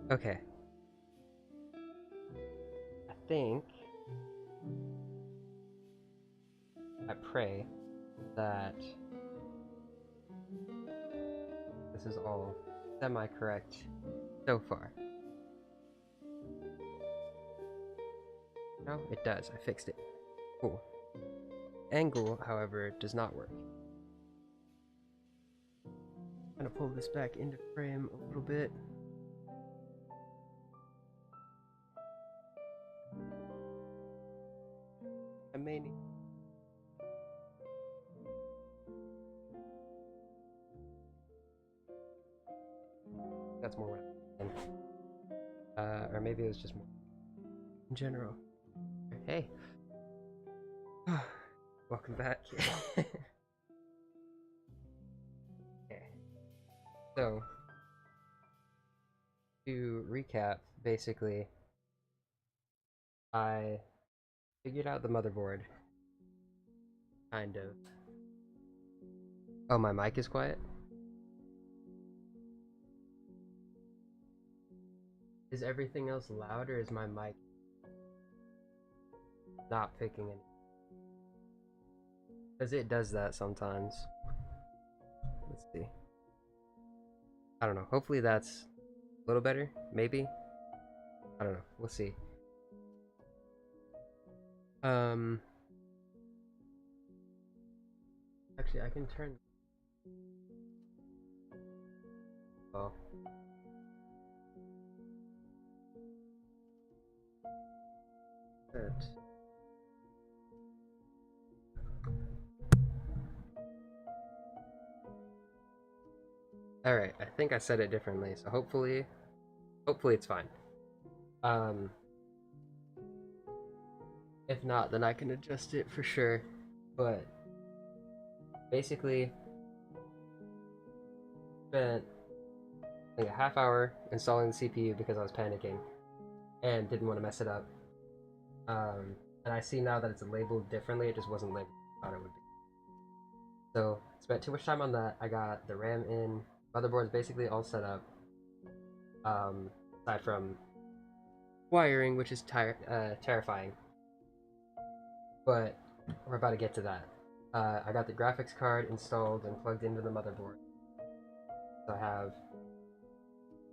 Okay. I think I pray that this is all semi-correct so far. No, it does. I fixed it. Cool. Angle, however, does not work. I'm gonna pull this back into frame a little bit. I may need... That's more what I'm thinking. Or maybe it was just more in general. Hey. Welcome back. Okay. So, to recap, basically, I figured out the motherboard. Kind of. Oh, my mic is quiet? Is everything else loud, or is my mic not picking it? Because it does that sometimes. Let's see. I don't know. Hopefully that's a little better. Maybe. I don't know. We'll see. Actually, I can turn. Oh. Good. Alright, I think I said it differently, so hopefully it's fine. If not, then I can adjust it for sure. But basically, spent like a half hour installing the CPU because I was panicking and didn't want to mess it up. And I see now that it's labeled differently. It just wasn't labeled as I thought it would be. So spent too much time on that. I got the RAM in. Motherboard's basically all set up. Aside from wiring, which is terrifying. But we're about to get to that. I got the graphics card installed and plugged into the motherboard. So I have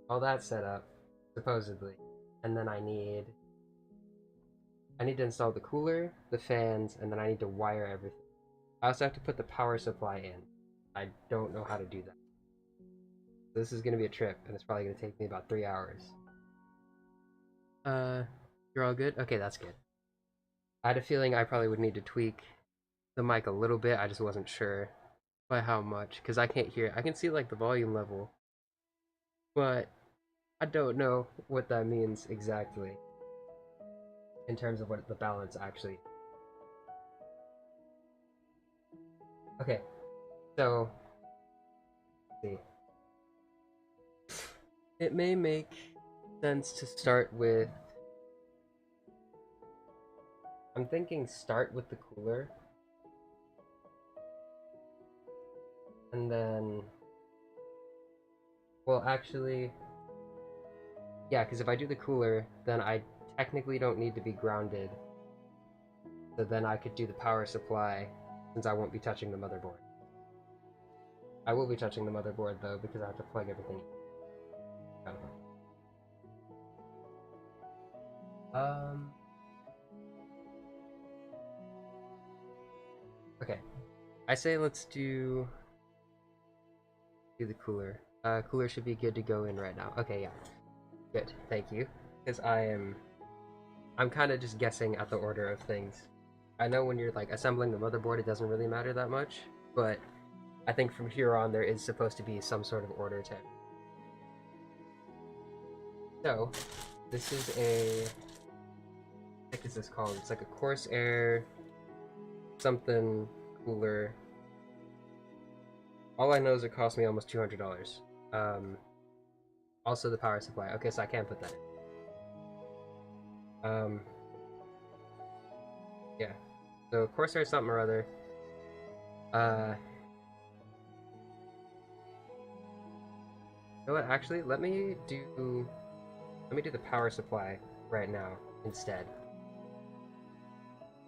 all that set up, supposedly. And then I need to install the cooler, the fans, and then I need to wire everything. I also have to put the power supply in. I don't know how to do that. So this is going to be a trip, and it's probably going to take me about 3 hours. You're all good? Okay, that's good. I had a feeling I probably would need to tweak the mic a little bit. I just wasn't sure by how much, because I can't hear. I can see like the volume level, but I don't know what that means exactly in terms of what the balance actually. Okay, so let's see. It may make sense to start with. I'm thinking start with the cooler. And then, well, actually, yeah, because if I do the cooler, then I technically don't need to be grounded. So then I could do the power supply, since I won't be touching the motherboard. I will be touching the motherboard, though, because I have to plug everything in. Okay. I say let's do the cooler. Cooler should be good to go in right now. Okay, yeah. Good, thank you. Because I'm kind of just guessing at the order of things. I know when you're like assembling the motherboard, it doesn't really matter that much, but I think from here on there is supposed to be some sort of order to it. So, this is a, what is this called? It's like a Corsair something cooler. All I know is it cost me almost $200. Also the power supply. Okay, so I can't put that in. Yeah. So Corsair something or other. You know what? Actually, let me do the power supply right now instead.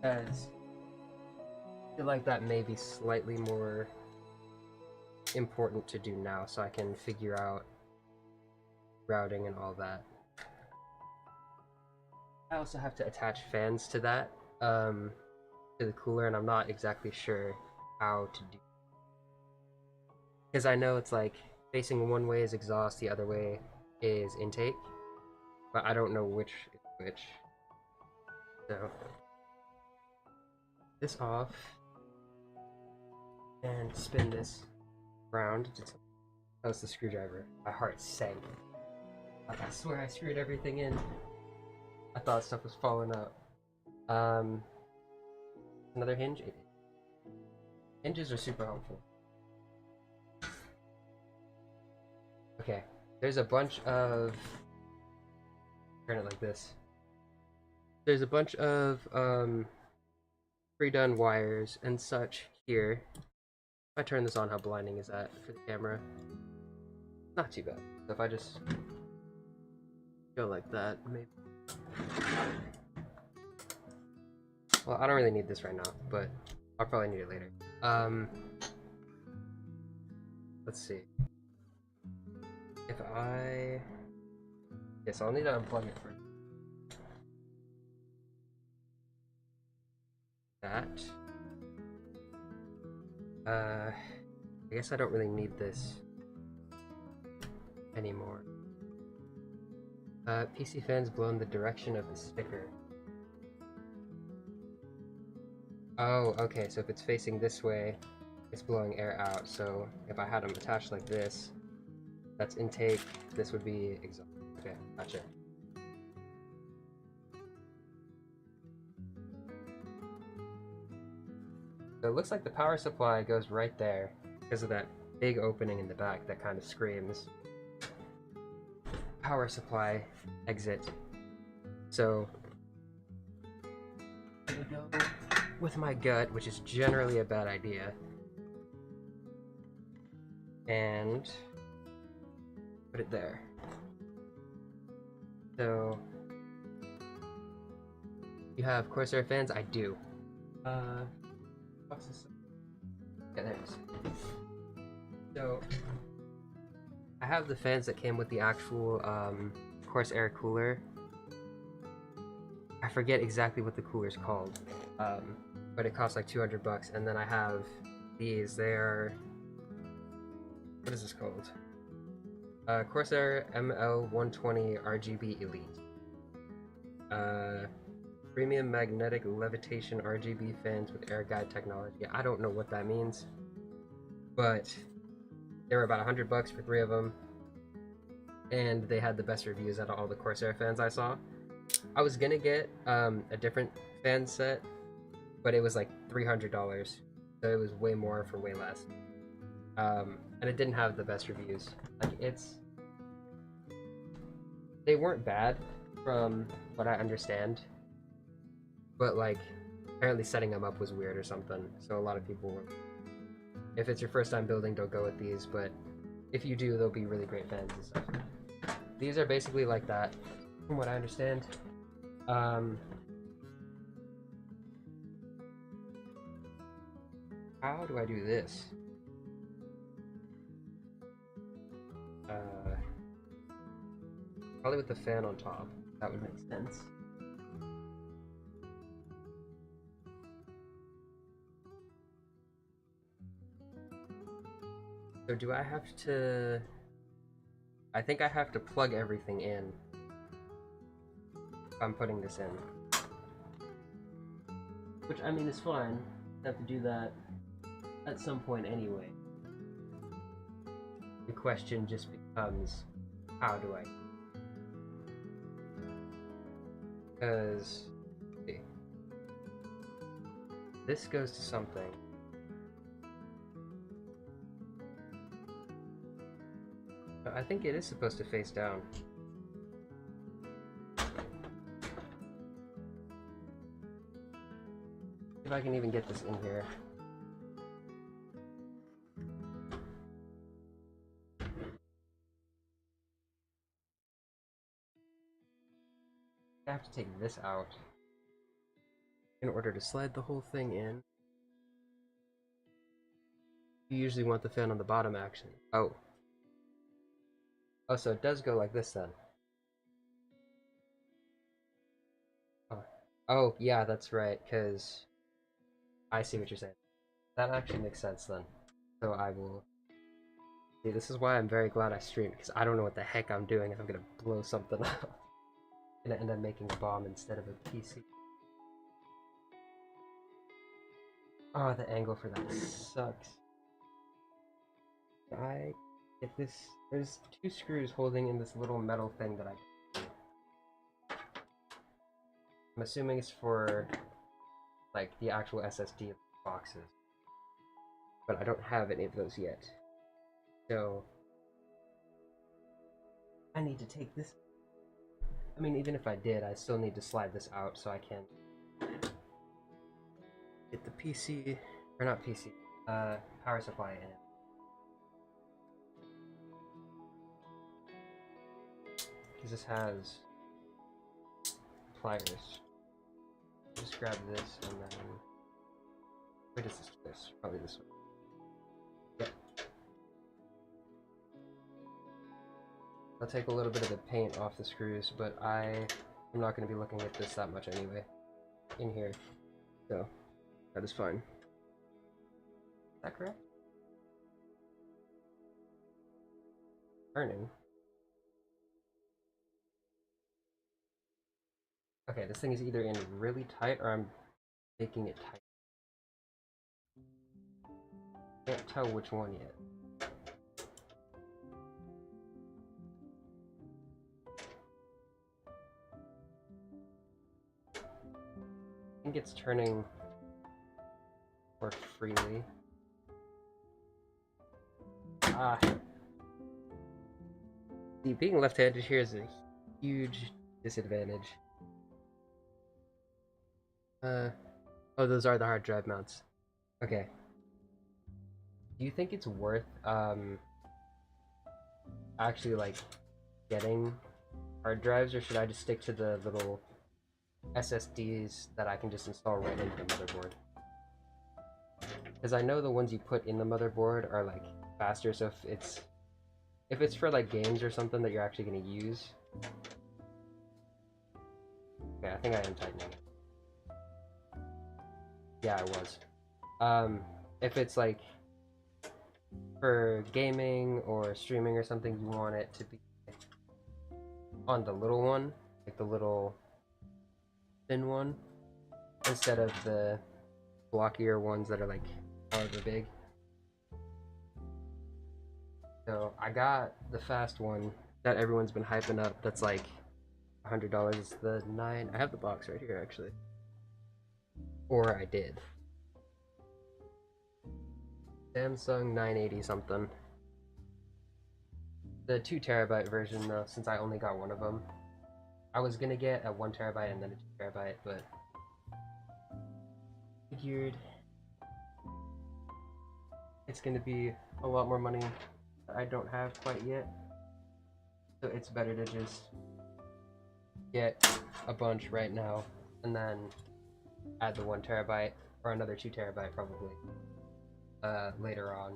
As I feel like that may be slightly more important to do now, so I can figure out routing and all that. I also have to attach fans to that, to the cooler, and I'm not exactly sure how to do. Because I know it's like facing one way is exhaust, the other way is intake, but I don't know which is which. So this off and spin this round. That was the screwdriver. My heart sank. Like, I swear I screwed everything in. I thought stuff was falling out. Another hinge. Hinges are super helpful. Okay, there's a bunch of. Turn it like this. there's a bunch of pre-done wires and such here. If I turn this on, how blinding is that for the camera? Not too bad. So if I just go like that, maybe. Well, I don't really need this right now, but I'll probably need it later. Let's see. If I... Yes, I'll need to unplug it first. That. I guess I don't really need this anymore. PC fans blow in the direction of the sticker. Oh, okay, so if it's facing this way, it's blowing air out. So if I had them attached like this, that's intake, this would be exhaust. Okay, gotcha. So it looks like the power supply goes right there because of that big opening in the back that kind of screams power supply exit. So I'm gonna go with my gut, which is generally a bad idea, and put it there. So you have Corsair fans? I do. What's this? Yeah, there it is. So I have the fans that came with the actual Corsair cooler. I forget exactly what the cooler's called, but it costs like 200 bucks. And then I have these. They're, what is this called? Corsair ML120 RGB Elite. Premium magnetic levitation RGB fans with air guide technology. I don't know what that means, but they were about 100 bucks for 3 of them, and they had the best reviews out of all the Corsair fans I saw. I was gonna get a different fan set, but it was like $300, so it was way more for way less. And it didn't have the best reviews. Like, they weren't bad from what I understand, but like apparently setting them up was weird or something. So a lot of people were, if it's your first time building, don't go with these, but if you do, they'll be really great fans and stuff. These are basically like that, from what I understand. How do I do this? Probably with the fan on top. That would make sense. So do I have to... I think I have to plug everything in if I'm putting this in. Which, I mean, is fine. I have to do that at some point anyway. The question just becomes, how do I? Because, see, this goes to something. I think it is supposed to face down. If I can even get this in here. I have to take this out in order to slide the whole thing in. You usually want the fan on the bottom, actually. Oh. Oh, so it does go like this then. Oh, yeah, that's right, because I see what you're saying. That actually makes sense then. So I will... See, this is why I'm very glad I streamed, because I don't know what the heck I'm doing and I'm gonna blow something up. I'm gonna end up making a bomb instead of a PC. Oh, the angle for that sucks. I get this... There's 2 screws holding in this little metal thing that I'm assuming it's for, like, the actual SSD boxes. But I don't have any of those yet. So I need to take this. I mean, even if I did, I still need to slide this out so I can get the PC, or not PC, power supply in. Because this has pliers. Just grab this and then... Where does this place? Probably this way. Yep. I'll take a little bit of the paint off the screws, but I'm not going to be looking at this that much anyway in here. So, that is fine. Is that correct? Turning. Okay, this thing is either in really tight or I'm making it tight. Can't tell which one yet. I think it's turning more freely. Ah. See, being left-handed here is a huge disadvantage. Oh, those are the hard drive mounts. Okay. Do you think it's worth, actually, like, getting hard drives, or should I just stick to the little SSDs that I can just install right into the motherboard? Because I know the ones you put in the motherboard are, like, faster, so if it's for, like, games or something that you're actually going to use... Okay, I think I am tightening it. Yeah, I was. If it's, like, for gaming or streaming or something, you want it to be on the little one, like the little thin one, instead of the blockier ones that are like however big. So I got the fast one that everyone's been hyping up. That's like $100. It's the 9. I have the box right here actually, or I did. Samsung 980 something. The 2 terabyte version though, since I only got one of them. I was gonna get a 1 terabyte and then a 2 terabyte, but figured it's gonna be a lot more money that I don't have quite yet. So it's better to just get a bunch right now and then add the 1 terabyte or another 2 terabyte probably later on.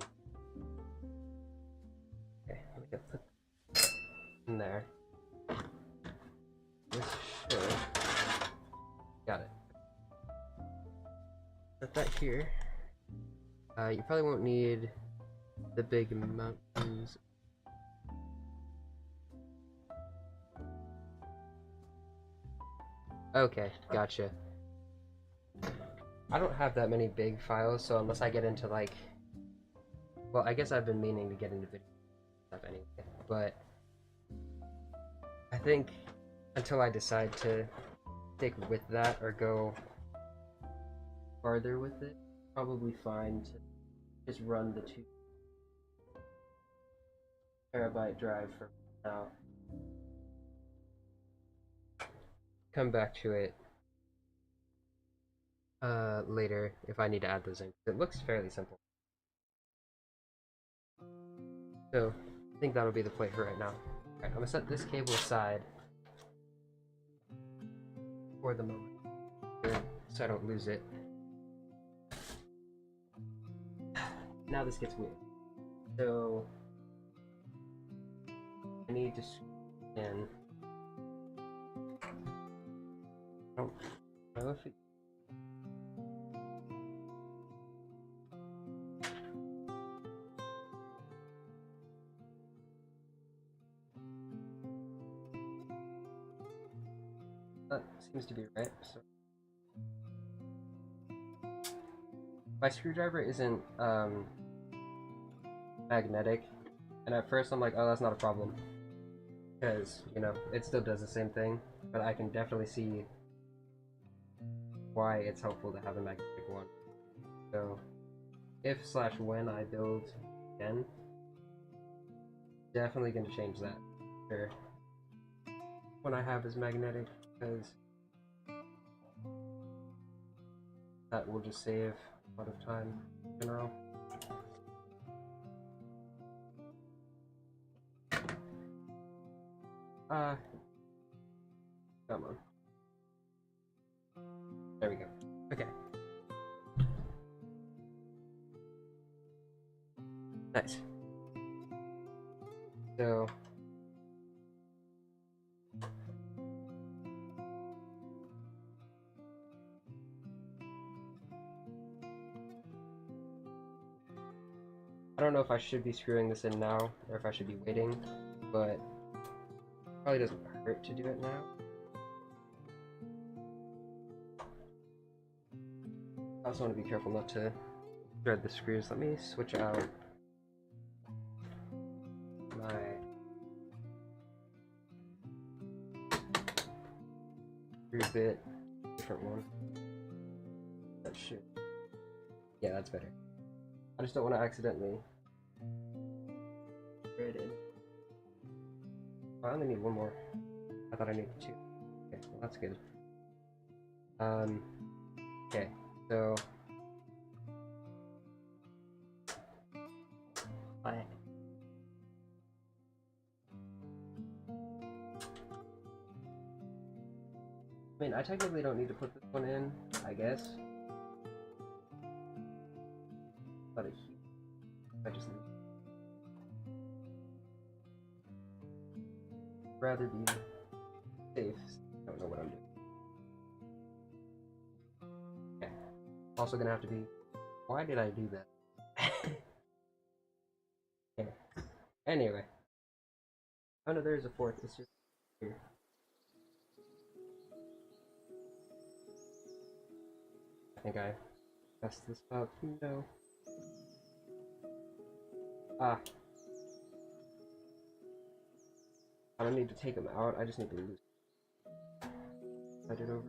Okay, let me get put in there. This should... Got it. Put that here. You probably won't need the big mountains. Okay, gotcha. I don't have that many big files, so unless I get into like... Well, I guess I've been meaning to get into video stuff anyway, but I think until I decide to stick with that or go farther with it, probably fine to just run the 2 terabyte drive for now. Come back to it later if I need to add those in. It looks fairly simple. So, I think that'll be the play for right now. Alright, I'm gonna set this cable aside for the moment, so I don't lose it. Now this gets weird. So, I need to scoot in. I don't know if it... That seems to be right. So my screwdriver isn't magnetic, and at first I'm like, oh, that's not a problem, because you know it still does the same thing. But I can definitely see why it's helpful to have a magnetic one. So if/when I build again, definitely going to change that. Sure. one I have is magnetic, because that will just save a lot of time in general. Come on. There we go. Okay. Nice. So I don't know if I should be screwing this in now or if I should be waiting, but it probably doesn't hurt to do it now. I also want to be careful not to thread the screws. Let me switch out my screw bit, different one. That should, yeah, that's better. I just don't want to accidentally thread it. Oh, I only need one more. I thought I needed two. Okay, well that's good. Okay, so I mean, I technically don't need to put this one in, I guess. But I just rather be safe. I don't know what I'm doing. Okay. Also gonna have to be. Why did I do that? Okay. Anyway. Oh no, there's a fourth. It's just here. I think I messed this up. No. Ah. I don't need to take them out. I just need to lose. Slide it over.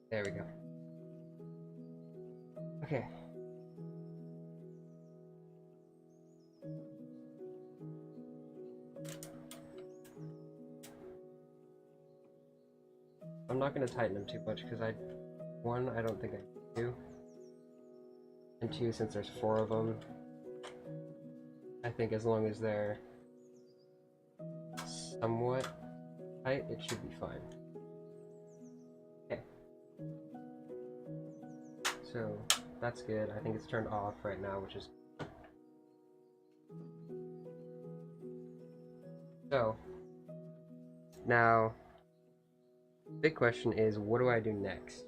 There we go. Okay. I'm not going to tighten them too much because one, I don't think I do. And two, since there's 4 of them, I think as long as they're somewhat tight, it should be fine. Okay. So that's good. I think it's turned off right now, which is so. Now, big question is, what do I do next?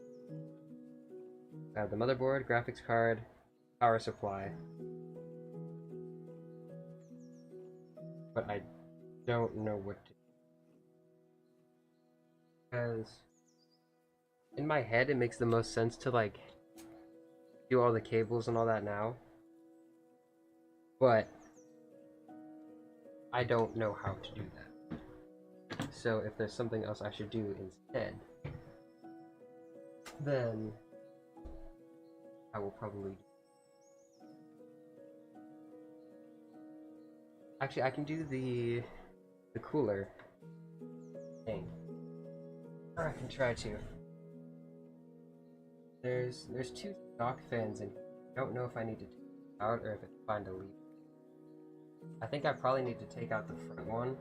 I have the motherboard, graphics card, power supply, but I don't know what to do. Because in my head, it makes the most sense to like do all the cables and all that now, but I don't know how to do that. So if there's something else I should do instead, then I will probably do. Actually, I can do the cooler thing. Or I can try to. There's 2 stock fans in here. I don't know if I need to take it out or if it's fine to leave. I think I probably need to take out the front one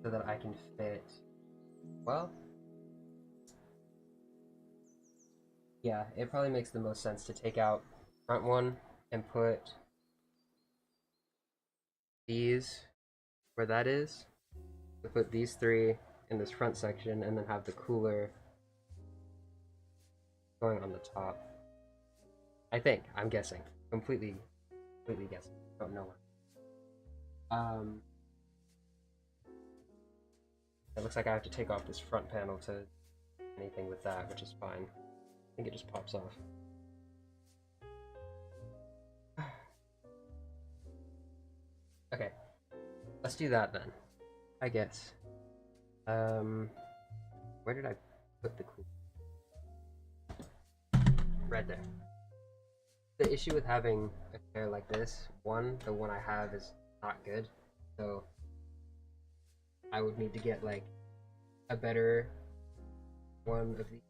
so that I can fit. Well, yeah, it probably makes the most sense to take out the front one and put these where that is. To put these 3 in this front section and then have the cooler going on the top. I think. I'm guessing. Completely guessing. Don't know what. It looks like I have to take off this front panel to anything with that, which is fine. I think it just pops off. Okay. Let's do that then. I guess. Where did I put the cooler? right there. The issue with having a chair like this, the one I have is not good, so I would need to get like a better one of these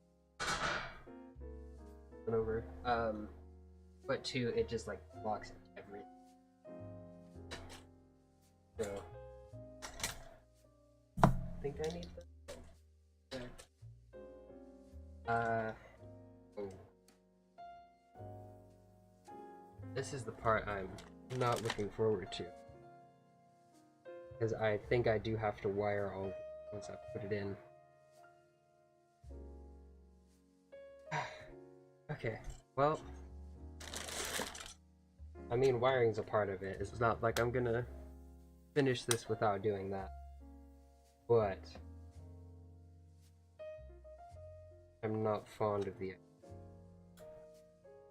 over. But two, it just like blocks everything. So I think I need that. Oh. This is the part I'm not looking forward to. Because I think I do have to wire all once I put it in. Okay, well, I mean, wiring's a part of it. It's not like I'm gonna finish this without doing that. But I'm not fond of the idea,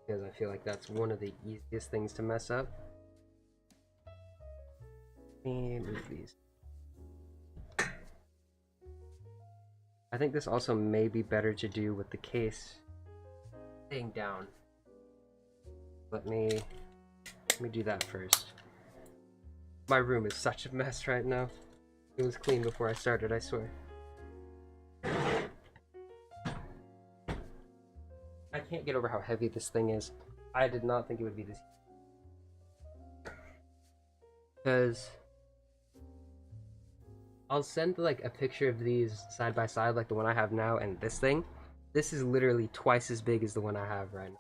because I feel like that's one of the easiest things to mess up. Let me move these. I think this also may be better to do with the case staying down. Let me do that first. My room is such a mess right now. It was clean before I started, I swear. I can't get over how heavy this thing is. I did not think it would be this. Because I'll send like a picture of these side by side, like the one I have now and this thing. This is literally twice as big as the one I have right now.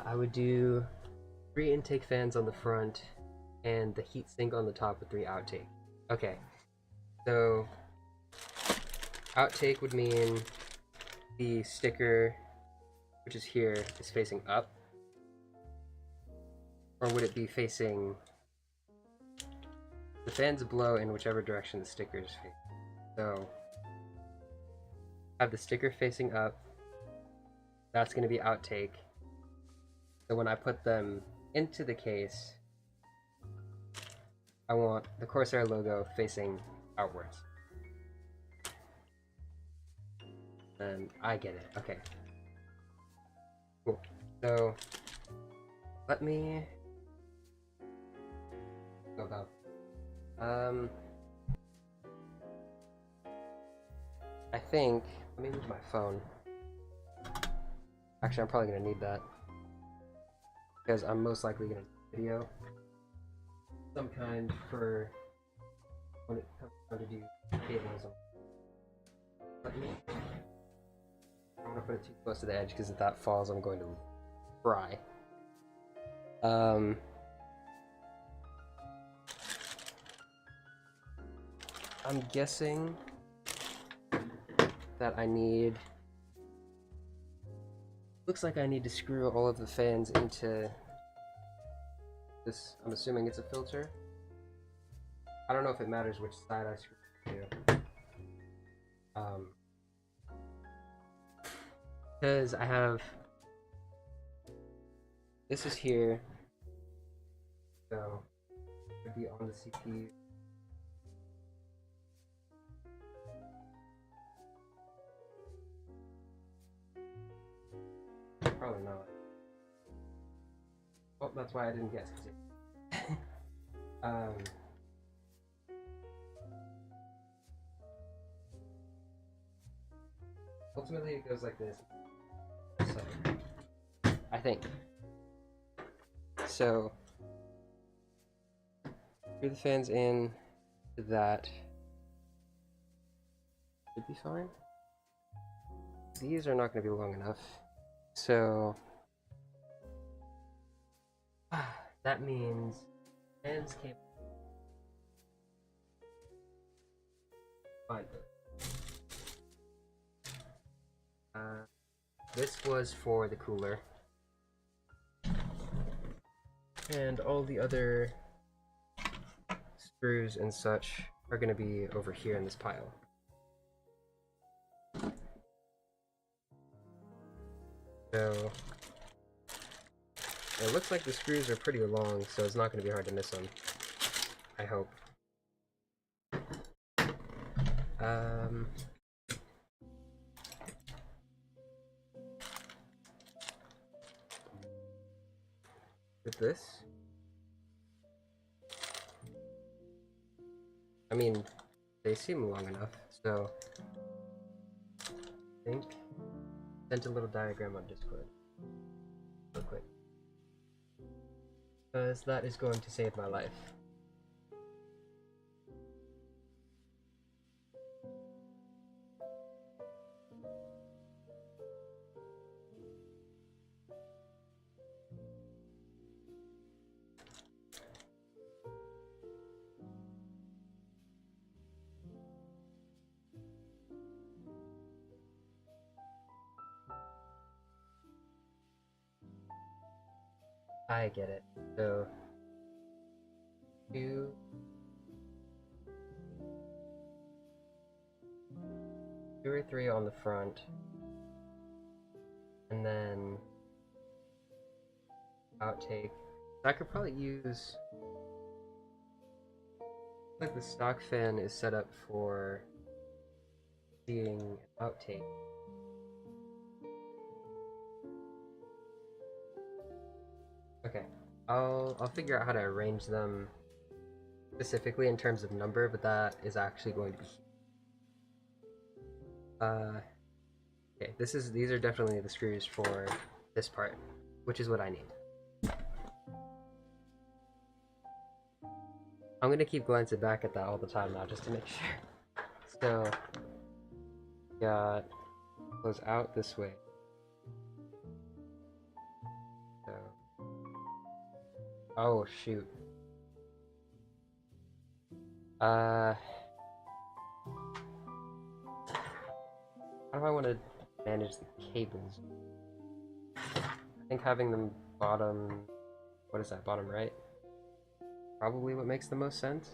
I would do 3 intake fans on the front and the heatsink on the top with 3 outtake. Okay, so outtake would mean the sticker, which is here, is facing up? Or would it be facing... The fans blow in whichever direction the sticker is facing. So, have the sticker facing up. That's going to be outtake. So when I put them into the case, I want the Corsair logo facing outwards. And I get it. Okay. Cool. So, let me go about. I think, let me use my phone. Actually, I'm probably gonna need that, because I'm most likely gonna do video some kind for when it comes time to do cables. Let me, I don't want to put it too close to the edge, because if that falls, I'm going to fry. I'm guessing that I need... Looks like I need to screw all of the fans into this. I'm assuming it's a filter. I don't know if it matters which side I screw it to. Because I have... This is here. So, it would be on the CPU. Probably not. Oh, that's why I didn't guess. Ultimately, it goes like this. So, I think. So, screw the fans in to that. Should be fine. These are not going to be long enough. So that means fans can't find it. This was for the cooler, and all the other screws and such are going to be over here in this pile. So it looks like the screws are pretty long, so it's not going to be hard to miss them. I hope. with this. I mean, they seem long enough, so I think sent a little diagram on Discord real quick. Because that is going to save my life. I get it. So, 2, 2 or 3 on the front, and then outtake. I could probably use, like the stock fan is set up for being outtake. Okay, I'll figure out how to arrange them specifically in terms of number, but that is actually going to be okay, these are definitely the screws for this part, which is what I need. I'm gonna keep glancing back at that all the time now just to make sure. So got goes out this way. So oh shoot. How do I want to manage the cables? I think having them bottom, what is that, bottom right? Probably what makes the most sense.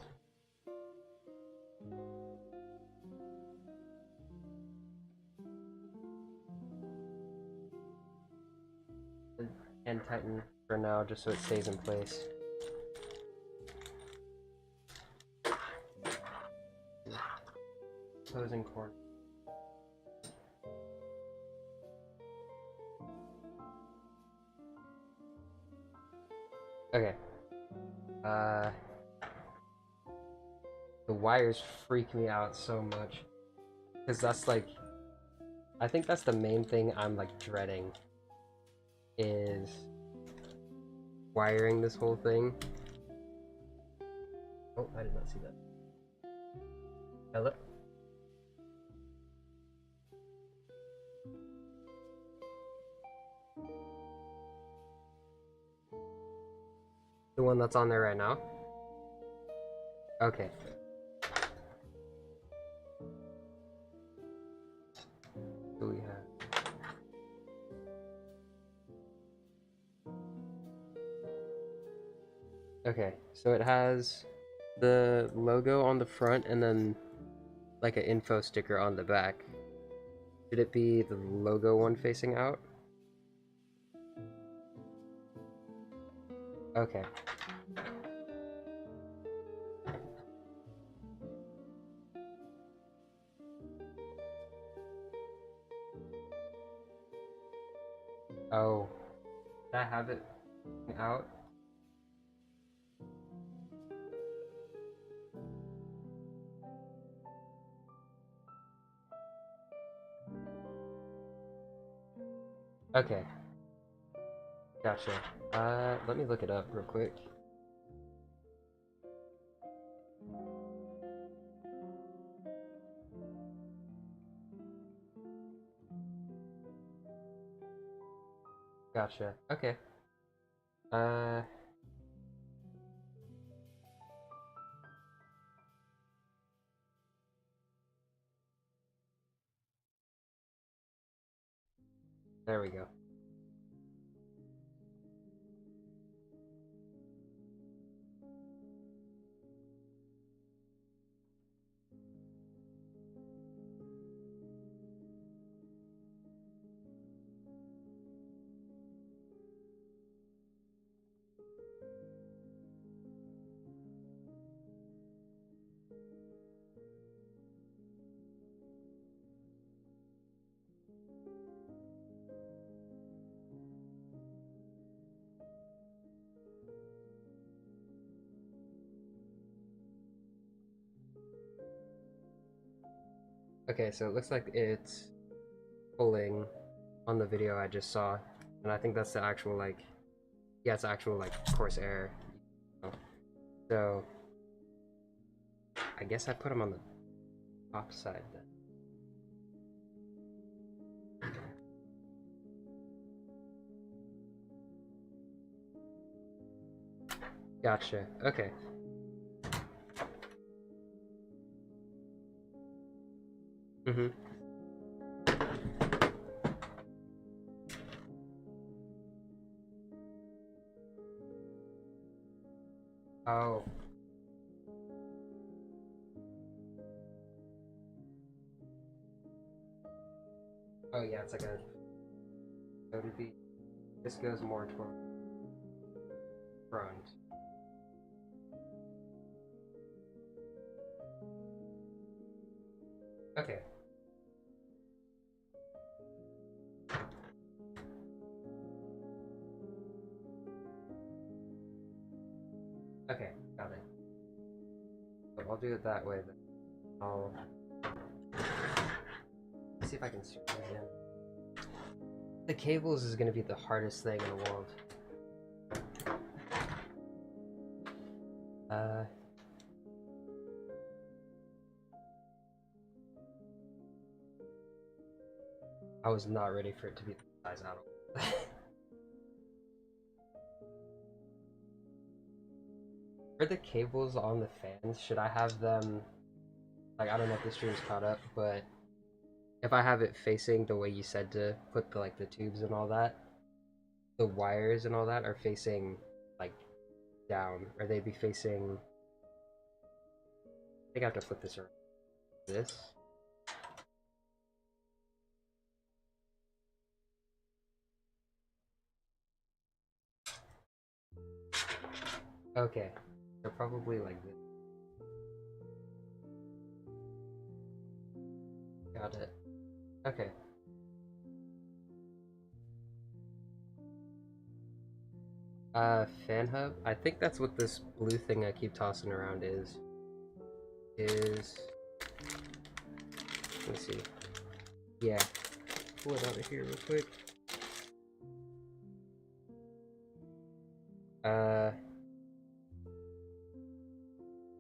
And tighten for now, just so it stays in place. Opposing corner. Okay. The wires freak me out so much. Because that's like, I think that's the main thing I'm like dreading. Is wiring this whole thing. Oh, I did not see that. Hello? The one that's on there right now? Okay. So we have... Okay, so it has the logo on the front and then like an info sticker on the back. Should it be the logo one facing out? Okay. Oh. Did I have it out? Okay. Gotcha. Let me look it up real quick. Gotcha. Okay. There we go. Okay, so it looks like it's pulling on the video I just saw, and I think that's the actual like, yeah, it's actual like Corsair. So I guess I put them on the top side then. Gotcha. Okay. Mm-hmm. Oh. Oh yeah, it's like a. So it'd be. This goes more toward front. Okay. Okay, got it. So I'll do it that way then. I'll see if I can zoom in. The cables is gonna be the hardest thing in the world. I was not ready for it to be the size out of. For the cables on the fans, should I have them, like, I don't know if the stream's caught up, but if I have it facing the way you said to put the, like, the tubes and all that, the wires and all that are facing, like, down, or they be facing, I think I have to flip this around. This? Okay, they're probably like this. Got it. Okay. Fan hub? I think that's what this blue thing I keep tossing around is. Let me see. Yeah. Pull it out of here real quick.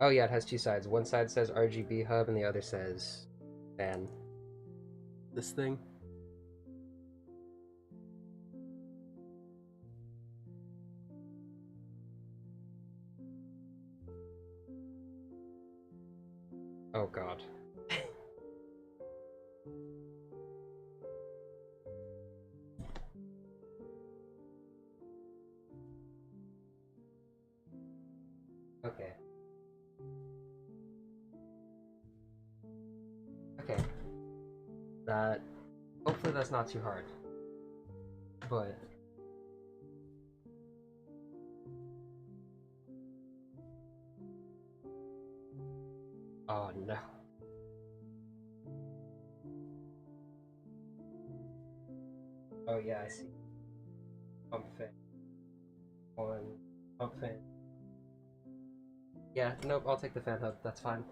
Oh yeah, it has two sides. One side says RGB hub and the other says fan. This thing? Oh god. Okay. Okay. That. Hopefully that's not too hard. But. Oh no. Oh yeah, I see. Pump fan. One. Pump fan. Yeah, nope, I'll take the fan hub. That's fine.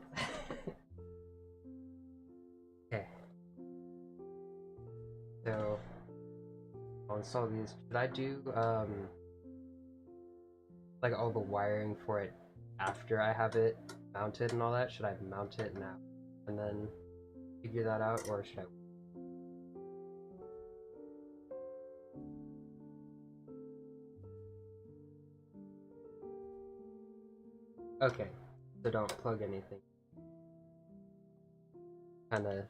Okay. So. I'll install these. Should I do, like all the wiring for it after I have it mounted and all that? Should I mount it now and then figure that out, or should I? Okay, so don't plug anything. Kind of.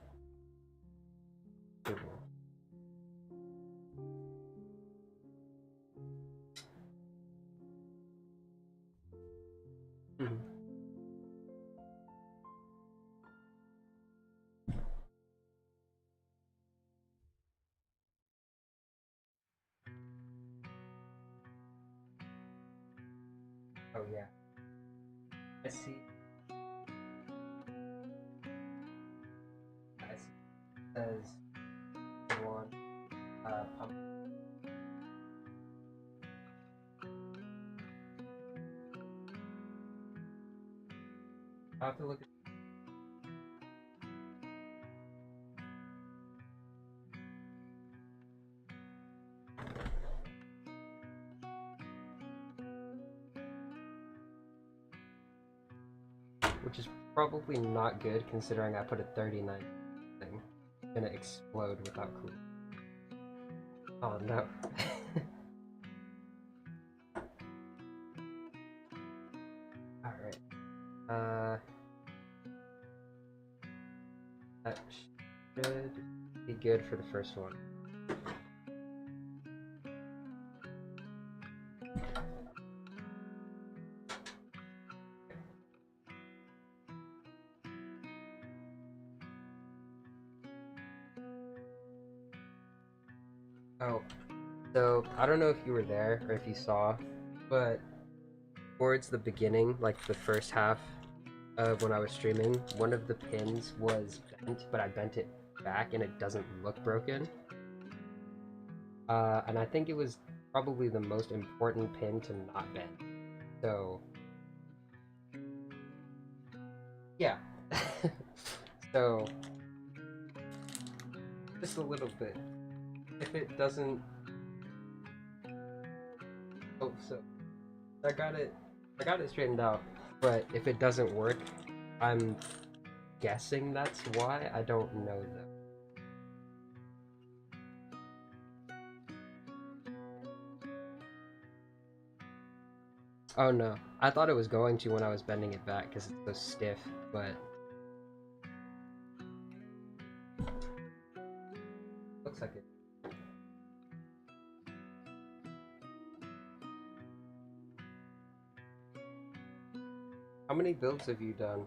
Mm-hmm. Oh yeah, I see. I see. It says one pump. I have to look at. probably not good considering I put a 39 thing. It's gonna explode without cooling. Oh no. Alright. That should be good for the first one. Oh, so I don't know if you were there or if you saw, but towards the beginning, like the first half of when I was streaming, one of the pins was bent, but I bent it back and it doesn't look broken. And I think it was probably the most important pin to not bend. So, yeah. So, just a little bit. If it doesn't... Oh, so I got it straightened out, but if it doesn't work, I'm guessing that's why. I don't know though. Oh no, I thought it was going to when I was bending it back because it's so stiff, but looks like it. How many builds have you done?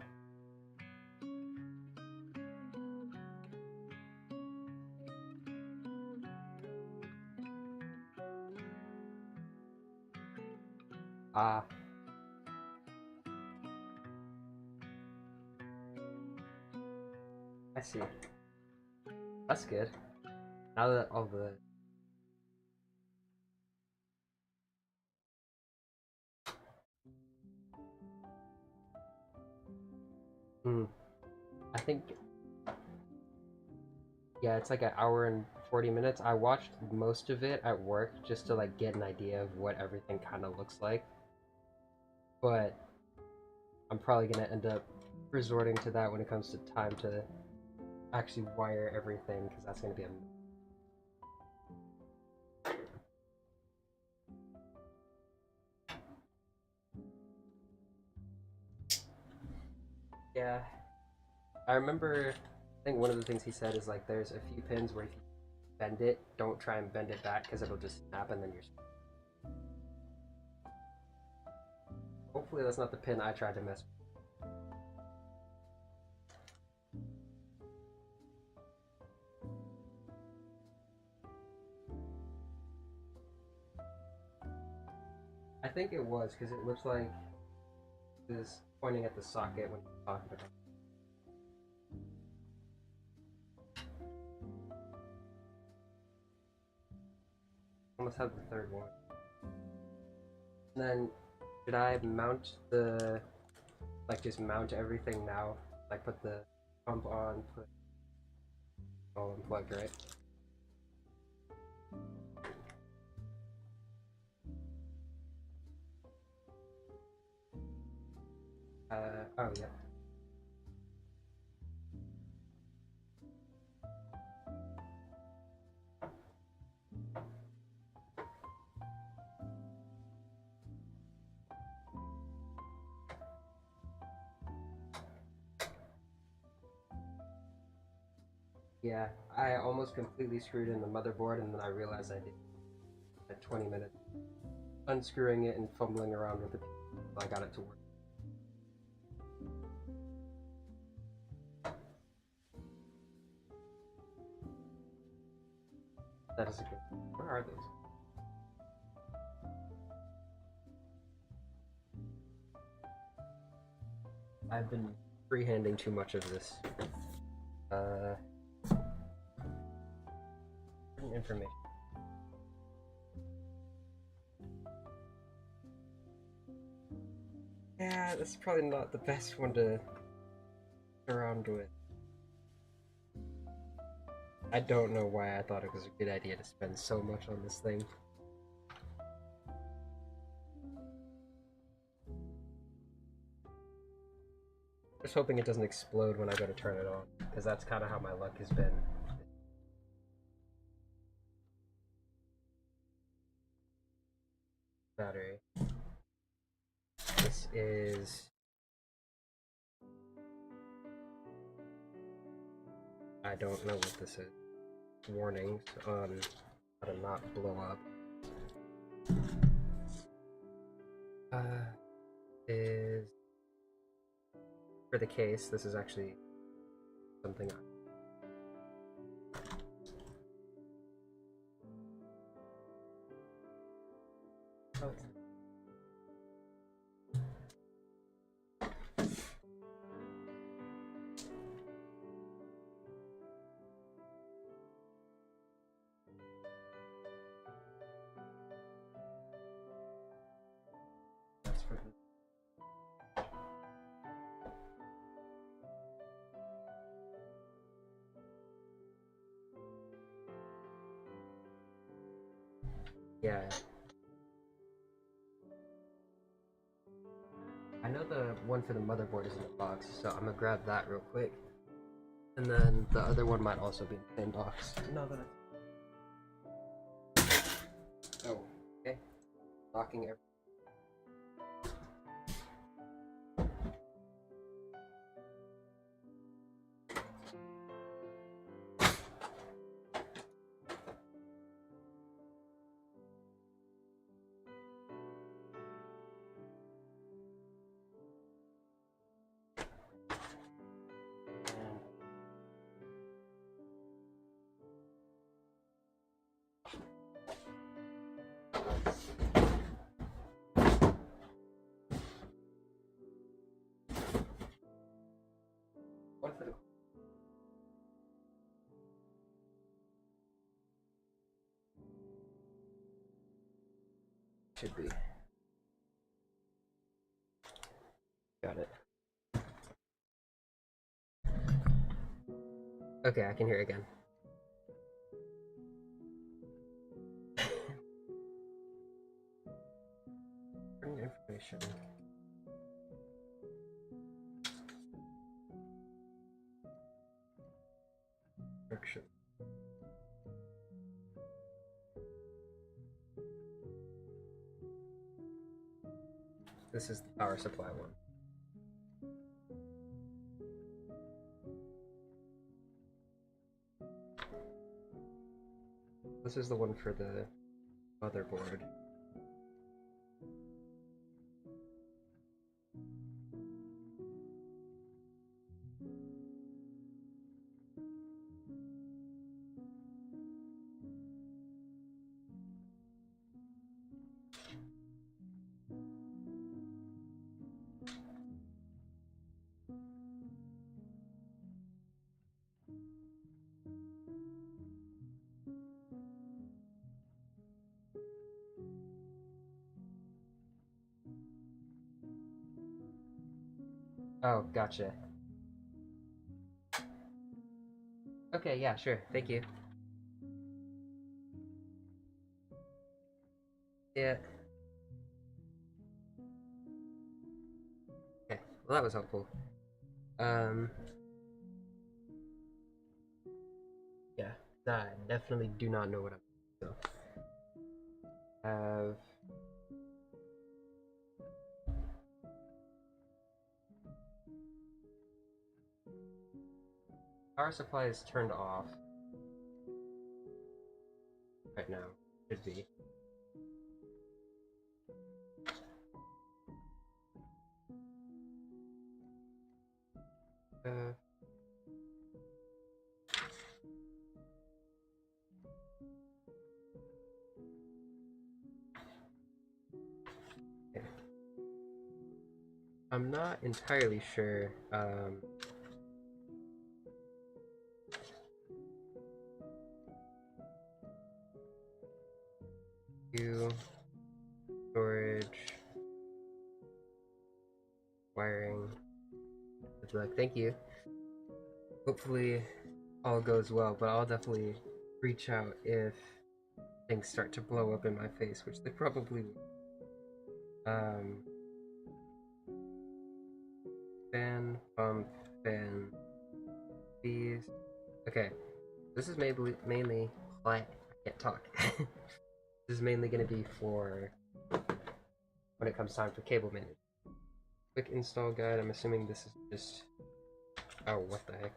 Ah. I see. That's good. Now that all the... I think... Yeah, it's like an hour and 40 minutes. I watched most of it at work just to like get an idea of what everything kind of looks like. But I'm probably gonna end up resorting to that when it comes to time to actually wire everything, because that's gonna be a... Yeah. I remember, I think one of the things he said is like there's a few pins where if you bend it, don't try and bend it back because it'll just snap and then you're... Hopefully that's not the pin I tried to mess with. I think it was because it looks like it was pointing at the socket when he was talking about it. Almost have the third one. And then, should I mount the... like just mount everything now? Like put the pump on, put it all unplugged, right? Oh yeah. Yeah, I almost completely screwed in the motherboard and then I realized I did at 20 minutes. Unscrewing it and fumbling around with it until I got it to work. That is a good... Where are those? I've been freehanding too much of this. Information. Yeah, that's probably not the best one to around with. I don't know why I thought it was a good idea to spend so much on this thing. Just hoping it doesn't explode when I go to turn it on, because that's kind of how my luck has been. Battery. This is... I don't know what this is. Warnings on how to not blow up. Is... For the case, this is actually something oh, that's for the... Yeah. I know the one for the motherboard is in the box, so I'm gonna grab that real quick. And then the other one might also be in the same box. No, that oh, okay. Locking everything. One for the... Should be. Got it. Okay, I can hear it again. Bring information. Direction. This is the power supply one. This is the one for the motherboard. Oh, gotcha. Okay, yeah, sure. Thank you. Yeah. Okay, well that was helpful. Yeah, nah, I definitely do not know what I'm doing, so. Have... Power supply is turned off. Right now. Should be. Uh... Okay. I'm not entirely sure, storage, wiring. Good luck. Thank you. Hopefully all goes well, but I'll definitely reach out if things start to blow up in my face, which they probably will. fan, pump, fan, these. Okay, this is mainly I can't talk. This is mainly going to be for when it comes time for cable management. Quick install guide. I'm assuming this is just. Oh, what the heck?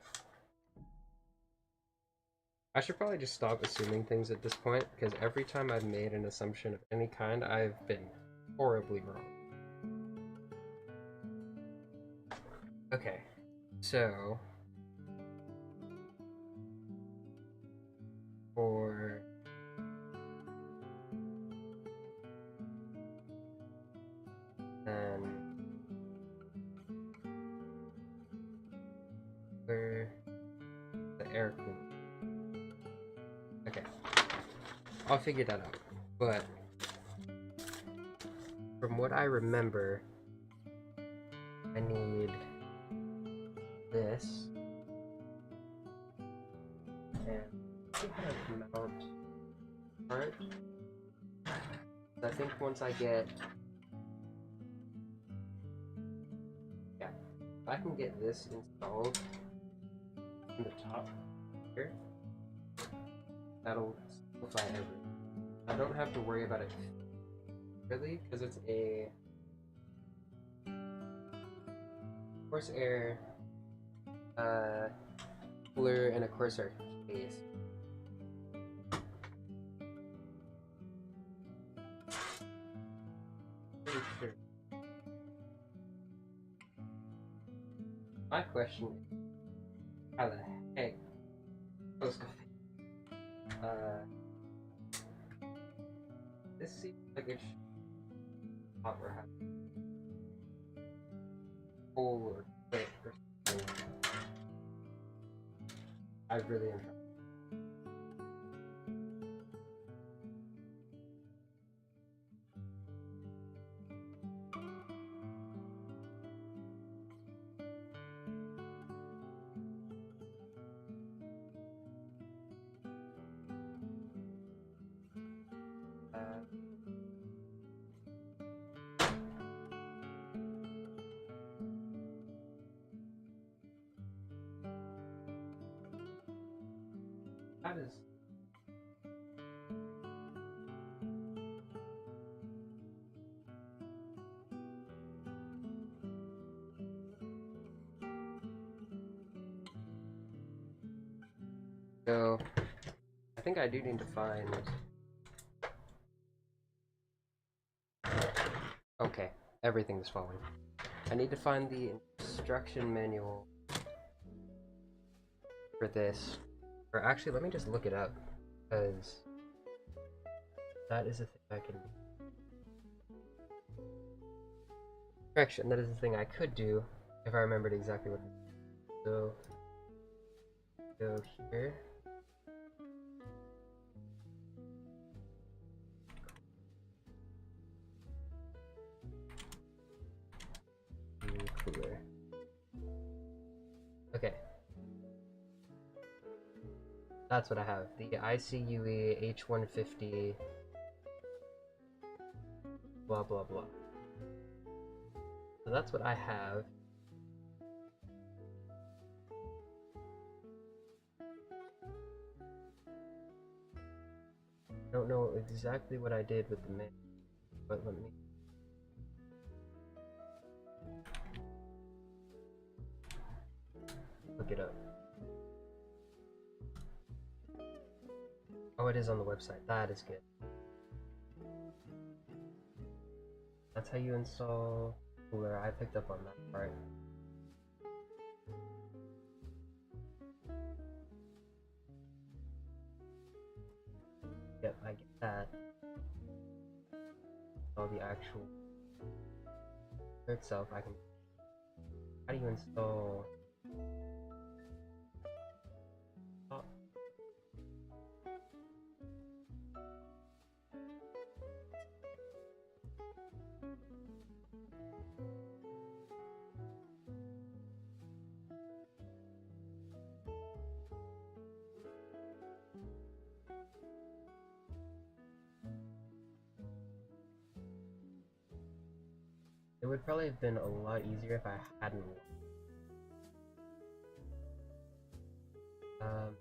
I should probably just stop assuming things at this point, because every time I've made an assumption of any kind, I've been horribly wrong. Okay, so for then for the air cooler. Okay, I'll figure that out. But from what I remember, I need this and mount part. I think once I get, yeah, if I can get this installed in the top here, that'll simplify everything. I don't have to worry about it really, because it's a Corsair cooler and a Corsair case. Pretty sure. My question is, how the heck supposed to fit? This seems like it should not have hole or clip or something. I really am trying. That is. So, I think I do need to find. Okay, everything's falling. I need to find the instruction manual for this. Or actually, let me just look it up, because that is a thing I can. Correction, that is the thing I could do if I remembered exactly what. So, go here. Cooler. Okay. That's what I have. The ICUE H150 blah blah blah. So that's what I have. I don't know exactly what I did with the manual, but let me. Look it up. Oh, it is on the website. That is good. That's how you install Cooler. I picked up on that part. Yep, I get that. All the actual itself, I can. How do you install? Oh. It would probably have been a lot easier if I hadn't Um,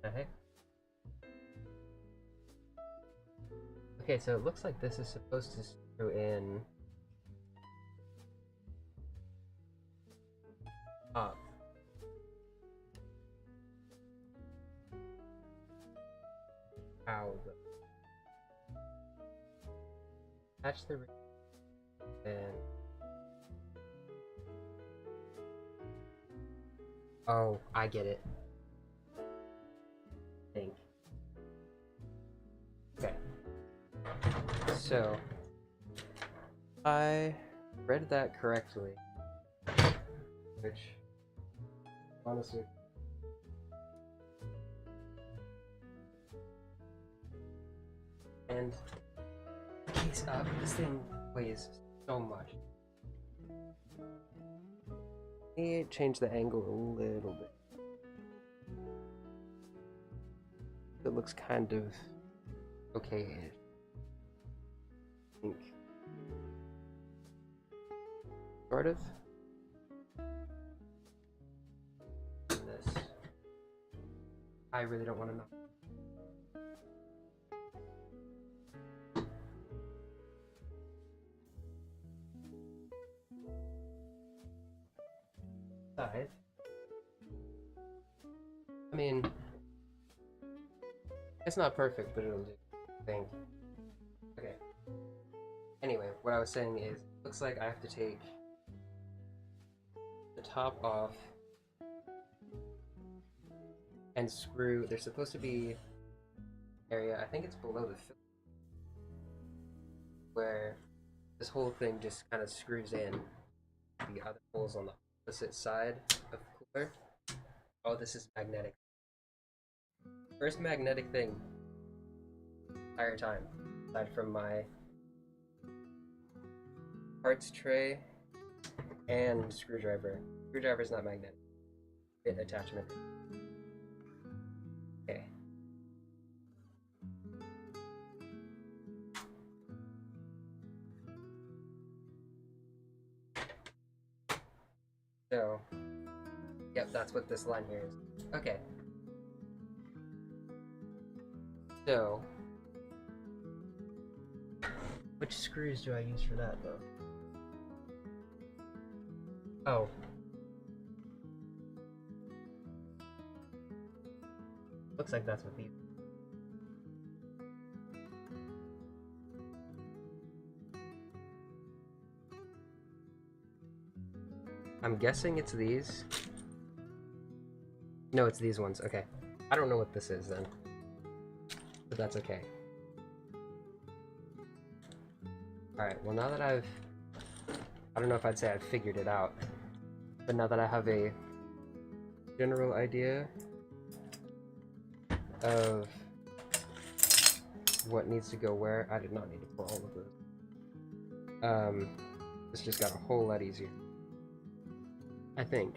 the heck? Okay, so it looks like this is supposed to screw in up. How though? Attach the ring and oh, I get it. I think. Okay. So I read that correctly, which honestly and case up, this thing weighs so much. Let me change the angle a little bit. It looks kind of okay-ish. I think. Sort of. This. I really don't want to know. Side. I mean, it's not perfect, but it'll do. I think. Okay. Anyway, what I was saying is, looks like I have to take the top off and screw. There's supposed to be area. I think it's below the filter where this whole thing just kind of screws in the other holes on the opposite side of the cooler. Oh, this is magnetic. First magnetic thing entire time, aside from my parts tray and screwdriver. Screwdriver is not magnetic. Bit attachment. Okay. So, yep, that's what this line here is. Okay. So, which screws do I use for that, though? Oh. Looks like that's what these. I'm guessing it's these. No, it's these ones. Okay. I don't know what this is then. But that's okay. Alright, well now that I don't know if I'd say I've figured it out, but now that I have a general idea of what needs to go where, I did not need to pour all of those. This just got a whole lot easier. I think.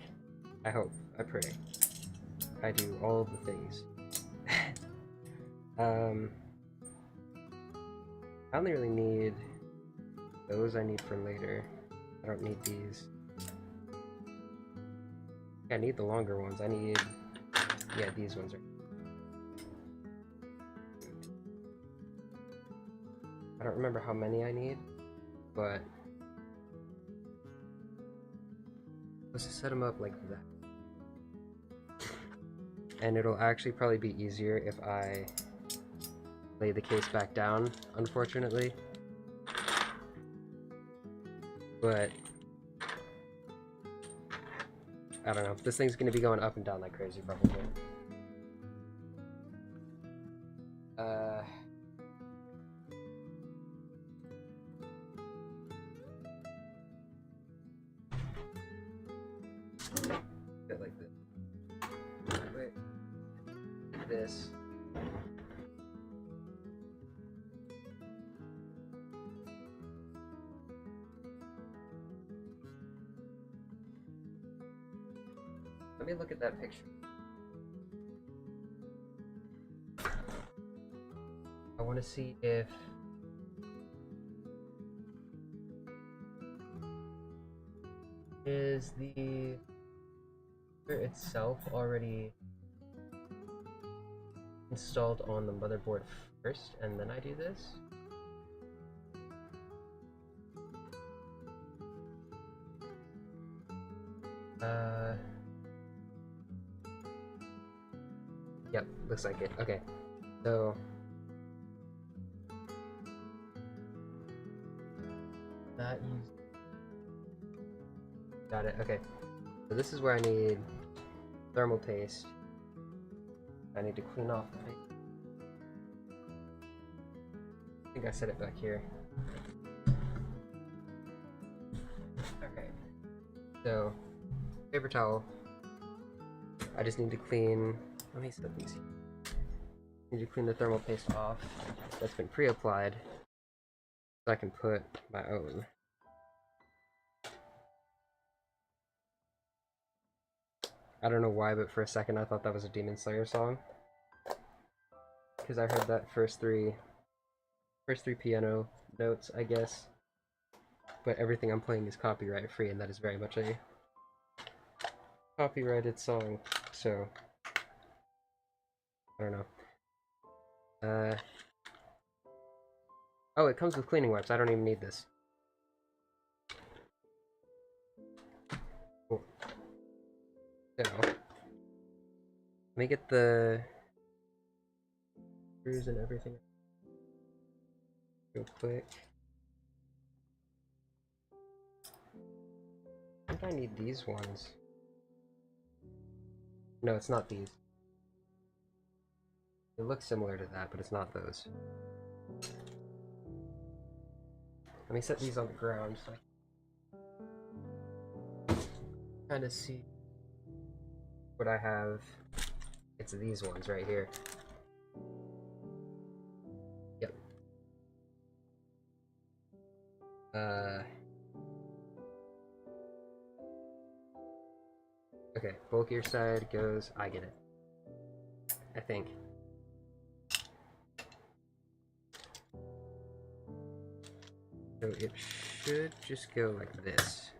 I hope. I pray. I do all of the things. I only really need those. I need for later. I don't need these. I need the longer ones. I need, yeah, these ones are. I don't remember how many I need, but let's just set them up like that. And it'll actually probably be easier if I lay the case back down, unfortunately. But I don't know. This thing's gonna be going up and down like crazy, probably. Bit like this. Wait. This. Let me look at that picture. I want to see if Is the itself already installed on the motherboard first, and then I do this? Yep, looks like it. Okay, so that use. Got it. Okay, so this is where I need thermal paste. I need to clean off the paste. I think I set it back here. Okay, so paper towel. I just need to clean. Let me set these. I need to clean the thermal paste off. That's been pre-applied, so I can put my own. I don't know why, but for a second I thought that was a Demon Slayer song, because I heard that first three piano notes, I guess. But everything I'm playing is copyright free, and that is very much a copyrighted song. So I don't know. Oh, it comes with cleaning wipes. I don't even need this. Cool. So let me get the screws and everything real quick. I think I need these ones. No, it's not these. It looks similar to that, but it's not those. Let me set these on the ground so I can kind of see what I have. It's these ones right here. Yep. Okay, bulkier side goes, I get it. I think. So it should just go like this.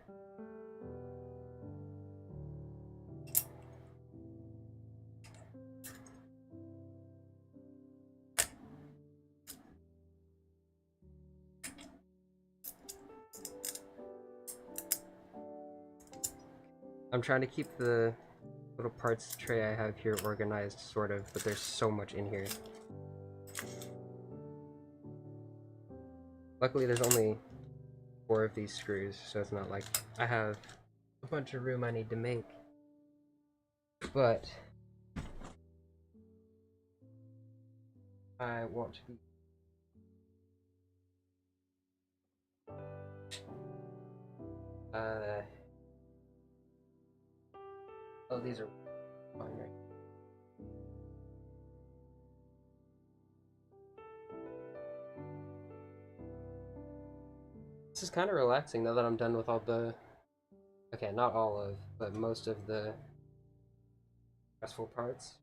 I'm trying to keep the little parts tray I have here organized, sort of, but there's so much in here. Luckily, there's only 4 of these screws, so it's not like I have a bunch of room I need to make. But I want to be oh, these are fine, right? This is kind of relaxing now that I'm done with all the... Okay, not all of, but most of the stressful parts.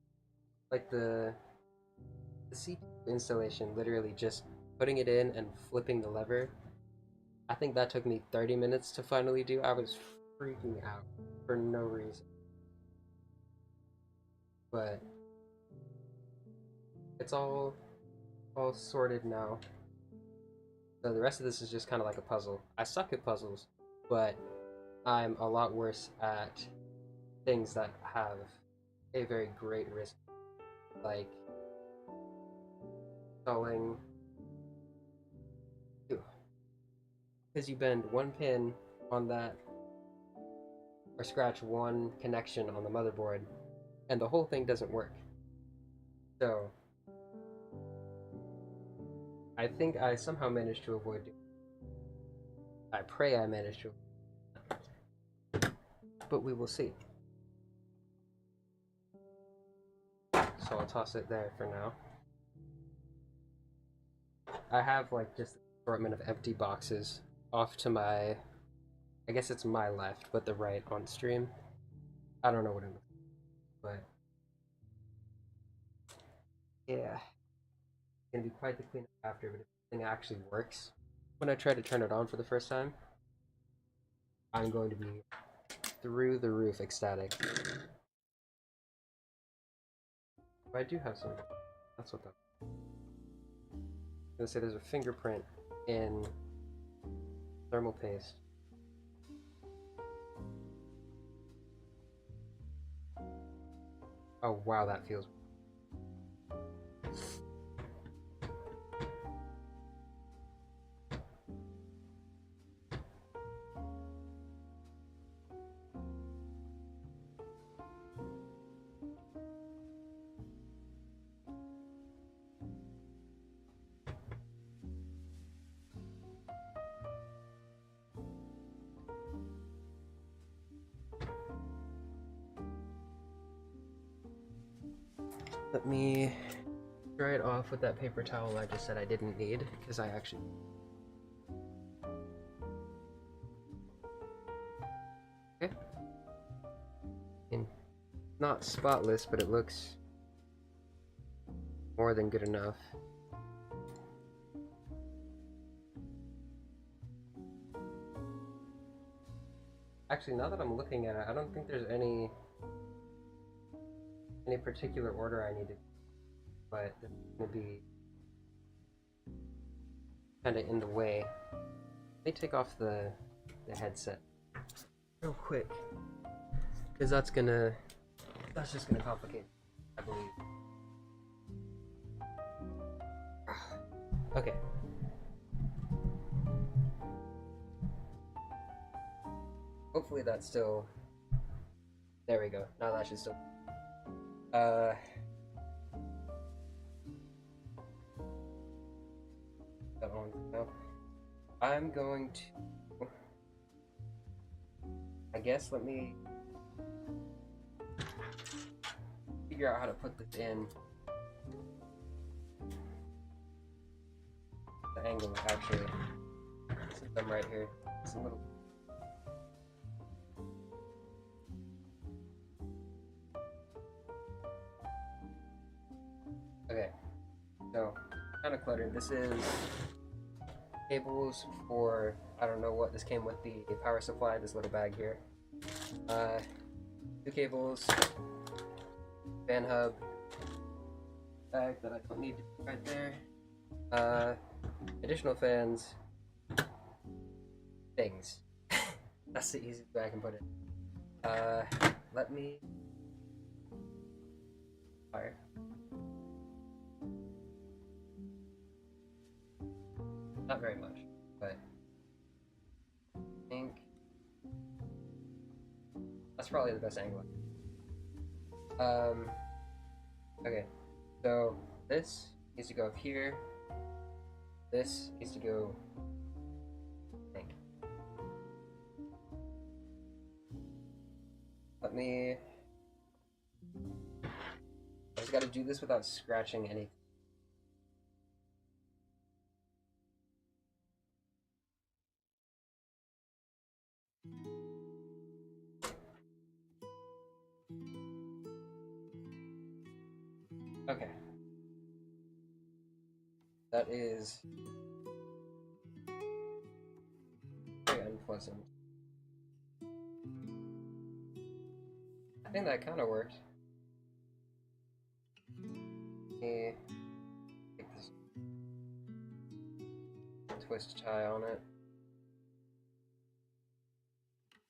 Like the CPU installation, literally just putting it in and flipping the lever. I think that took me 30 minutes to finally do. I was freaking out for no reason. But it's all sorted now. So the rest of this is just kind of like a puzzle. I suck at puzzles, but I'm a lot worse at things that have a very great risk, like installing. Because you bend one pin on that, or scratch one connection on the motherboard, and the whole thing doesn't work. So I think I somehow managed to avoid doing it. I pray I managed to, but we will see. So I'll toss it there for now. I have like just an assortment of empty boxes off to my, I guess it's my left, but the right on stream. I don't know what it looks like, but yeah. It's gonna be quite the cleanup after, but if the thing actually works, when I try to turn it on for the first time, I'm going to be through the roof ecstatic. But I do have some. That's what that. I'm gonna say there's a fingerprint in thermal paste. Oh wow, that feels. Let me dry it off with that paper towel I just said I didn't need, because I actually... Okay. And not spotless, but it looks more than good enough. Actually, now that I'm looking at it, I don't think there's any particular order I need to, but it's gonna be kind of in the way. Let me take off the headset real quick, because that's just gonna complicate, I believe. Okay. Hopefully that's still. There we go. Now that should still. That one. No. I'm going to. I guess let me figure out how to put this in. The angle actually. Since I'm right here. It's a little. Okay, so kind of cluttered. This is cables for, I don't know what this came with, the power supply, this little bag here. 2 cables, fan hub, bag that I don't need right there. Additional fans, things. That's the easiest way I can put it. Let me fire. Not very much, but I think that's probably the best angle. Okay, so this needs to go up here. This needs to go, I think. Let me, I just gotta do this without scratching anything. Okay. That is very unpleasant. I think that kind of worked. Let me take this twist tie on it.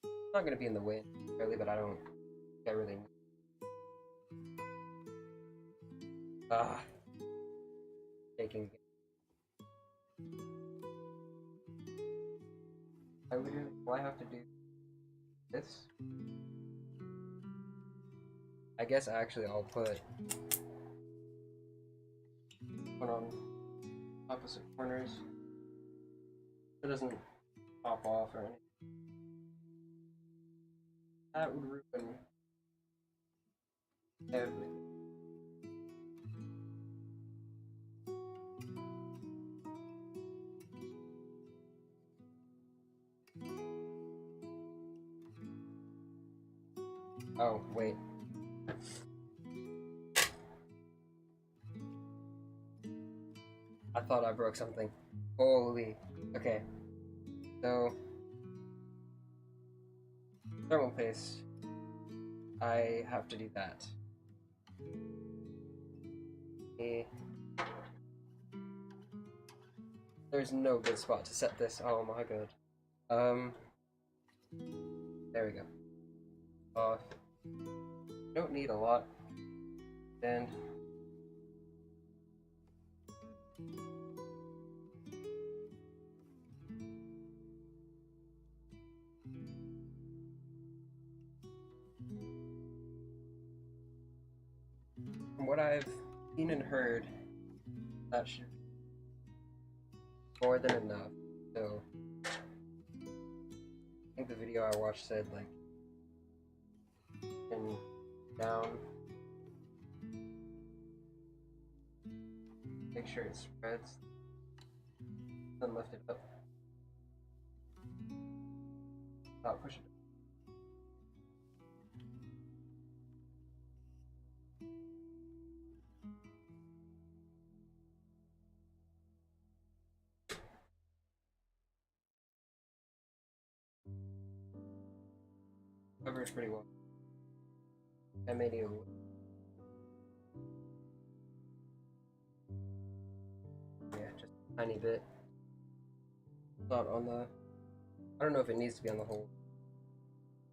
It's not going to be in the way, really, but I don't think I really need. Taking. Do I have to do this? I guess actually I'll put one on opposite corners. It doesn't pop off or anything. That would ruin everything. Oh, wait. I thought I broke something. Holy. Okay. So. thermal paste, I have to do that. There's no good spot to set this. Oh my god. There we go. Don't need a lot. And from what I've seen and heard, that should be more than enough. So I think the video I watched said like and down. Make sure it spreads. Then lift it up. Push it. Covers pretty well. I made it. Yeah, just a tiny bit. Not on the. I don't know if it needs to be on the whole.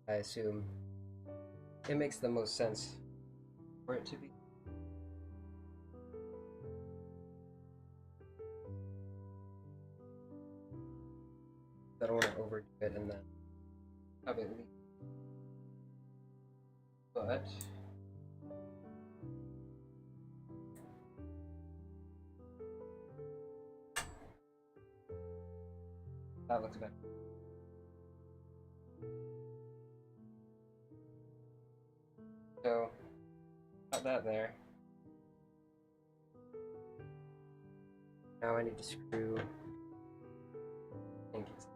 I assume it makes the most sense for it to be. I don't want to overdo it and then have it leak. But that looks better. So got that there. Now I need to screw. I think it's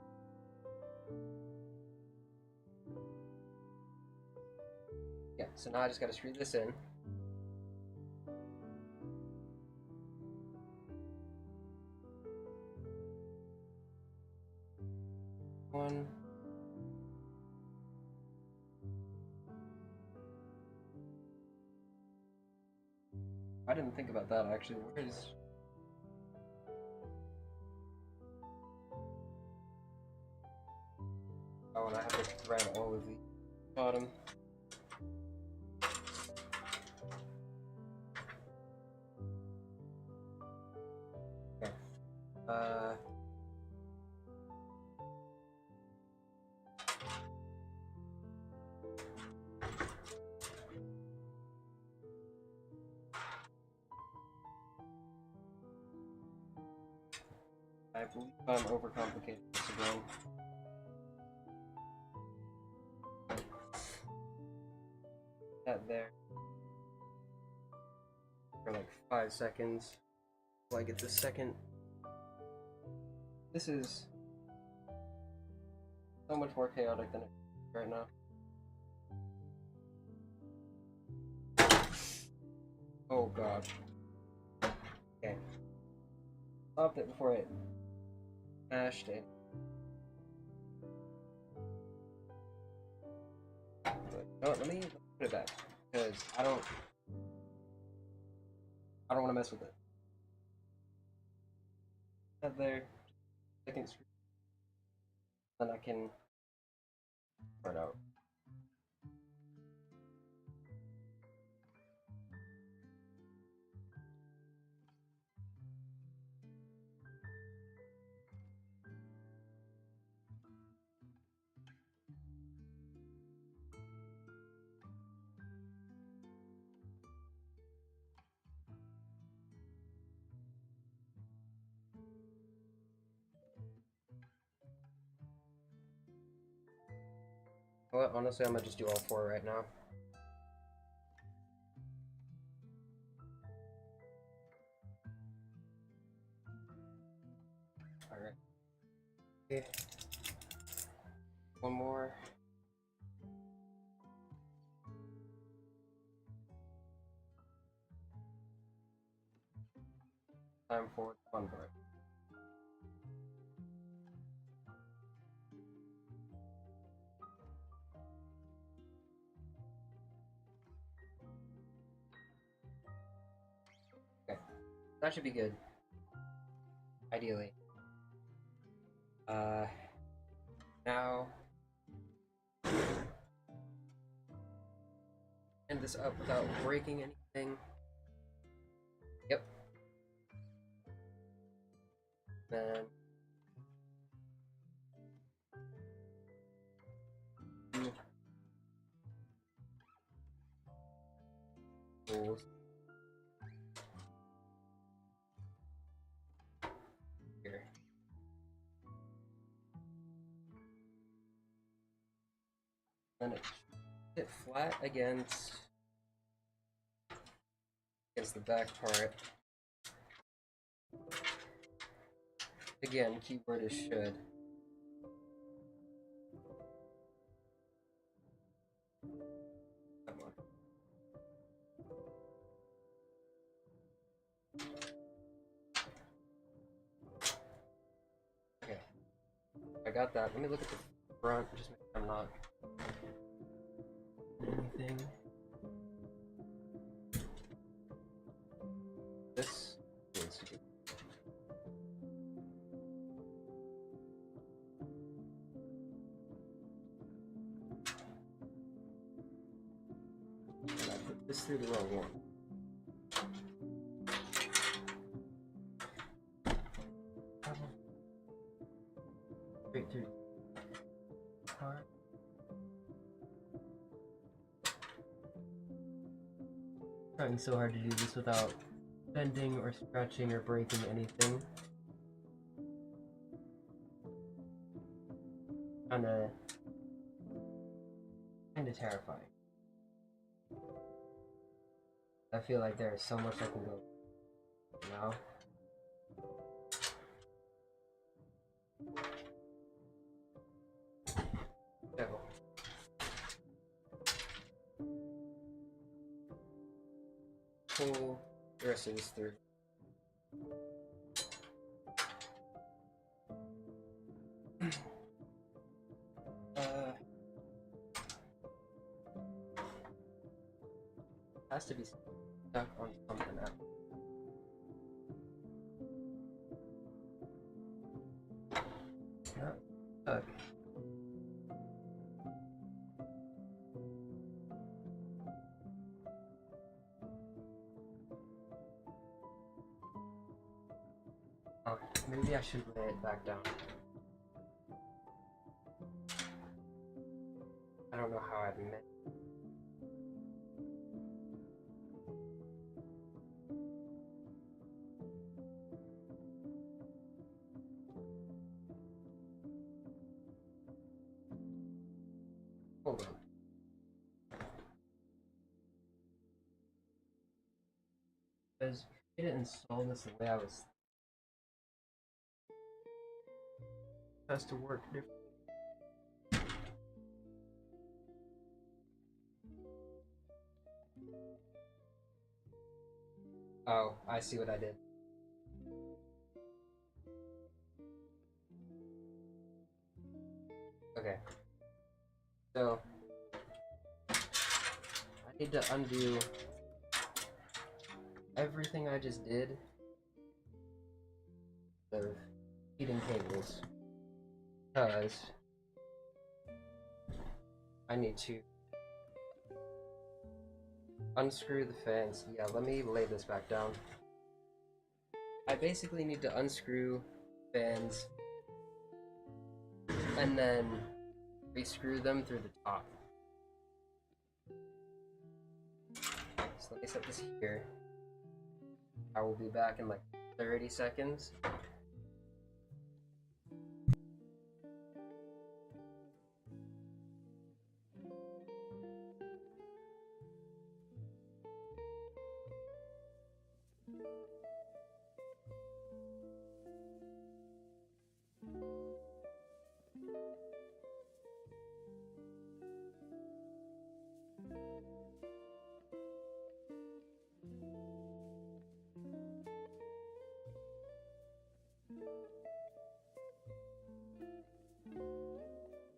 yeah. So now I just got to screw this in. One. I didn't think about that actually. Where is? Oh, and I have to thread all of the bottom. Okay. I believe I'm overcomplicating this again. That there for like 5 seconds until I get the second. This is so much more chaotic than it is right now. Oh god. Okay. Stopped it before it mashed it. But no, let me put it back because I don't want to mess with it. That there, second screw, then I can spread out. Well, honestly, I'm gonna just do all 4 right now. Alright. Okay. One more. Time for the fun part. That should be good. Ideally. Now end this up without breaking anything. Yep. Then tools. Here. Then it hit flat against the back part. Again, keyword is should. Come on. Okay. I got that. Let me look at the front, just make sure I'm not anything. This needs to be. And I put this through the wrong one. Straight through. Part. Trying so hard to do this without bending or scratching or breaking anything. Kinda terrifying. I feel like there is so much I can go now. So pull the rest of this through. Has to be stuck on something else. Not stuck. Oh, maybe I should lay it back down. I don't know how I meant. Hold on. Because I didn't install this the way I was. It has to work different. Oh, I see what I did. Okay. So I need to undo everything I just did. The heating cables. Because I need to unscrew the fans. Yeah, let me lay this back down. I basically need to unscrew fans and then rescrew them through the top. So let me set this here. I will be back in like 30 seconds.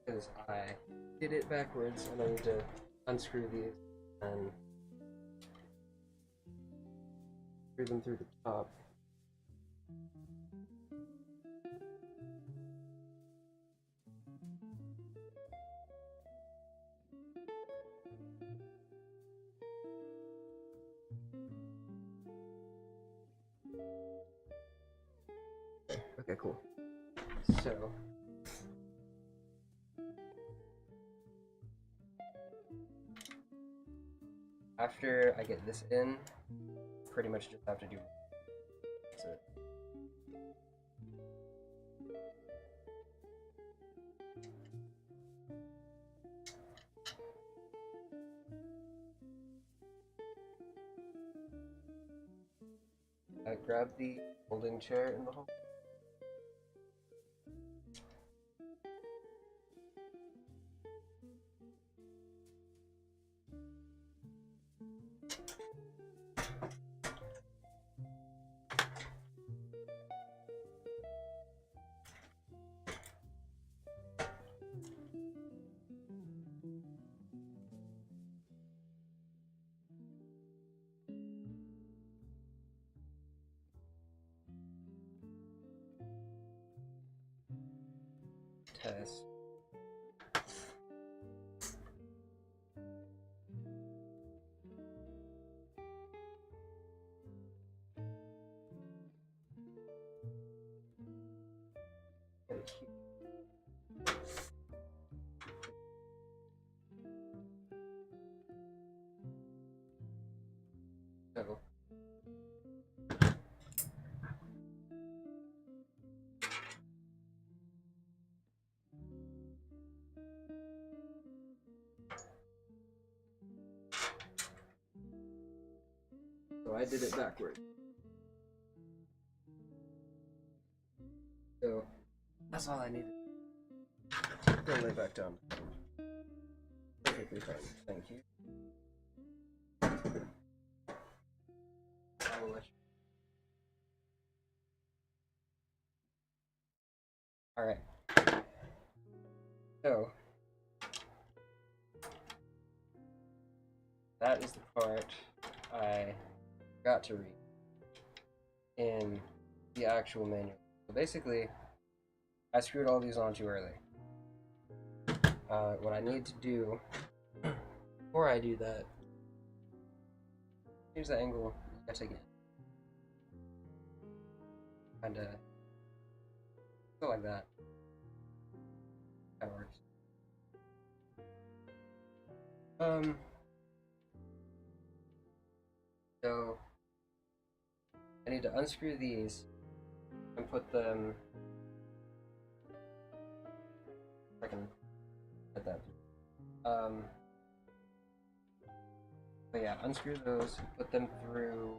Because I did it backwards and I need to unscrew these and screw them through the top. Okay, cool. So after I get this in, pretty much just have to do that's it. I grab the folding chair in the hall. Test. So I did it backwards. So that's all I needed. Go lay back down. Perfectly fine. Thank you. I will let you. Alright. So that is the part I forgot to read in the actual manual. So basically, I screwed all these on too early. What I need to do before I do that, here's the angle yet again. Kinda go like that. That works. So I need to unscrew these and put them. I can put that. But yeah, unscrew those, put them through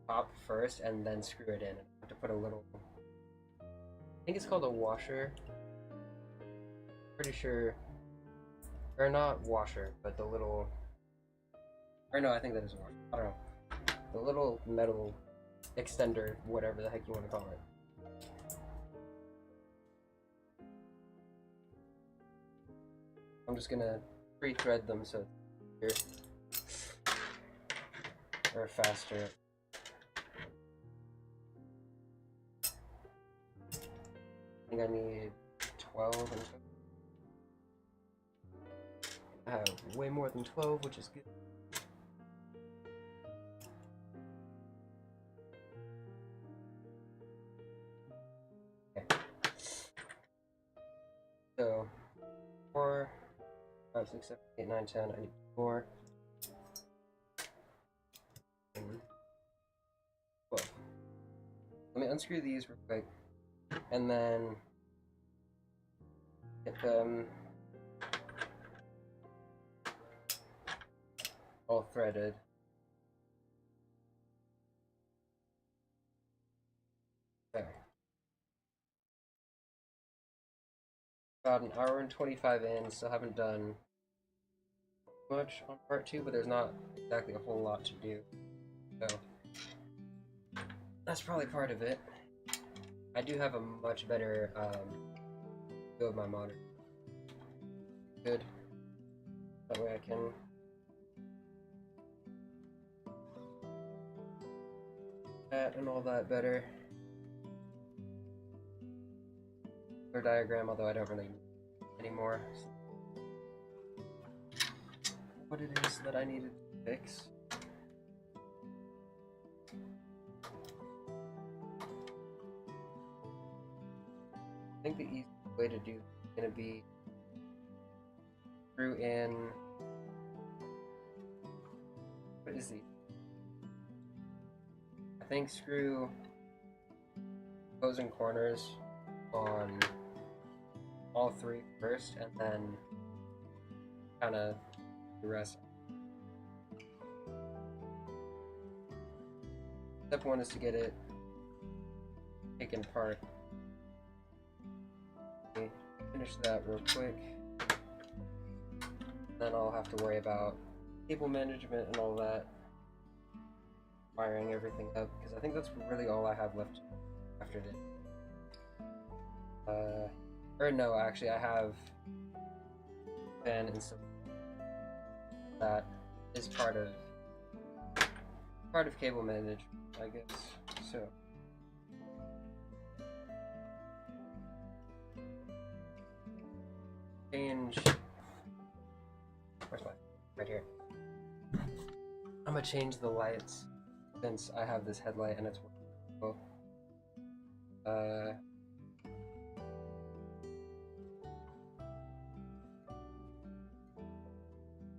top first, and then screw it in. I have to put a little. I think it's called a washer. Pretty sure, or not washer, but the little. Or no, I think that is a washer. I don't know. The little metal extender, whatever the heck you want to call it. I'm just gonna pre-thread them so it's easier or faster. I think I need 12 and I have way more than 12, which is good. Okay. So 4, 5, 6, 7, 8, 9, 10. I need 4. 12. Let me unscrew these real quick, and then get them all threaded. Okay. About an hour and 25 in, still haven't done much on part 2, but there's not exactly a whole lot to do. So that's probably part of it. I do have a much better view of my monitor. Good. That way I can that and all that better. their diagram, although I don't really need it anymore. What it is that I needed to fix. I think the easiest way to do it is going to be screw in. What is the? I think screw opposing corners on all three first, and then kind of the rest. Step one is to get it taken apart. Okay, finish that real quick. Then I'll have to worry about cable management and all that. Wiring everything up, because I think that's really all I have left after this. Or no, actually I have fan and some that is part of cable management, I guess. So change. Where's my right here? I'm gonna change the lights since I have this headlight and it's working.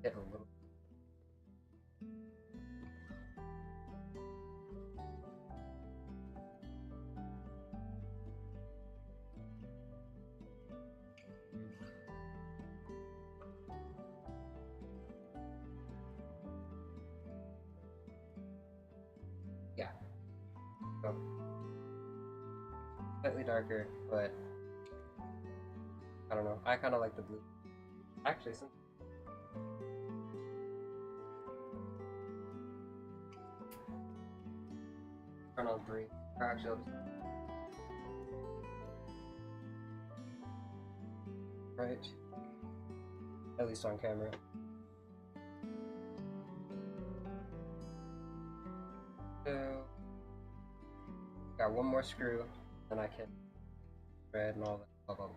Get a little. Yeah. So, slightly darker, but I don't know. I kind of like the blue. Actually, since turn on 3. Or actually, I'll just... right. At least on camera. So, got one more screw, then I can thread and all that. Blah blah blah.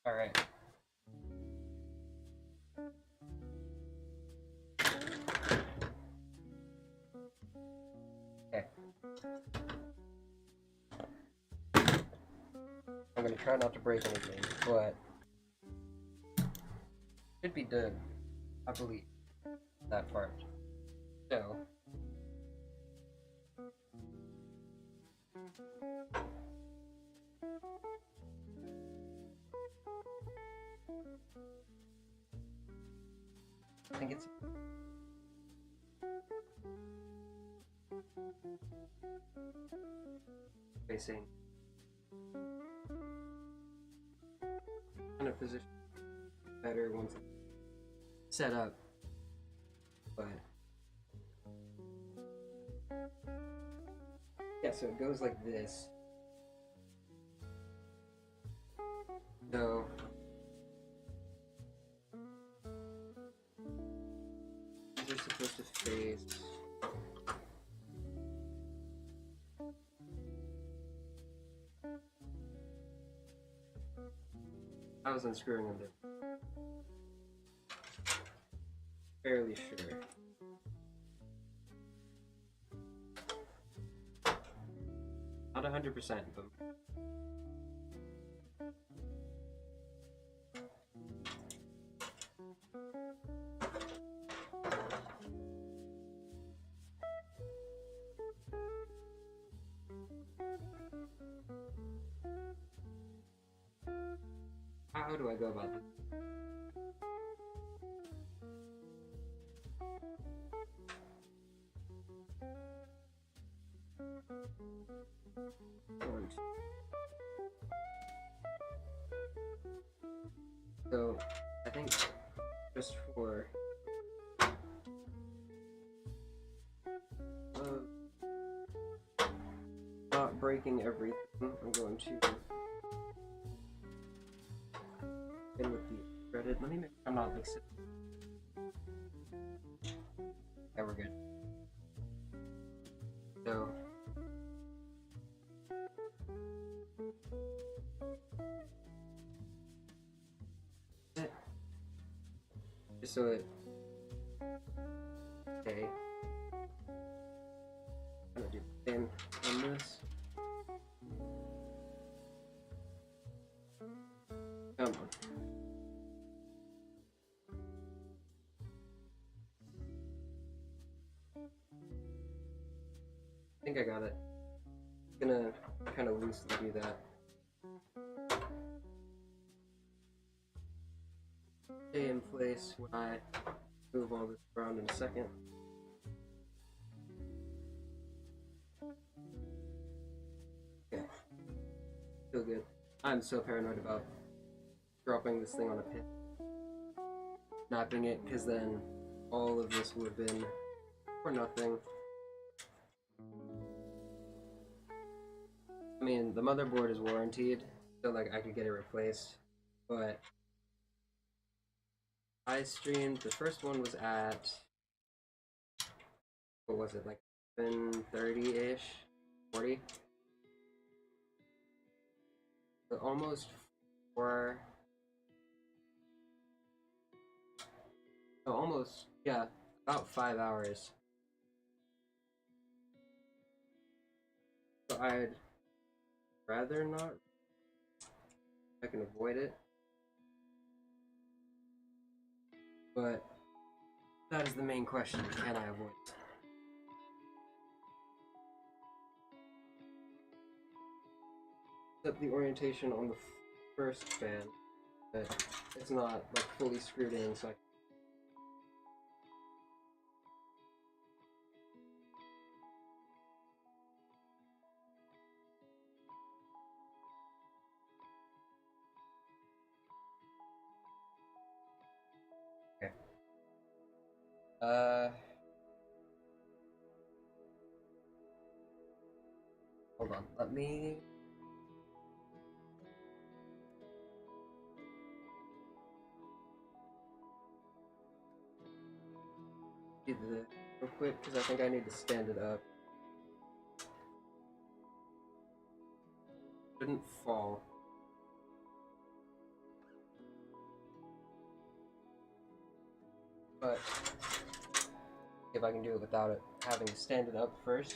All right. Okay. I'm gonna try not to break anything, but should be done, I believe, that part. So, I think it's facing kind of position better once it's set up, but yeah, so it goes like this. So these are supposed to face I was unscrewing them there. Fairly sure. Not 100%, but how do I go about this? So, I think just for Not breaking everything, I'm going to in with the threaded. Let me make sure I'm not like sitting. Yeah, we're good. So just so it okay. I'm gonna do the same on this. Come on. I think I got it. I'm gonna kind of loosely do that. Stay in place when I move all this around in a second. Okay. Feel good. I'm so paranoid about dropping this thing on a pin. Snapping it, because then all of this would have been for nothing. I mean, the motherboard is warranted, so like I could get it replaced, but I streamed, the first one was at, what was it, like 7:30-ish, 40? So almost 4, no, almost, yeah, about 5 hours. So I'd rather not, I can avoid it, but that is the main question, can I avoid it? Set the orientation on the first fan, but it's not like fully screwed in, so I hold on, let me do this real quick, because I think I need to stand it up. Shouldn't fall. But if I can do it without it having to stand it up first,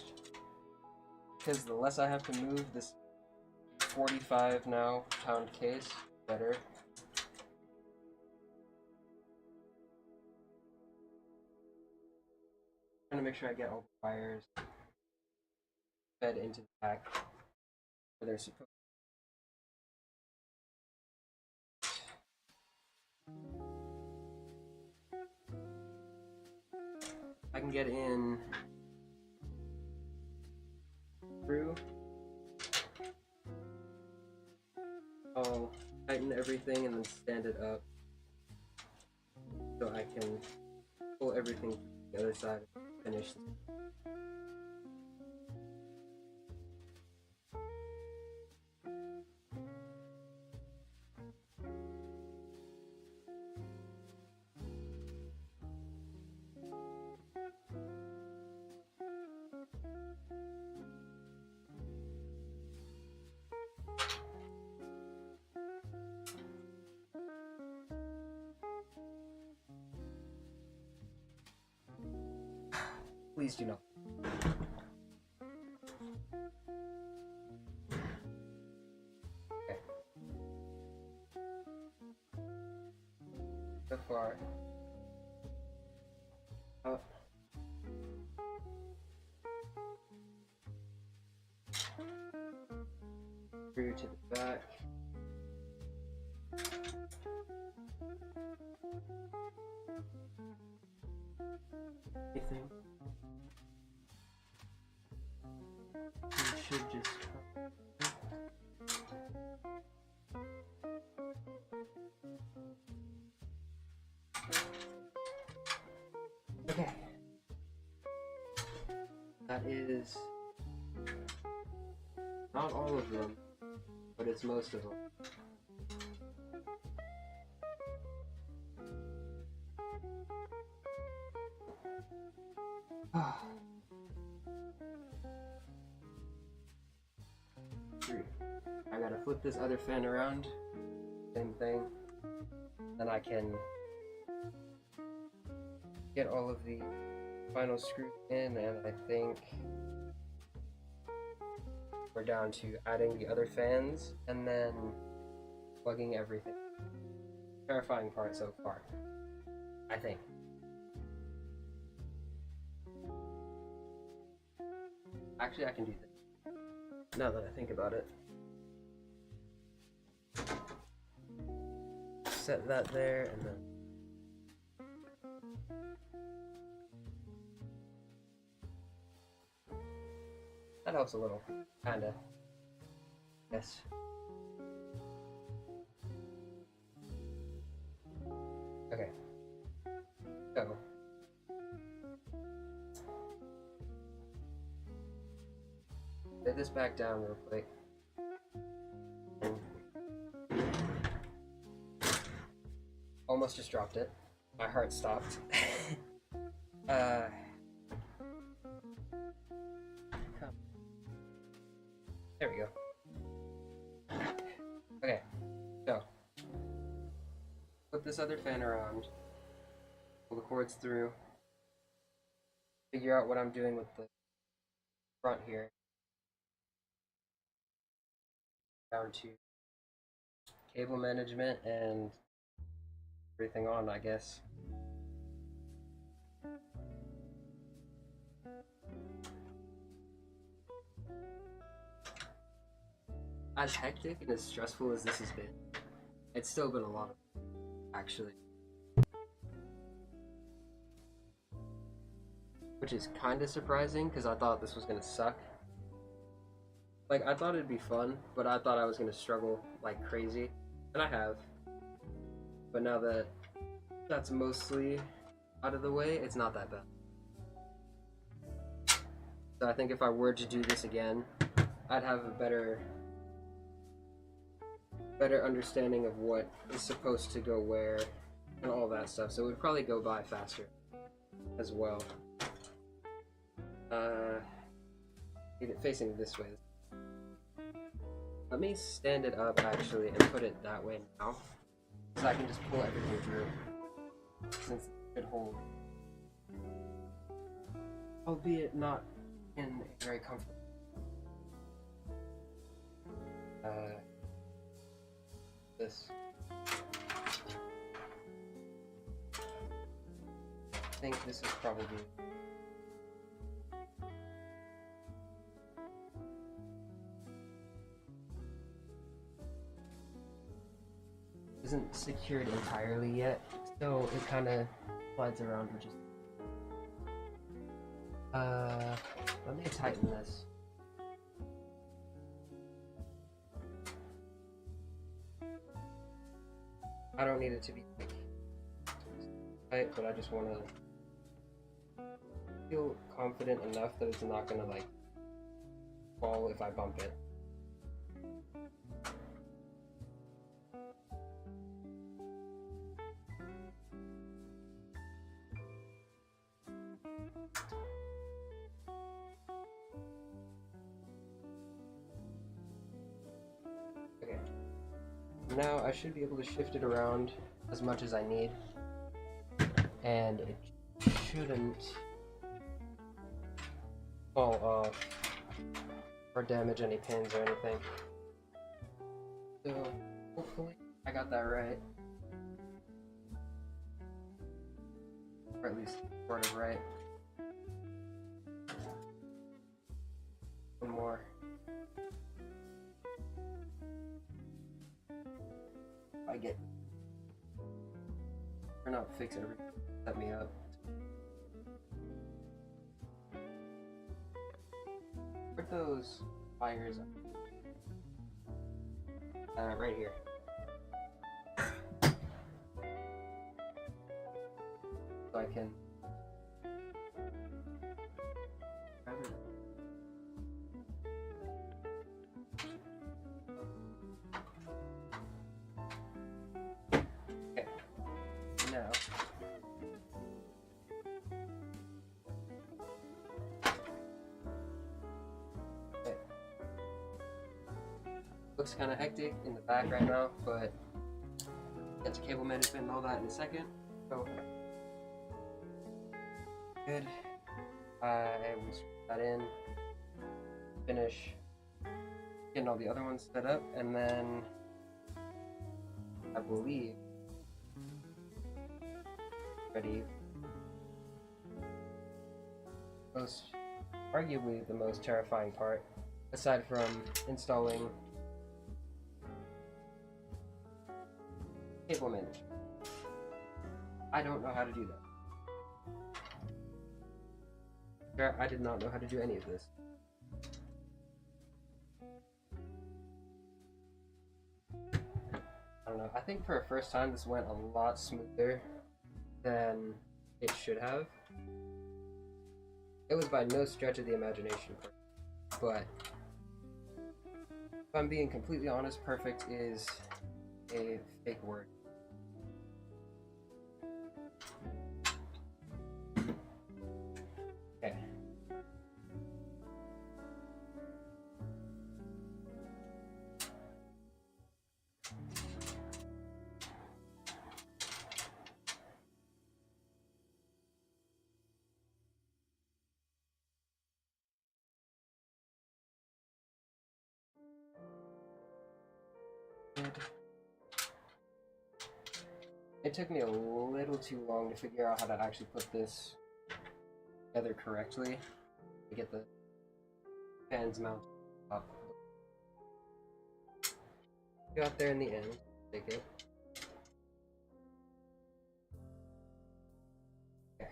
because the less I have to move this 45 now pound case, better. Trying to make sure I get all the wires fed into the back where they're supposed. I can get in through. I'll tighten everything and then stand it up so I can pull everything to the other side and finish. Please do not. Okay. So far. Up. Through to the back. Anything. You should just okay. That is not all of them, but it's most of them. I gotta flip this other fan around. Same thing. Then I can get all of the final screws in, and I think we're down to adding the other fans and then plugging everything. Terrifying part so far, I think. Actually, I can do this now that I think about it. Set that there, and then that helps a little, kinda. Yes. Okay. So. Lay this back down real quick. Almost just dropped it. My heart stopped. There we go. Okay, so put this other fan around, pull the cords through, figure out what I'm doing with the front here, down to cable management and everything on, I guess. As hectic and as stressful as this has been, it's still been a lot of fun, actually. Which is kind of surprising, because I thought this was going to suck. Like, I thought it'd be fun, but I thought I was going to struggle like crazy. And I have. But now that that's mostly out of the way, it's not that bad. So I think if I were to do this again, I'd have a better understanding of what is supposed to go where and all that stuff. So it would probably go by faster as well. Get it facing this way. Let me stand it up actually and put it that way now, so I can just pull everything through, since it should hold. Albeit not in a very comfortable. This. I think this is probably. Isn't secured entirely yet, so it kind of slides around, which is. Let me tighten this. I don't need it to be tight, but I just want to feel confident enough that it's not gonna like fall if I bump it. Now I should be able to shift it around as much as I need, and it shouldn't fall off or damage any pins or anything. So hopefully I got that right, or at least sort of right. One more. I get or not fix everything, set me up. Where'd those wires right here. So I can grab it. Looks kind of hectic in the back right now, but get to cable management and all that in a second. So good. I will screw that in, finish getting all the other ones set up, and then I believe ready. Arguably the most terrifying part, aside from installing cable management. I don't know how to do that. I did not know how to do any of this. I don't know. I think for a first time this went a lot smoother than it should have. It was by no stretch of the imagination, but if I'm being completely honest, perfect is a fake word. Okay. It took me a little too long to figure out how to actually put this together correctly to get the fans mounted up. Got there in the end. Take it. Okay.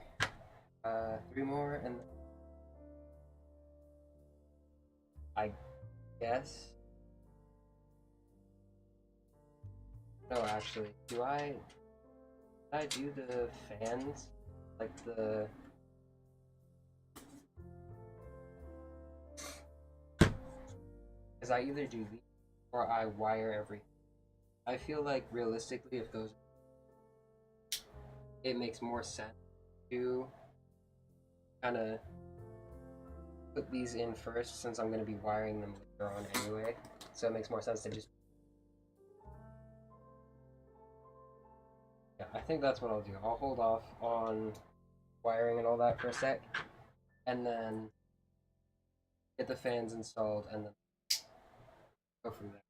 3 more, and I guess. No, actually, did I do the fans? Like the... Because I either do these or I wire everything. I feel like realistically, if those... It makes more sense to kind of put these in first, since I'm going to be wiring them later on anyway. So it makes more sense to just... Yeah, I think that's what I'll do. I'll hold off on wiring and all that for a sec, and then get the fans installed, and then go from there.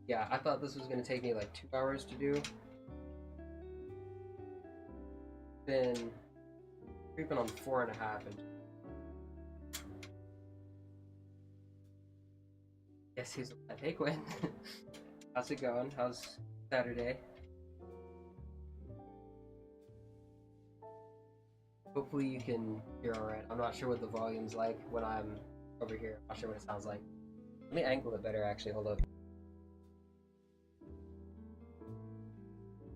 Yeah, I thought this was going to take me like 2 hours to do. Been creeping on 4.5 and guess who's hey Quinn. How's it going? How's Saturday? Hopefully you can hear alright. I'm not sure what the volume's like when I'm over here. I'm not sure what it sounds like. Let me angle it better actually, hold up.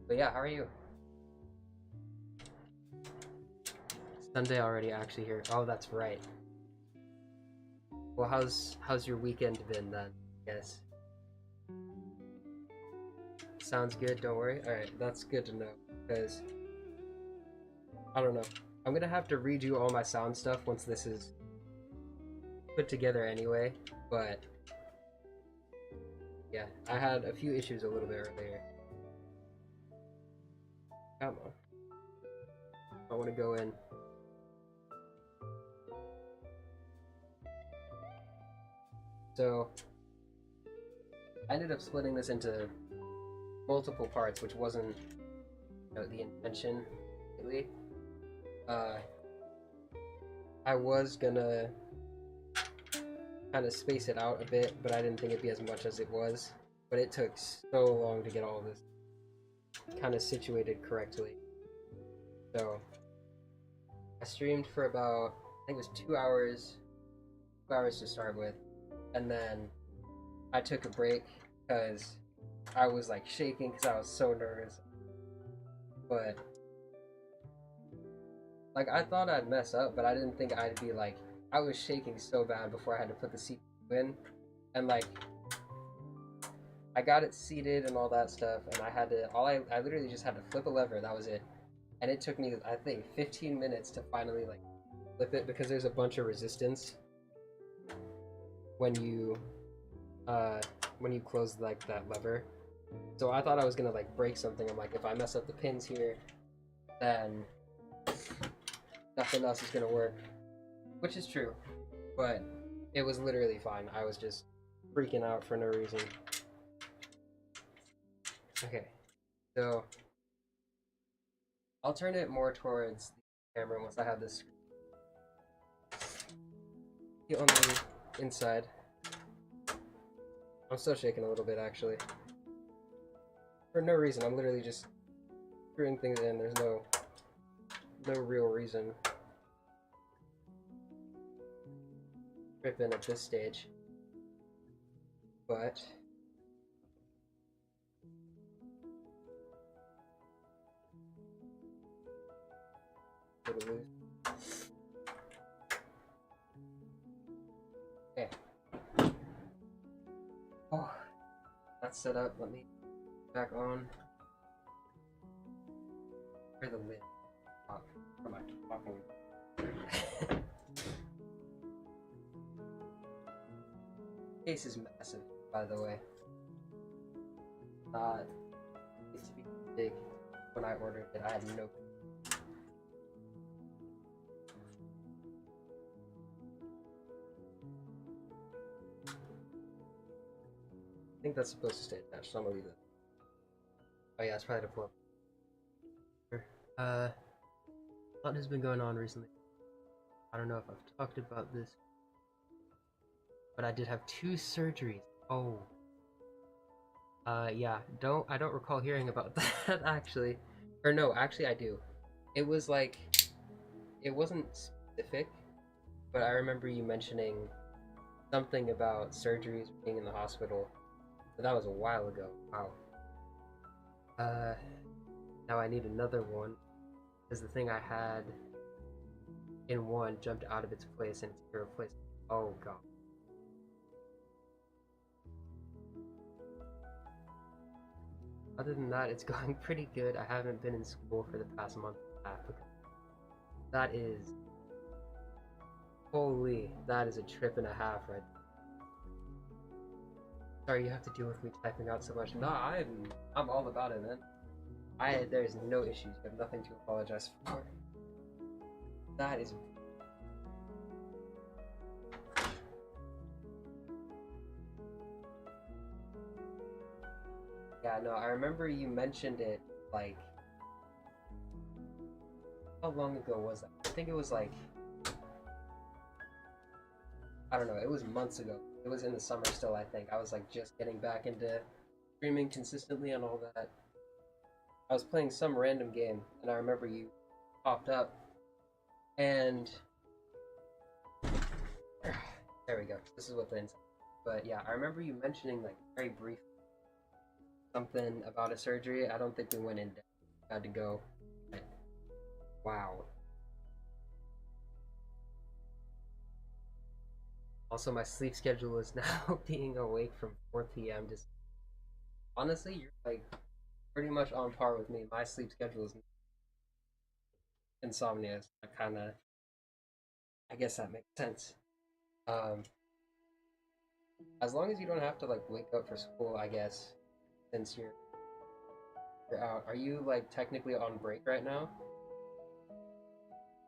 But yeah, how are you? Sunday already actually here. Oh, that's right. Well, how's your weekend been then? Yes. Sounds good, don't worry. Alright, that's good to know, because I don't know. I'm gonna have to redo all my sound stuff once this is put together anyway, but yeah, I had a few issues a little bit earlier. Come on. I want to go in. So I ended up splitting this into multiple parts, which wasn't the intention really. I was gonna kind of space it out a bit, but I didn't think it'd be as much as it was. But it took so long to get all this kind of situated correctly. So I streamed for about, I think it was 2 hours, 2 hours to start with, and then I took a break because I was like shaking because I was so nervous. But like I thought I'd mess up, but I didn't think I'd be like, I was shaking so bad before I had to put the CPU in, and like I got it seated and all that stuff, and I had to I literally just had to flip a lever, that was it. and it took me, I think, 15 minutes to finally like flip it because there's a bunch of resistance when you close like that lever. So I thought I was gonna like break something. I'm like, if I mess up the pins here, then nothing else is gonna work, which is true, but it was literally fine. I was just freaking out for no reason. Okay, so I'll turn it more towards the camera once I have this on the inside. I'm still shaking a little bit actually. For no reason. I'm literally just screwing things in. There's no real reason. Tripping at this stage. But little loose. Okay. Oh, that's set up. Let me back on. Where the lid? What am I talking? Case is massive, by the way. Not it to be big when I ordered it. I had no. I think that's supposed to stay attached, so I'm gonna leave it. Oh yeah, it's probably to pull up. A lot has been going on recently. I don't know if I've talked about this, but I did have 2 surgeries. Oh. Yeah, I don't recall hearing about that actually. Or no, actually I do. It was like, it wasn't specific, but I remember you mentioning something about surgeries being in the hospital. But that was a while ago. Wow. Now I need another one because the thing I had in one jumped out of its place and it's to replace. Oh god. Other than that, it's going pretty good. I haven't been in school for the past month and a half because that is, holy, that is a trip and a half right now. Sorry, you have to deal with me typing out so much. Nah, I'm all about it, man. There's no issues. You have nothing to apologize for. That is. Yeah, no, I remember you mentioned it, like, how long ago was that? I think it was like, I don't know, it was months ago. It was in the summer still, I think. I was like just getting back into streaming consistently and all that. I was playing some random game, and I remember you popped up, and there we go. This is what the inside. But yeah, I remember you mentioning like very brief something about a surgery. I don't think we went in depth. I had to go. But, wow. Also, my sleep schedule is now being awake from 4 p.m. Just honestly, you're like pretty much on par with me. My sleep schedule is insomnia. So I guess that makes sense. Um, as long as you don't have to like wake up for school, I guess, since you're out. Are you like technically on break right now?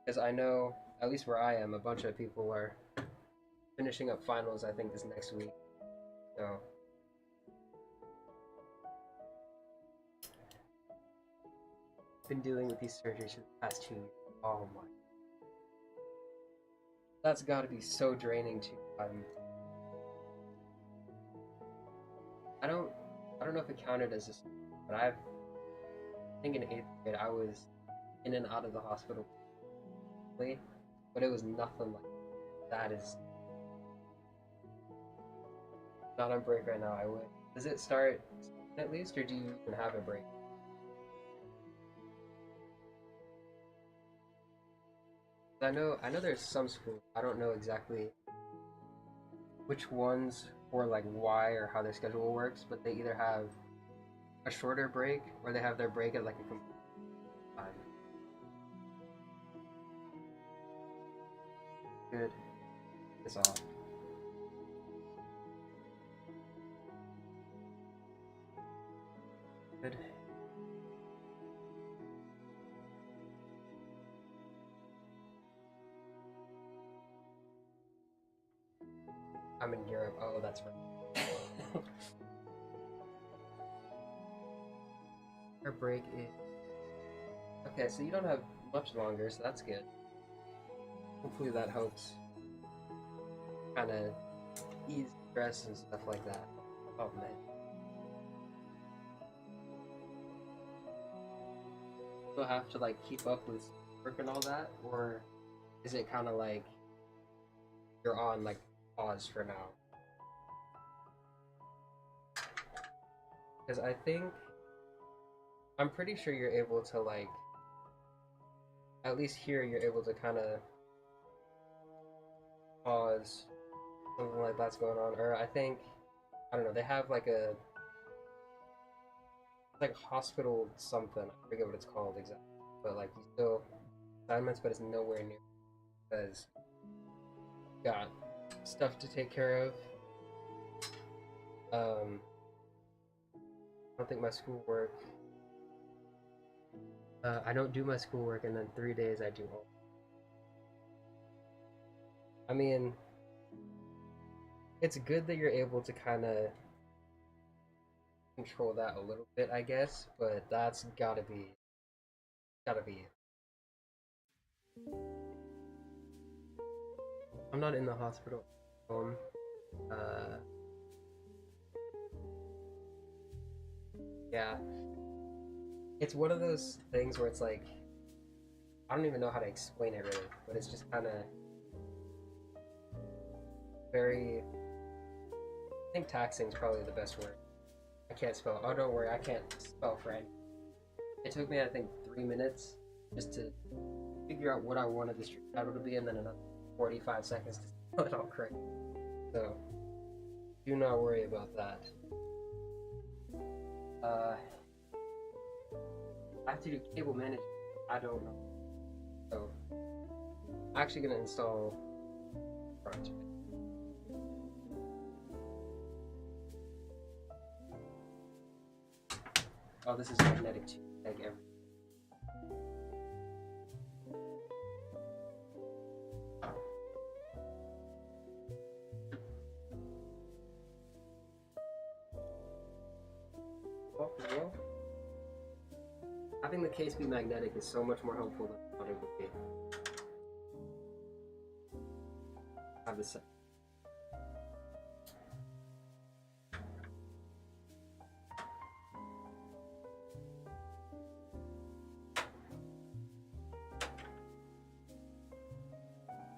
Because I know, at least where I am, a bunch of people are finishing up finals. I think this next week. So I've been dealing with these surgeries for the past 2 years. Oh my, that's got to be so draining too. I don't know if it counted as this, but I think in 8th grade I was in and out of the hospital, but it was nothing like that. Is not on break right now. I would. Does it start at least, or do you even have a break? I know there's some schools. I don't know exactly which ones or like why or how their schedule works, but they either have a shorter break or they have their break at like a complete time. Good. This off. Good. I'm in Europe. Oh, that's right. Our break is... Okay, so you don't have much longer, so that's good. Hopefully that helps kind of ease stress and stuff like that. Oh, man. Still have to, like, keep up with work and all that? Or is it kind of like you're on, like, pause for now? Because I think... I'm pretty sure you're able to, like... At least here, you're able to kind of pause. Something like that's going on. Or I think... I don't know, they have, like, a... like hospital something. I forget what it's called exactly. But, like, you still... assignments, but it's nowhere near. Because... got stuff to take care of. I don't think my schoolwork... I don't do my schoolwork, and then 3 days I do all. I mean, it's good that you're able to kind of control that a little bit, I guess, but that's gotta be it. I'm not in the hospital. Yeah. It's one of those things where it's like, I don't even know how to explain it really, but it's just kind of very, I think taxing is probably the best word. I can't spell. Oh, don't worry, I can't spell French. It took me, I think, 3 minutes just to figure out what I wanted the street title to be, and then another 45 seconds to spell it all correct. So, do not worry about that. I have to do cable management. I don't know. So, I'm actually going to install front. Oh, this is magnetic too. Like everything. Well, having the case be magnetic is so much more helpful than I thought it would be. Have this set.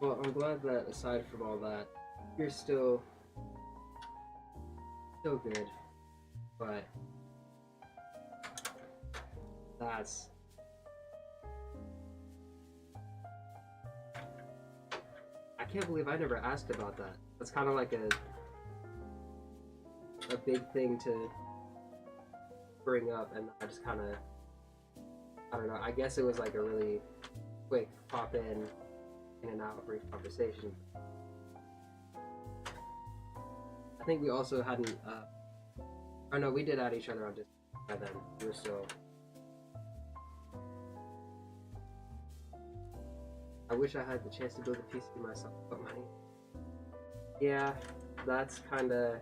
Well, I'm glad that aside from all that, you're still good, but that's I can't believe I never asked about that. That's kind of like a big thing to bring up, and I just kind of, I don't know, I guess it was like a really quick pop in and out brief conversation. I think we also hadn't oh no, we did add each other on Discord by then. We were still, I wish I had the chance to build a PC myself, but money. Yeah, that's kinda,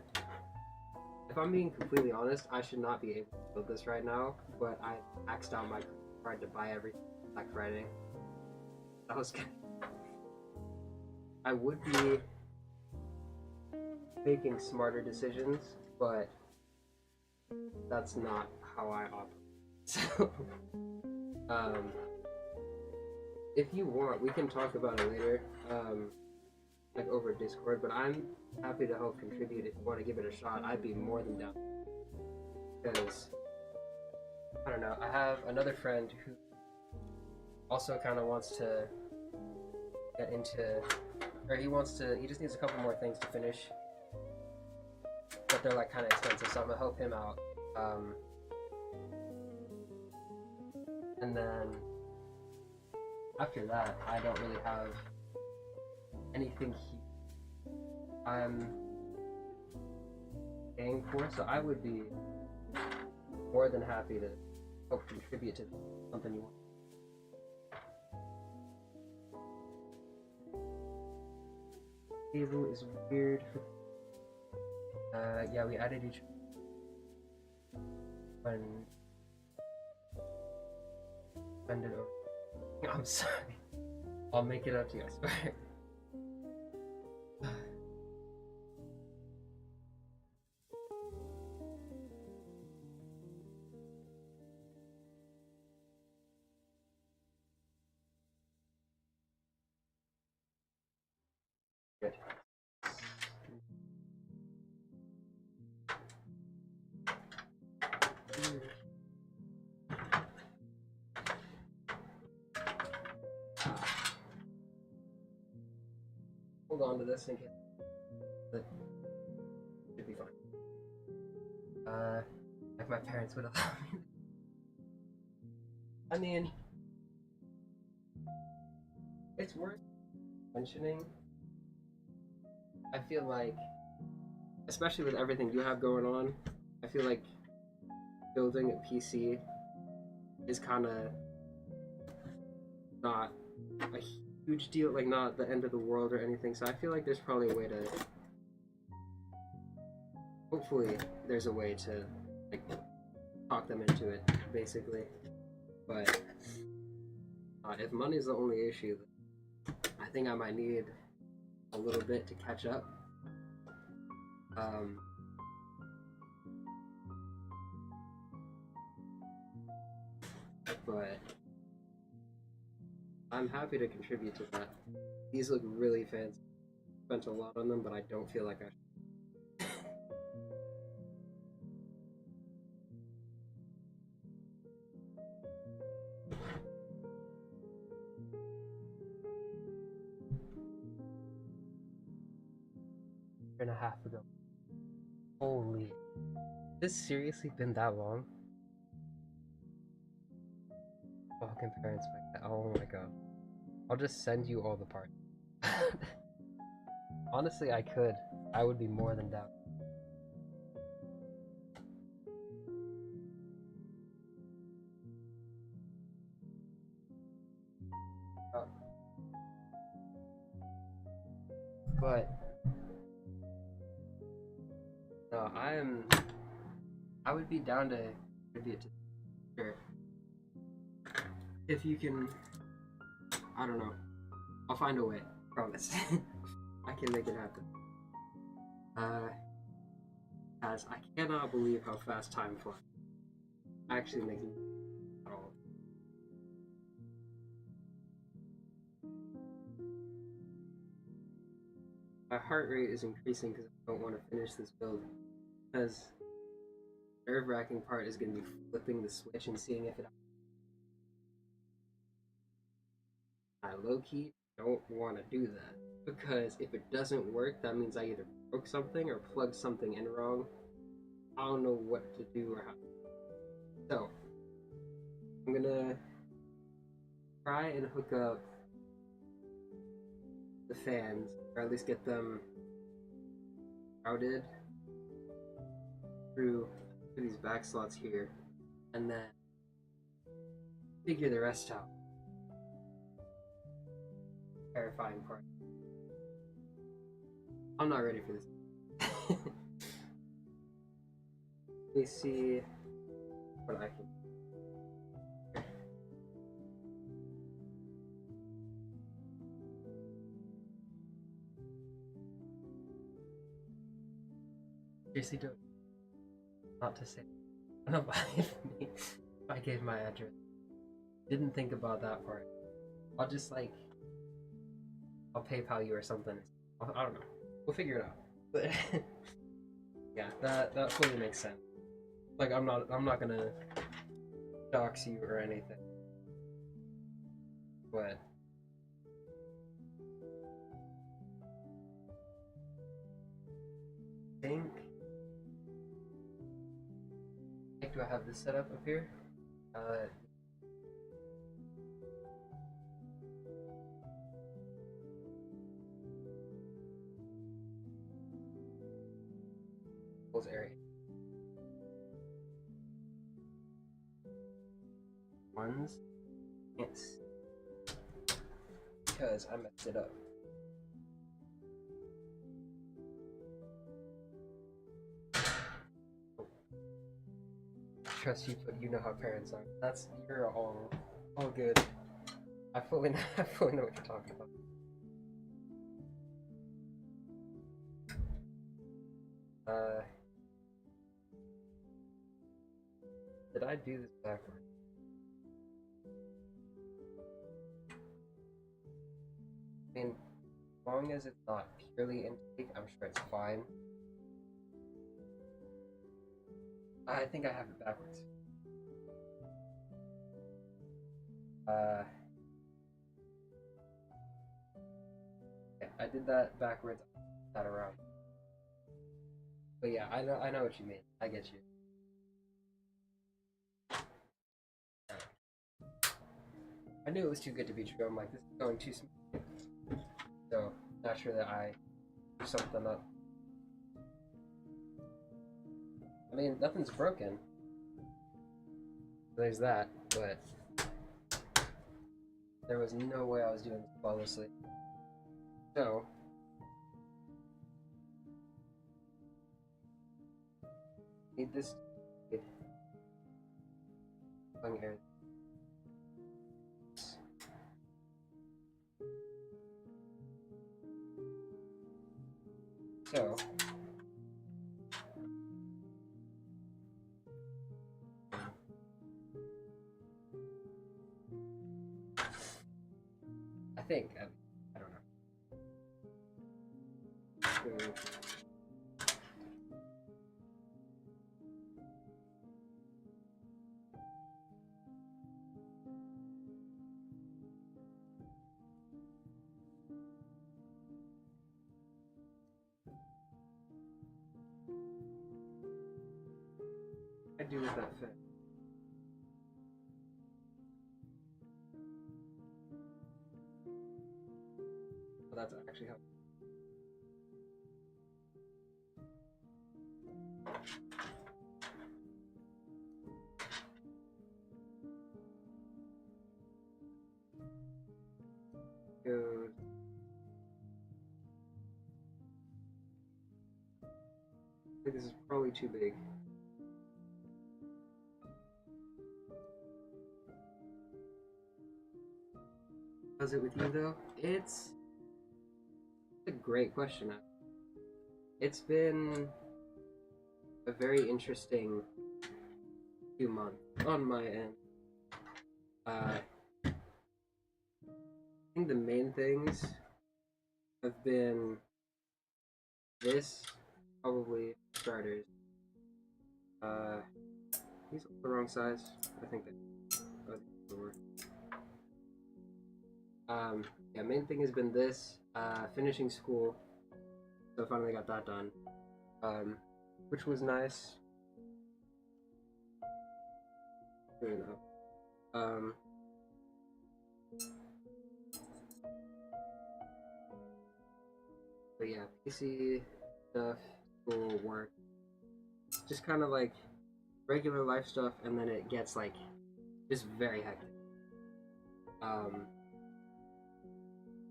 if I'm being completely honest, I should not be able to build this right now, but I maxed out my card to buy everything Black Friday. That was good. I would be making smarter decisions, but that's not how I operate. So, if you want, we can talk about it later, like over Discord, but I'm happy to help contribute if you want to give it a shot. I'd be more than down. Because, I don't know, I have another friend who also kind of wants to get into, or he just needs a couple more things to finish, but they're like kind of expensive, so I'm gonna help him out. And then after that, I don't really have anything I'm paying for, so I would be more than happy to help contribute to something you want. Table is weird. Yeah, we added each one. Send it over. I'm sorry. I'll make it up to you, I swear. Good. Hold on to this and get it. Should be fine. If my parents would allow me. I mean, it's worth mentioning. I feel like, especially with everything you have going on, I feel like building a PC is kind of not a huge deal, like not the end of the world or anything. So I feel like there's probably a way to, hopefully there's a way to like talk them into it, basically. But if money is the only issue, I think I might need a little bit to catch up. But I'm happy to contribute to that. These look really fancy. Spent a lot on them, but I don't feel like I should. And a half ago. Holy. This seriously been that long? Fucking parents like that. Oh my god. I'll just send you all the parts. Honestly, I could. I would be more than down. But no, I would be down to contribute to sure. If you can, I don't know. I'll find a way. Promise. I can make it happen. As I cannot believe how fast time flies. Actually makes me at all. My heart rate is increasing because I don't want to finish this build. Because the nerve-wracking part is going to be flipping the switch and seeing if it. I low-key don't want to do that. Because if it doesn't work, that means I either broke something or plugged something in wrong. I don't know what to do or how. So, I'm gonna try and hook up the fans, or at least get them routed through these back slots here, and then figure the rest out. Terrifying part. I'm not ready for this. Let me see what I can. Seriously, don't. Not to say. Don't buy it for me. I gave my address. Didn't think about that part. I'll just like. I'll PayPal you or something. I don't know. We'll figure it out. But yeah, that fully makes sense. Like I'm not gonna dox you or anything. But I think do I have this set up here? controls area. Ones can't see because I messed it up. Trust you, but you know how parents are. You're all good. I fully know what you're talking about. Did I do this backwards? I mean, as long as it's not purely intake, I'm sure it's fine. I think I have it backwards. Yeah, I did that backwards. That around. But yeah, I know what you mean. I get you. I knew it was too good to be true. I'm like, this is going too smooth. So, not sure that I do something up. I mean, nothing's broken. There's that, but there was no way I was doing this flawlessly. So, need this tongue hair. So, I think, I don't know. I do with that fit. Well, that's actually how. Goes. I think this is probably too big. How's it with you though? It's a great question. It's been a very interesting few months on my end. I think the main things have been this, probably starters. These are the wrong size. I think that work. Yeah, main thing has been this, finishing school. So finally got that done. Which was nice. You know. But yeah, PC stuff, school, work, just kind of like regular life stuff, and then it gets like just very hectic.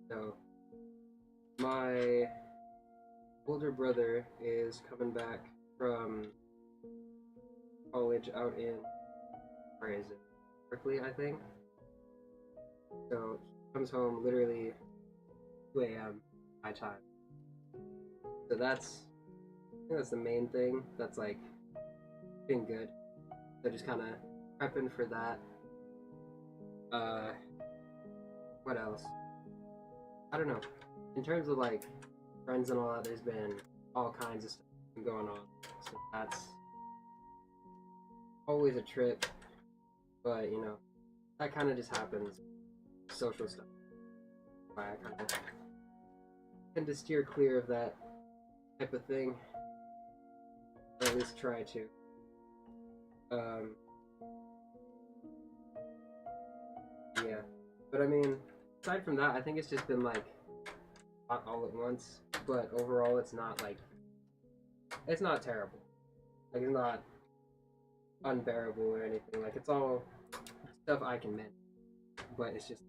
So my older brother is coming back from college out in, where is it? Berkeley, I think. So he comes home literally 2 a.m. my time. So I think that's the main thing that's like been good. So just kind of prepping for that. What else? I don't know. In terms of like friends and all that, there's been all kinds of stuff going on. So that's always a trip. But you know, that kind of just happens. Social stuff. I kind of tend to steer clear of that type of thing. Or at least try to. Yeah. But I mean, aside from that, I think it's just been like not all at once, but overall it's not like, it's not terrible. Like, it's not unbearable or anything. Like, it's all stuff I can manage. But it's just,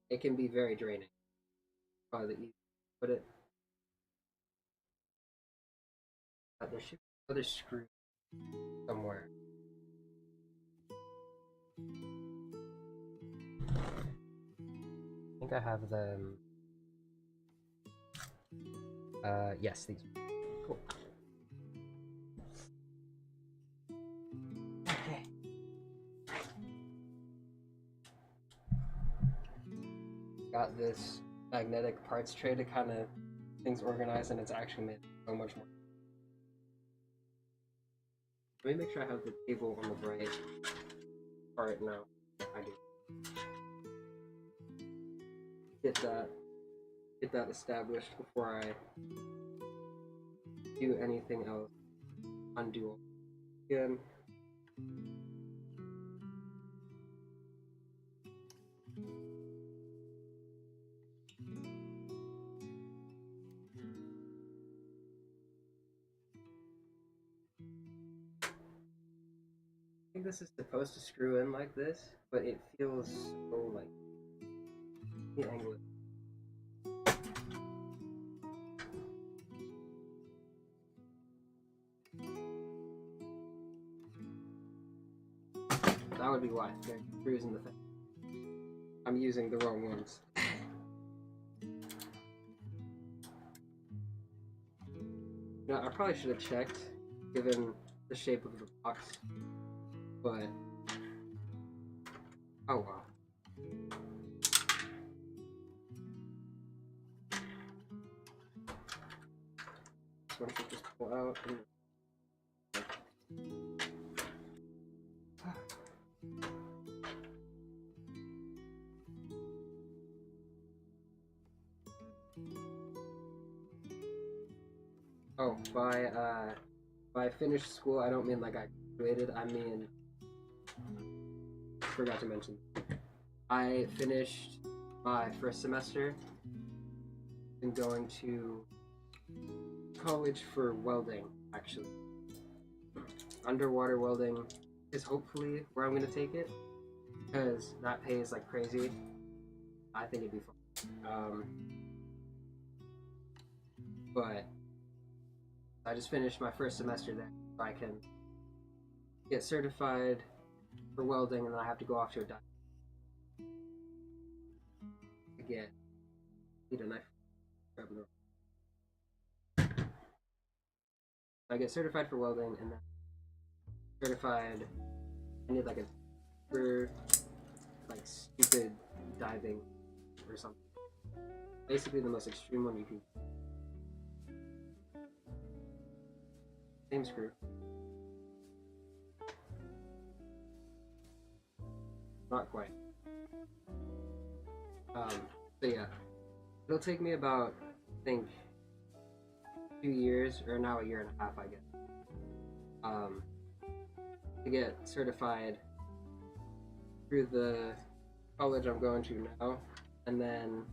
it can be very draining. Probably the easy to put it. There should be another screw somewhere. I think I have them. Yes, these. Cool. Okay. Got this magnetic parts tray to kind of things organized, and it's actually made so much more. Let me make sure I have the table on the right part now. I do. Get that established before I do anything else. Undo again. I think this is supposed to screw in like this, but it feels so like the angle. That would be why they're screws in the thing. I'm using the wrong ones. No, I probably should have checked, given the shape of the box, but oh wow. This one should just pull out. Oh, by finished school, I don't mean like I graduated. I mean, forgot to mention, I finished my first semester and going to college for welding. Actually, underwater welding is hopefully where I'm gonna take it, because that pays like crazy. I think it'd be fun. But I just finished my first semester there, so I can get certified for welding, and then I have to go off to a dive. Again, need a knife. I get certified for welding, and then certified. I need like a super like stupid diving or something. Basically, the most extreme one you can. Same screw. Not quite. So yeah, it'll take me about, I think, 2 years, or now a year and a half, I guess, to get certified through the college I'm going to now, and then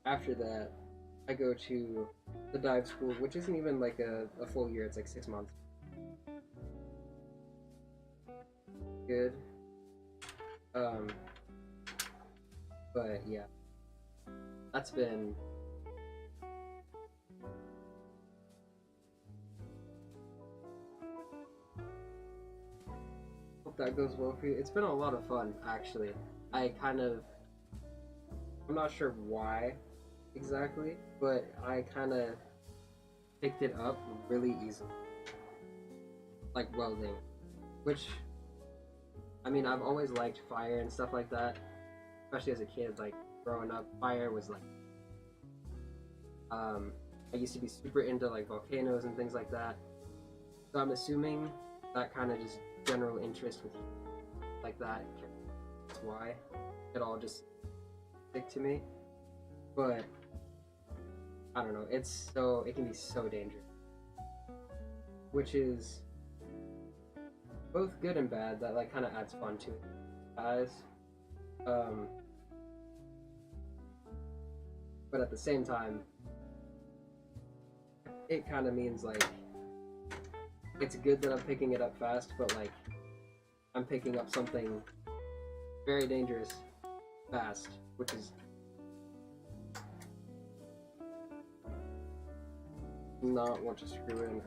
after that, I go to the dive school, which isn't even like a full year, it's like 6 months. Good. But yeah, that's been hope that goes well for you. It's been a lot of fun, actually. I'm not sure why exactly, but I kind of picked it up really easily. Like welding, which, I mean, I've always liked fire and stuff like that, especially as a kid. Like growing up, fire was like, I used to be super into like volcanoes and things like that. So I'm assuming that kind of just general interest with like that, that's why it all just stick to me. But I don't know, it can be so dangerous, which is both good and bad. That like kind of adds fun to it, guys. but at the same time, it kind of means like it's good that I'm picking it up fast, but like I'm picking up something very dangerous fast, which is not want to screw in.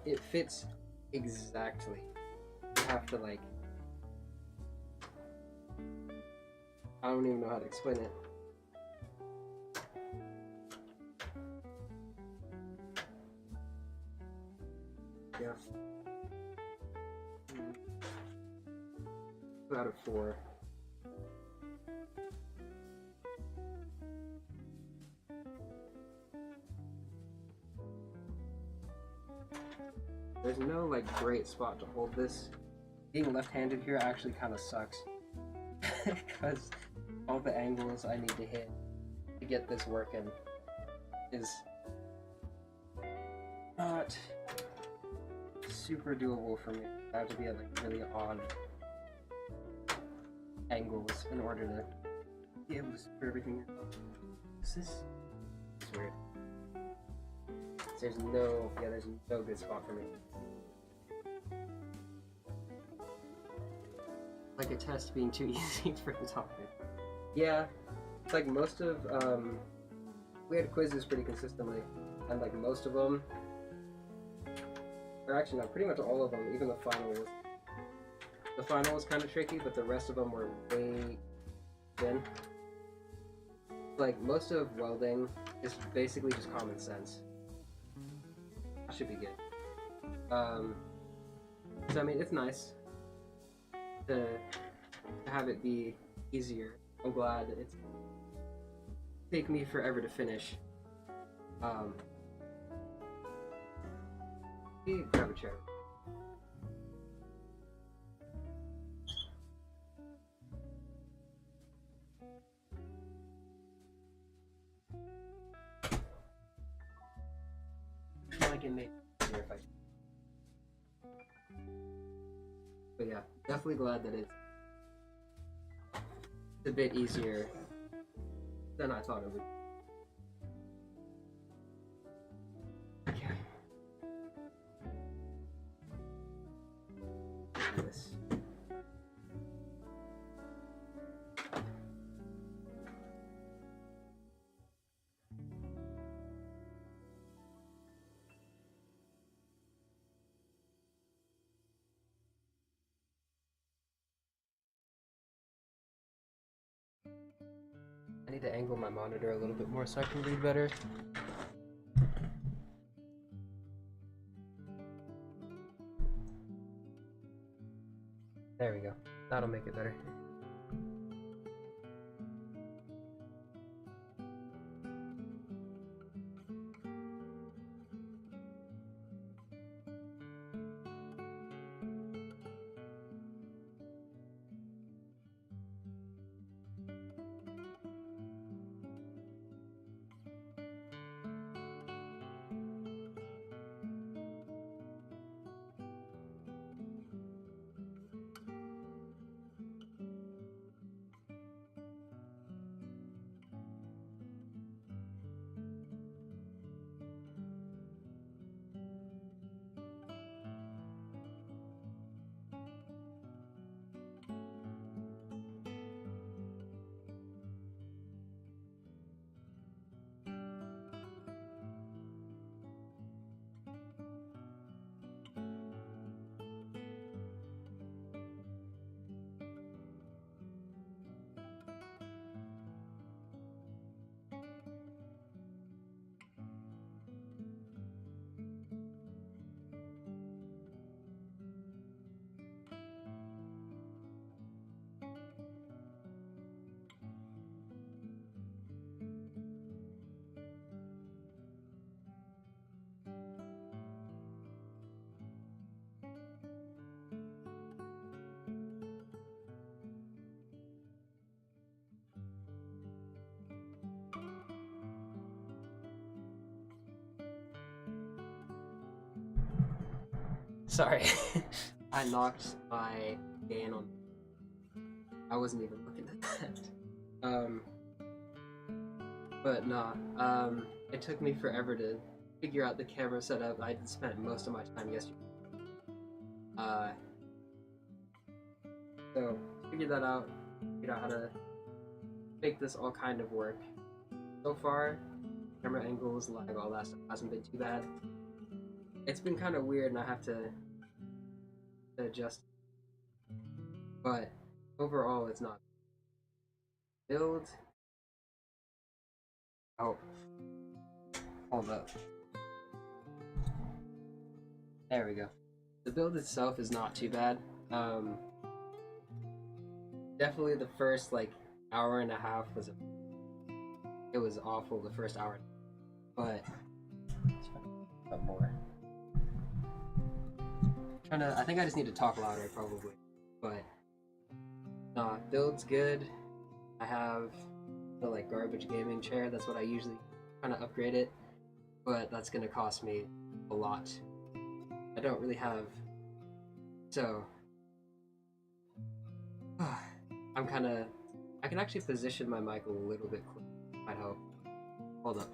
It fits exactly. You have to like, I don't even know how to explain it. Yeah. 2 out of 4. There's no like great spot to hold this. Being left-handed here actually kind of sucks because all the angles I need to hit to get this working is not super doable for me. I have to be at like really odd angles in order to be able to screw everything in. Is this? It's weird. There's no good spot for me. Like a test being too easy for the topic. Yeah, it's like most of we had quizzes pretty consistently, and like most of them, or actually no, pretty much all of them, even the final was kind of tricky, but the rest of them were way thin. Like most of welding is basically just common sense. Should be good. So I mean, it's nice to have it be easier. I'm glad it's take me forever to finish. Grab a chair. Like it made it easier if I. But yeah, definitely glad that it's a bit easier than I thought it would. Okay. This. I need to angle my monitor a little bit more so I can read better. There we go. That'll make it better. Sorry. I knocked my gain on. I wasn't even looking at that. But nah, it took me forever to figure out the camera setup. I spent most of my time yesterday. Uh, so figured that out. Figured out how to make this all kind of work. So far, camera angles, lag, all that stuff hasn't been too bad. It's been kind of weird, and I have to adjust. But overall, it's not. Build. Oh, hold up. There we go. The build itself is not too bad. Definitely the first like hour and a half was awful. The first hour, but more. I think I just need to talk louder probably, but nah, build's good. I have the like garbage gaming chair. That's what I usually kind of upgrade it, but that's gonna cost me a lot. I don't really have, so I can actually position my mic a little bit closer. Might help. Hold up.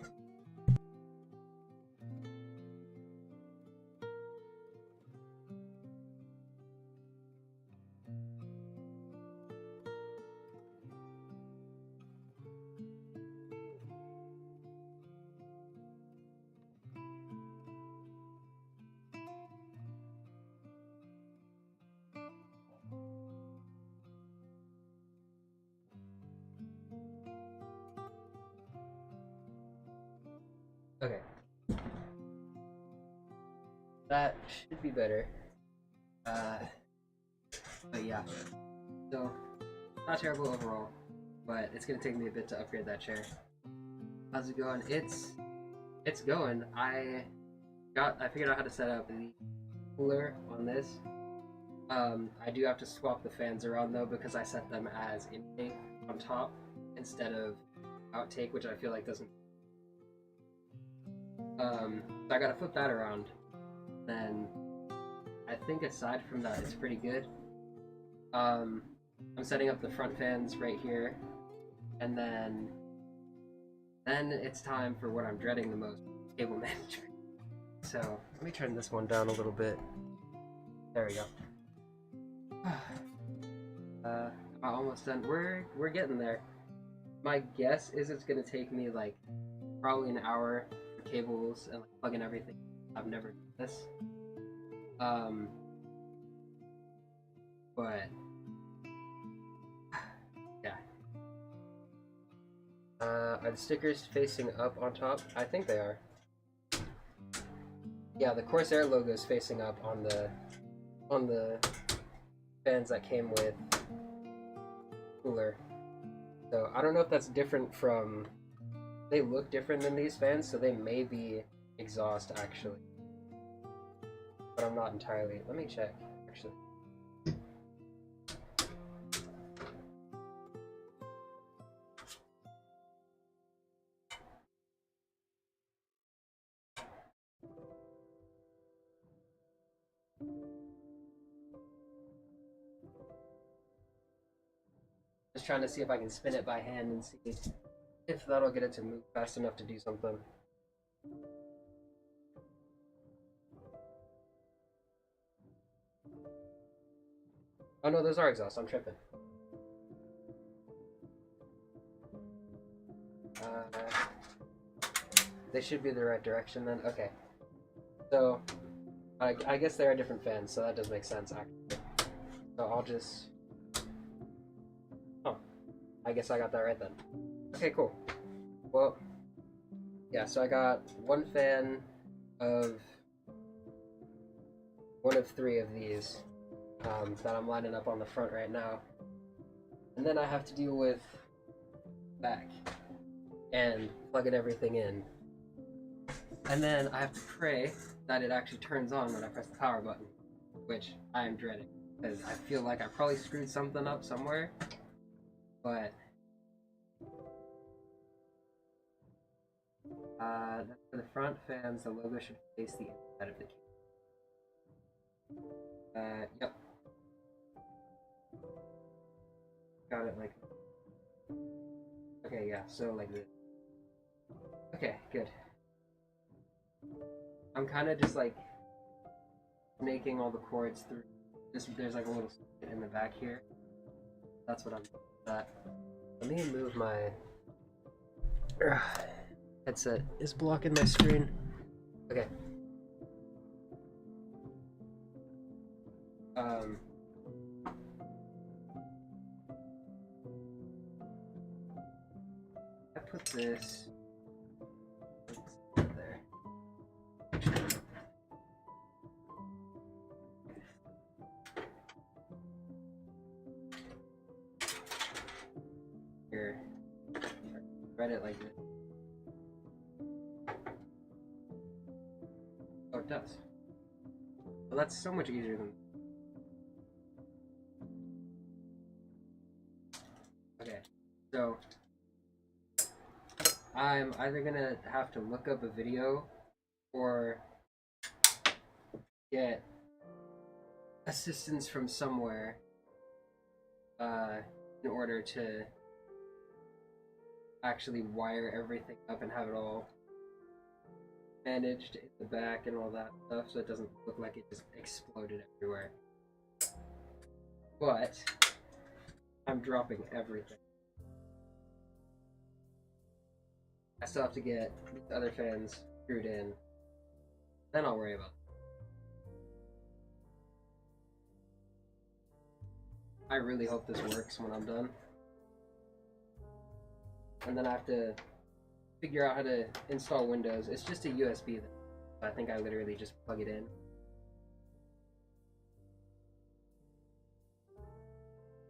Okay. That should be better. But yeah. So, not terrible overall, but it's gonna take me a bit to upgrade that chair. How's it going? It's going. I figured out how to set up the cooler on this. I do have to swap the fans around though because I set them as intake on top instead of outtake, which I feel like doesn't. So I gotta flip that around. Then I think aside from that, it's pretty good. I'm setting up the front fans right here, and then it's time for what I'm dreading the most, cable management. So let me turn this one down a little bit. There we go. Am I almost done? We're getting there. My guess is it's gonna take me like probably an hour for cables and like plugging everything. I've never done this. But yeah. Are the stickers facing up on top? I think they are. Yeah, the Corsair logo is facing up on the fans that came with cooler. So I don't know if that's different from. They look different than these fans, so they may be exhaust actually. But I'm not entirely. Let me check actually. Just trying to see if I can spin it by hand and see if that'll get it to move fast enough to do something. Oh no, those are exhausts. I'm tripping. They should be the right direction then. Okay. So, I guess they are different fans, so that does make sense actually. So I'll just. Oh, I guess I got that right then. Okay, cool. Well, yeah. So I got one fan of one of three of these that I'm lining up on the front right now, and then I have to deal with back and plugging everything in, and then I have to pray that it actually turns on when I press the power button, which I am dreading because I feel like I probably screwed something up somewhere, but for the front fans, the logo should face the inside of the case. Yep. Got it like. Okay, yeah, so like this. Okay, good. I'm kind of just like snaking all the cords through. There's like a little in the back here. That's what I'm doing with that. Let me move my headset is blocking my screen. Okay. I put this there. Here, spread it like this. Oh, it does. Well, that's so much easier than. Okay, so I'm either gonna have to look up a video or get assistance from somewhere in order to actually wire everything up and have it all managed in the back and all that stuff so it doesn't look like it just exploded everywhere. But I'm dropping everything. I still have to get the other fans screwed in. Then I'll worry about it. I really hope this works when I'm done. And then I have to figure out how to install Windows. It's just a USB. I think I literally just plug it in.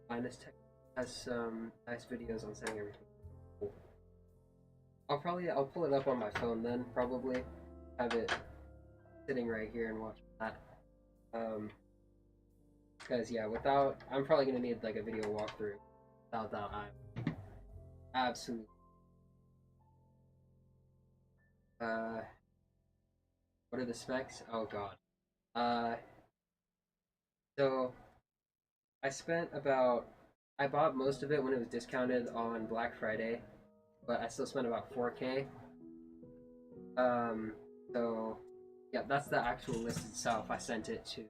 Linus Tech has some nice videos on setting everything. Cool. I'll pull it up on my phone then, probably. Have it sitting right here and watch that. Because yeah, I'm probably gonna need like a video walkthrough. Without that, I'm absolutely. What are the specs? Oh god. So I bought most of it when it was discounted on Black Friday, but I still spent about 4K. So yeah, that's the actual list itself. I sent it to.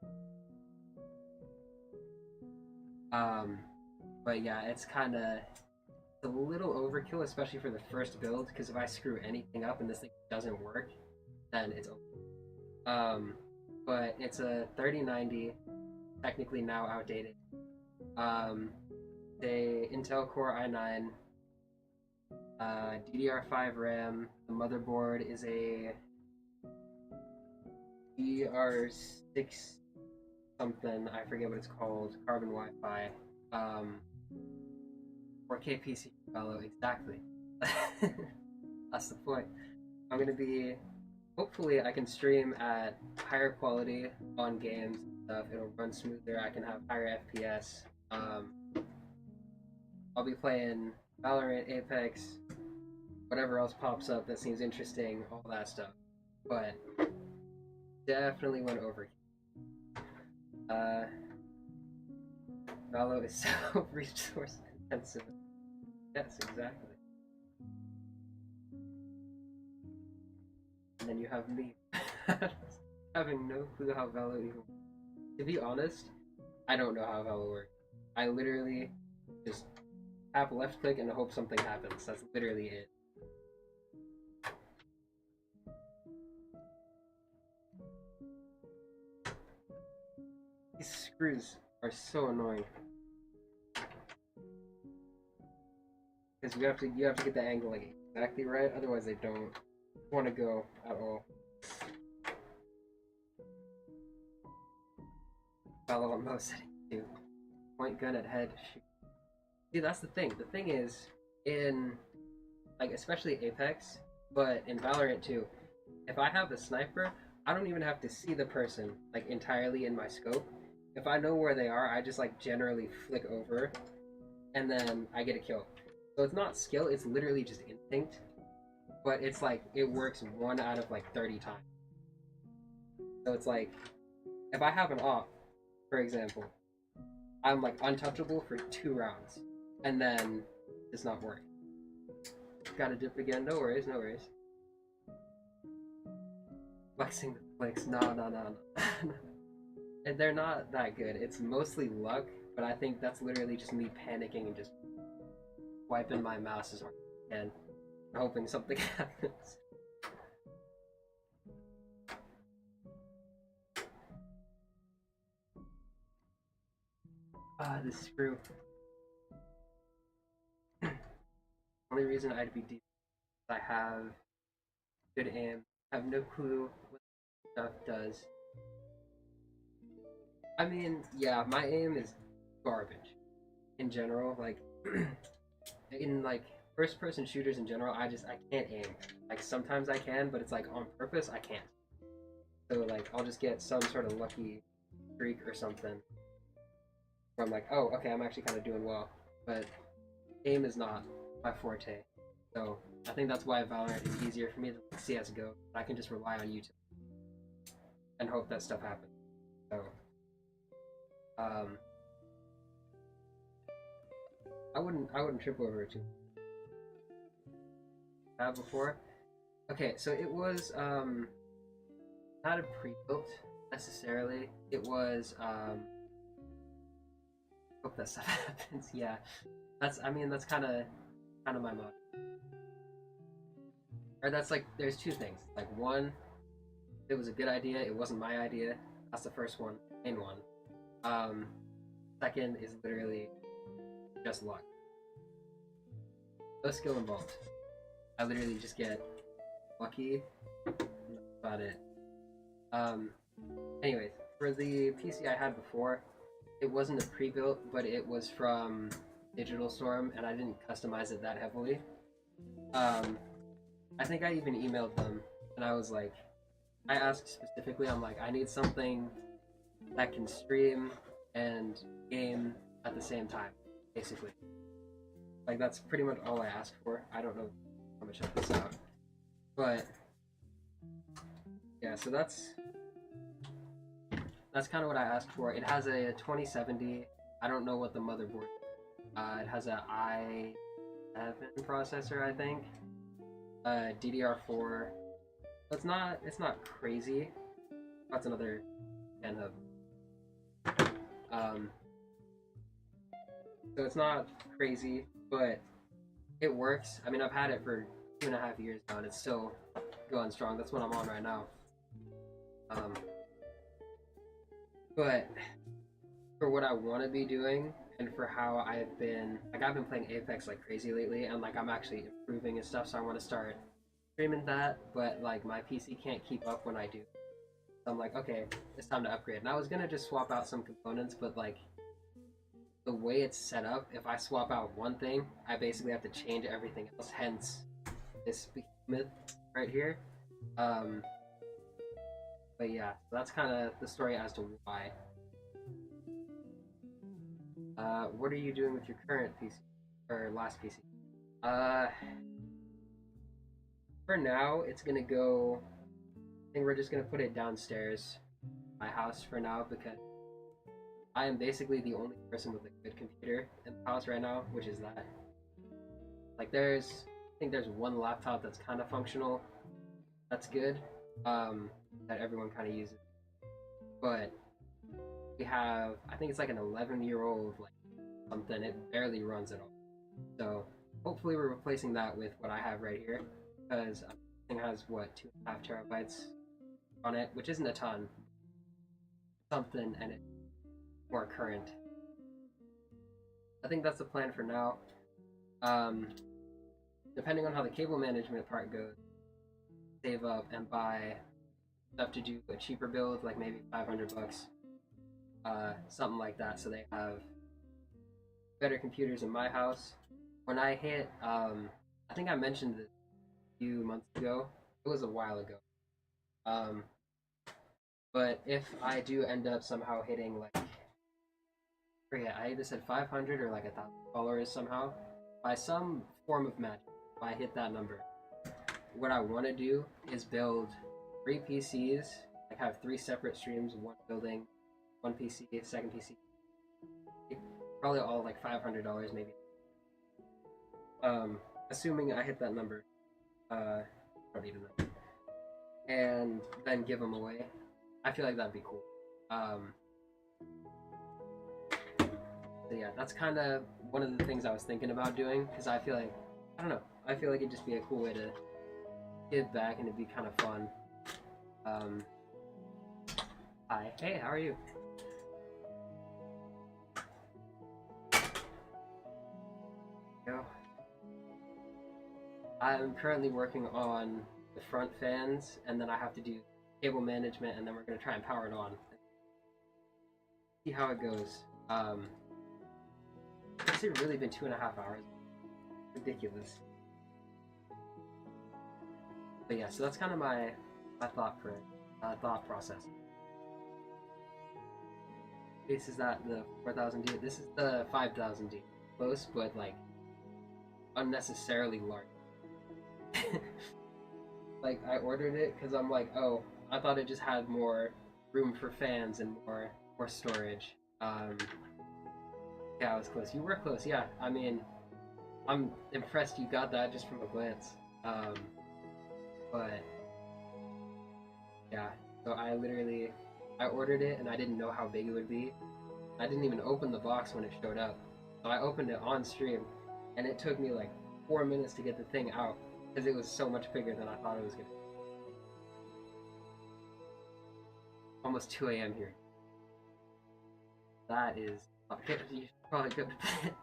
But yeah, it's a little overkill, especially for the first build, because if I screw anything up and this thing doesn't work, then it's over. But it's a 3090, technically now outdated. The Intel Core i9, DDR5 RAM. The motherboard is a DR6 something. I forget what it's called. Carbon Wi-Fi. 4K PC fellow, exactly. That's the point. I'm gonna be. Hopefully, I can stream at higher quality on games and stuff. It'll run smoother. I can have higher FPS. I'll be playing Valorant, Apex, whatever else pops up that seems interesting, all that stuff. But definitely went over. Valo is so resource intensive. Yes, exactly. And then you have me having no clue how Valo even works. To be honest, I don't know how Valo works. I literally just tap left click and hope something happens. That's literally it. These screws are so annoying. Because you have to get the angle like exactly right, otherwise they don't want to go at all. Follow on most settings too. Point gun at head, shoot. See, that's the thing. The thing is, in like especially Apex, but in Valorant too, if I have a sniper, I don't even have to see the person like entirely in my scope. If I know where they are, I just like generally flick over, and then I get a kill. So it's not skill; it's literally just instinct. But it's like it works 1 out of like 30 times. So it's like if I have an op, for example, I'm like untouchable for 2 rounds, and then it's not working. Gotta dip again. No worries, no worries. flexing the clicks. No, no, no, no. And they're not that good. It's mostly luck, but I think that's literally just me panicking and just wiping my mouse as hard as I can, hoping something happens. Ah, this screw. Only reason I'd be deep is I have good aim. I have no clue what stuff does. I mean, yeah, my aim is garbage in general. Like, in like first person shooters in general, I can't aim. Like sometimes I can, but it's like on purpose I can't. So like I'll just get some sort of lucky streak or something where I'm like, oh, okay, I'm actually kind of doing well. But aim is not my forte. So I think that's why Valorant is easier for me than like CS:GO. I can just rely on YouTube and hope that stuff happens. So um, I wouldn't trip over it too. Have before. Okay, so it was not a pre-built necessarily. It was hope that stuff happens. Yeah, that's kind of my motto. Or that's like there's two things. Like one, it was a good idea. It wasn't my idea. That's the first one, main one. Um, Second is literally just luck. No skill involved. I literally just get lucky. That's about it. Anyways, for the PC I had before, it wasn't a pre-built, but it was from Digital Storm, and I didn't customize it that heavily. I think I even emailed them, and I was like, I asked specifically, I'm like, I need something that can stream and game at the same time, basically. Like that's pretty much all I asked for. I don't know how much check this out, but yeah. So that's kind of what I asked for. It has a 2070. I don't know what the motherboard. It has a i7 processor, I think. DDR4. It's not crazy. That's another fan hub. So it's not crazy, but it works. I mean, I've had it for 2.5 years now, and it's still going strong. That's what I'm on right now. But for what I want to be doing, and for how I've been playing Apex like crazy lately, and like I'm actually improving and stuff. So I want to start streaming that, but like my PC can't keep up when I do. So I'm like, okay, it's time to upgrade. And I was gonna just swap out some components, but like the way it's set up, if I swap out one thing, I basically have to change everything else. Hence, this myth right here. But yeah, that's kind of the story as to why. What are you doing with your current PC or last PC? For now, it's gonna go. I think we're just gonna put it downstairs, my house for now, because I am basically the only person with a good computer in the house right now, which is that. Like, I think there's one laptop that's kind of functional, that's good, that everyone kind of uses. But we have, I think it's like an 11-year-old, like something. It barely runs at all. So hopefully we're replacing that with what I have right here, because I think it has what 2.5 terabytes on it, which isn't a ton. Something, and it's more current. I think that's the plan for now. Depending on how the cable management part goes, save up and buy stuff to do a cheaper build, like maybe $500, something like that, so they have better computers in my house. When I hit, I think I mentioned this a few months ago. It was a while ago. But if I do end up somehow hitting like, forget, I either said 500 or like 1,000 followers somehow, by some form of magic, if I hit that number, what I want to do is build 3 PCs, like have 3 separate streams, one building, one PC, second PC. Probably all like $500 maybe. Assuming I hit that number. I don't even know. and then give them away. I feel like that'd be cool. So yeah, that's kind of one of the things I was thinking about doing, because I feel like, I don't know, I feel like it'd just be a cool way to give back and it'd be kind of fun. Hi, hey, how are you? Go. I'm currently working on the front fans, and then I have to do cable management, and then we're gonna try and power it on. See how it goes. Has it really been 2.5 hours? Ridiculous. But yeah, so that's kind of my thought process. This is not the 4000D. This is the 5000D. Close, but like unnecessarily large. Like I ordered it because I'm like, oh, I thought it just had more room for fans and more storage. Yeah, I was close. You were close. Yeah, I mean, I'm impressed you got that just from a glance. But yeah, so I ordered it and I didn't know how big it would be. I didn't even open the box when it showed up. So I opened it on stream, and it took me like 4 minutes to get the thing out because it was so much bigger than I thought it was gonna be. Almost 2 a.m. here. That is. You should probably go to bed.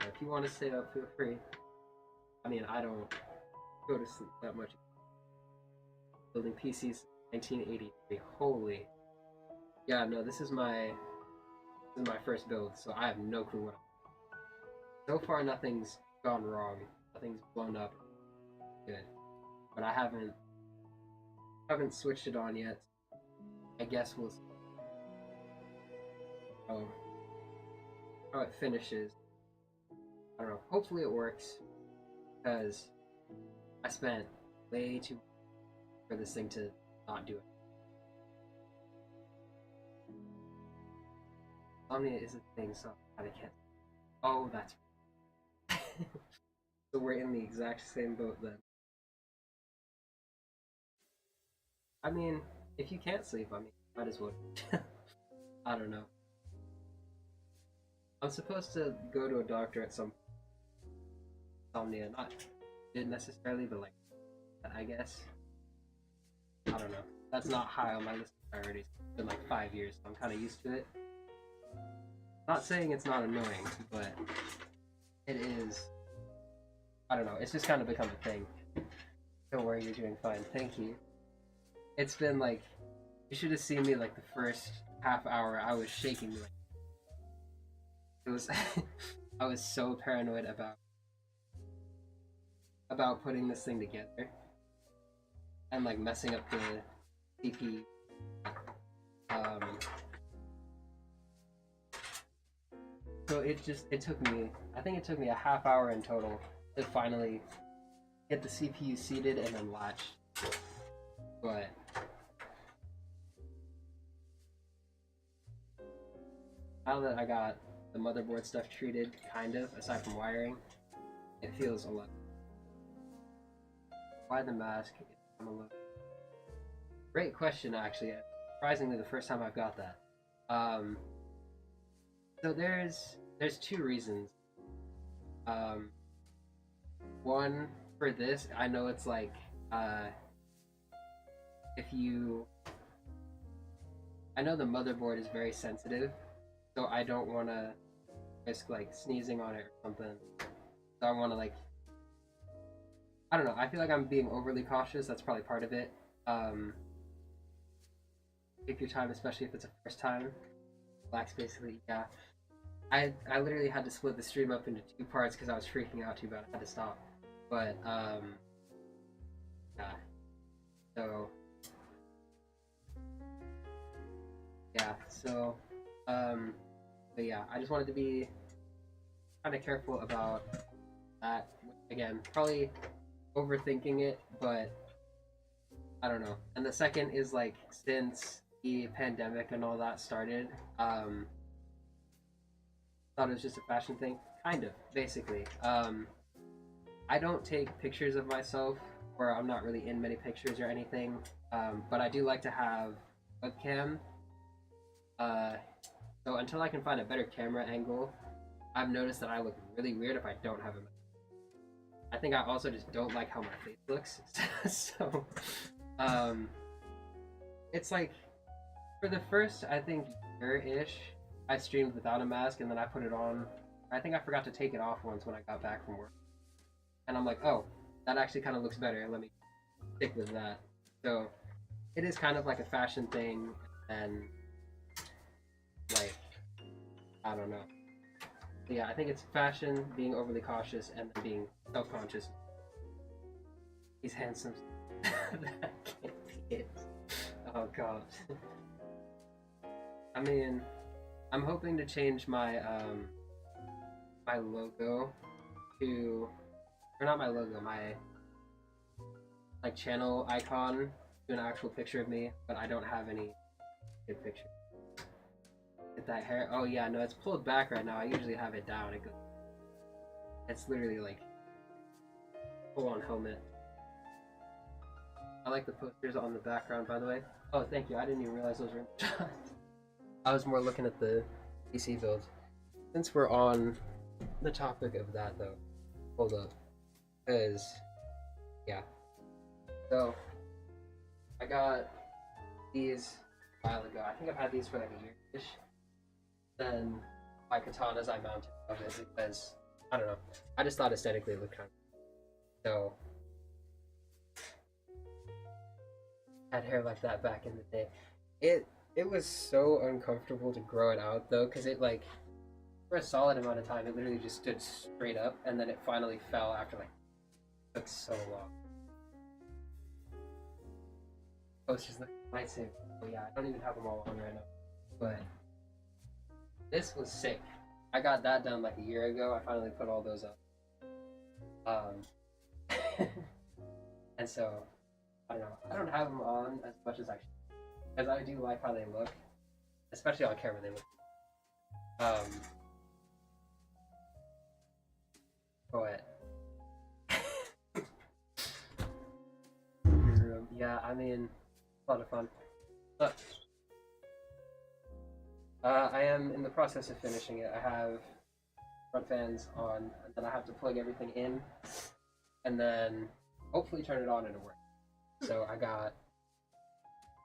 If you want to stay up, feel free. I mean, I don't go to sleep that much. Building PCs 1983. Holy. Yeah, no, this is my first build, so I have no clue what I'm. So far, nothing's gone wrong. Nothing's blown up. Good, but I haven't switched it on yet. I guess we'll see how it finishes. I don't know. Hopefully, it works because I spent way too for this thing to not do it. Omnia is a thing, so I can't. Oh, that's. So we're in the exact same boat then. I mean, if you can't sleep, I mean, might as well. I don't know. I'm supposed to go to a doctor at some insomnia, not necessarily, but like, I guess. I don't know. That's not high on my list of priorities. It's been like 5 years, so I'm kind of used to it. Not saying it's not annoying, but it is. I don't know. It's just kind of become a thing. Don't worry, you're doing fine. Thank you. It's been like, you should have seen me like the first half hour. I was shaking. Like, it was. I was so paranoid about putting this thing together and like messing up the CPU. So it took me, I think it took me a half hour in total to finally get the CPU seated and then latch. But now that I got the motherboard stuff treated, kind of, aside from wiring, it feels a lot. Why the mask? I'm alone. Great question, actually. Surprisingly, the first time I've got that. So there's 2 reasons. One, for this, I know it's like I know the motherboard is very sensitive, so I don't want to risk like sneezing on it or something. So I want to like, I don't know. I feel like I'm being overly cautious. That's probably part of it. Take your time, especially if it's a first time. Relax, basically. Yeah. I literally had to split the stream up into 2 parts because I was freaking out too bad. I had to stop. But yeah. So yeah. So but yeah, I just wanted to be kind of careful about that. Again, probably overthinking it, but I don't know. And the second is like, since the pandemic and all that started, thought it was just a fashion thing, kind of, basically. I don't take pictures of myself or I'm not really in many pictures or anything. But I do like to have webcam. So until I can find a better camera angle, I've noticed that I look really weird if I don't have a. I think I also just don't like how my face looks. So, it's like for the first, I think, year-ish, I streamed without a mask and then I put it on. I think I forgot to take it off once when I got back from work. And I'm like, oh, that actually kind of looks better. Let me stick with that. So it is kind of like a fashion thing, and like, I don't know. But yeah, I think it's fashion, being overly cautious, and then being self-conscious. He's handsome. That can't be it. Oh god. I mean, I'm hoping to change my my logo to, or not my logo, my like channel icon to an actual picture of me, but I don't have any good picture. Get that hair. Oh yeah, no, it's pulled back right now. I usually have it down. It's literally like full on helmet. I like the posters on the background, by the way. Oh, thank you. I didn't even realize those were in the shot. I was more looking at the PC build. Since we're on the topic of that, though, hold up, because yeah. So I got these a while ago. I think I've had these for like a year-ish. Then my katanas I mounted of it because I don't know. I just thought aesthetically it looked kind of so. Had hair like that back in the day. It was so uncomfortable to grow it out though, because it like for a solid amount of time it literally just stood straight up and then it finally fell after like it took so long. Oh, it's just like lightsaber. Oh yeah, I don't even have them all on right now, but. This was sick. I got that done like a year ago. I finally put all those up. And so, I don't know. I don't have them on as much as I should. Because I do like how they look. Especially on camera, they look. But. Yeah, I mean, a lot of fun. But. I am in the process of finishing it. I have front fans on, and then I have to plug everything in, and then hopefully turn it on and it'll work. So I got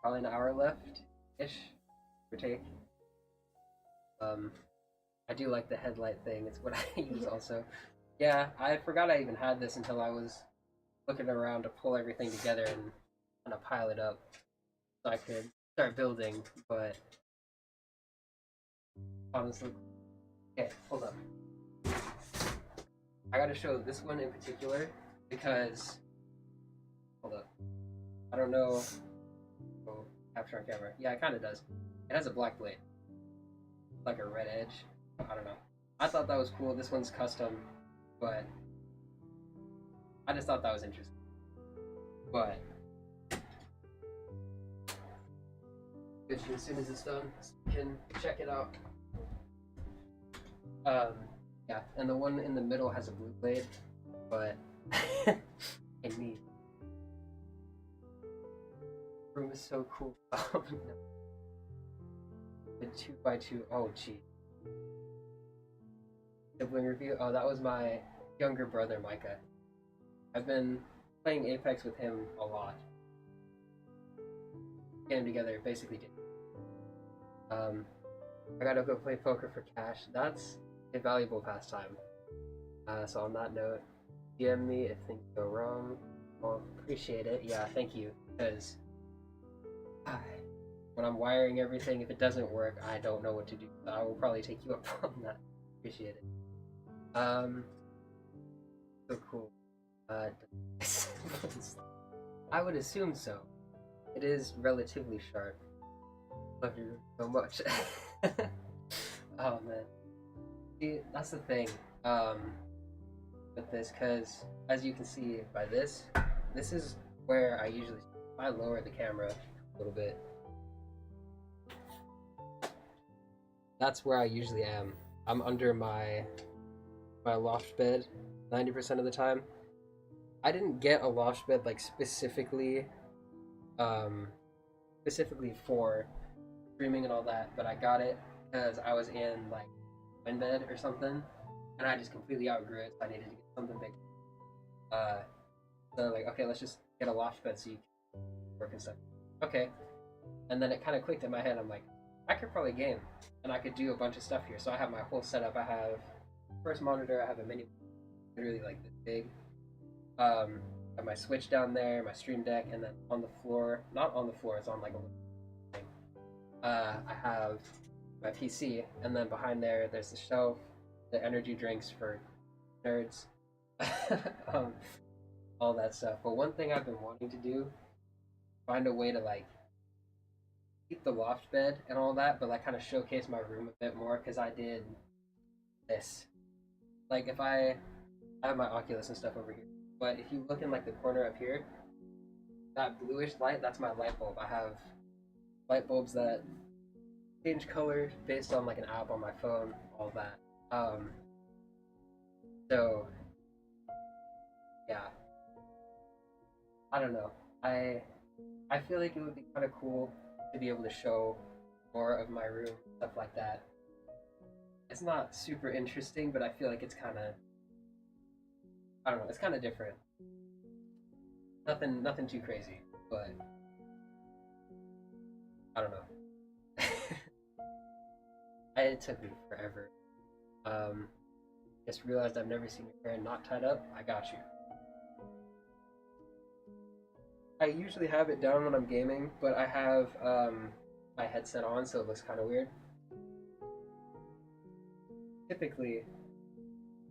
probably an hour left-ish, or take. I do like the headlight thing. It's what I use also. Yeah, I forgot I even had this until I was looking around to pull everything together and kind of pile it up so I could start building, but honestly, okay, hold up. I gotta show this one in particular because, hold up, I don't know. Oh, capture on camera. Yeah, it kind of does. It has a black blade, like a red edge. I don't know. I thought that was cool. This one's custom, but I just thought that was interesting. But as soon as it's done, you can check it out. Yeah, and the one in the middle has a blue blade, but I need. Room is so cool. Oh no. The 2x2. Oh gee. Sibling review. Oh, that was my younger brother Micah. I've been playing Apex with him a lot. Getting together, basically did. I gotta go play poker for cash. That's a valuable pastime. So on that note, DM me if things go wrong. I'll appreciate it. Yeah, thank you. Because when I'm wiring everything, if it doesn't work, I don't know what to do. So I will probably take you up on that. Appreciate it. So cool. I would assume so. It is relatively sharp. Love you so much. Oh man. See, that's the thing with this, because as you can see by this is where I usually, if I lower the camera a little bit, that's where I usually am. I'm under my loft bed 90% of the time, I didn't get a loft bed like um, specifically for streaming and all that, but I got it because I was in like twin bed or something, and I just completely outgrew it, so I needed to get something big. Uh, so like, okay, let's just get a loft bed so you can work and stuff. Okay, and then it kind of clicked in my head. I'm like, I could probably game, and I could do a bunch of stuff here. So I have my whole setup. I have first monitor. I have a mini, literally like this big. I have my Switch down there, my Stream Deck, and then on the floor, not on the floor, it's on like a little thing. I have my PC, and then behind there's the shelf, the energy drinks for nerds, um, all that stuff. But one thing I've been wanting to do, find a way to like keep the loft bed and all that, but like kind of showcase my room a bit more because I did this. Like if I have my Oculus and stuff over here, but if you look in like the corner up here, that bluish light, that's my light bulb. I have light bulbs that change color based on like an app on my phone, all that. So yeah, I don't know. I feel like it would be kind of cool to be able to show more of my room, stuff like that. It's not super interesting, but I feel like it's kind of, I don't know, it's kind of different. Nothing too crazy, but I don't know. It took me forever. Just realized I've never seen your hair not tied up. I got you. I usually have it down when I'm gaming, but I have my headset on, so it looks kind of weird. Typically,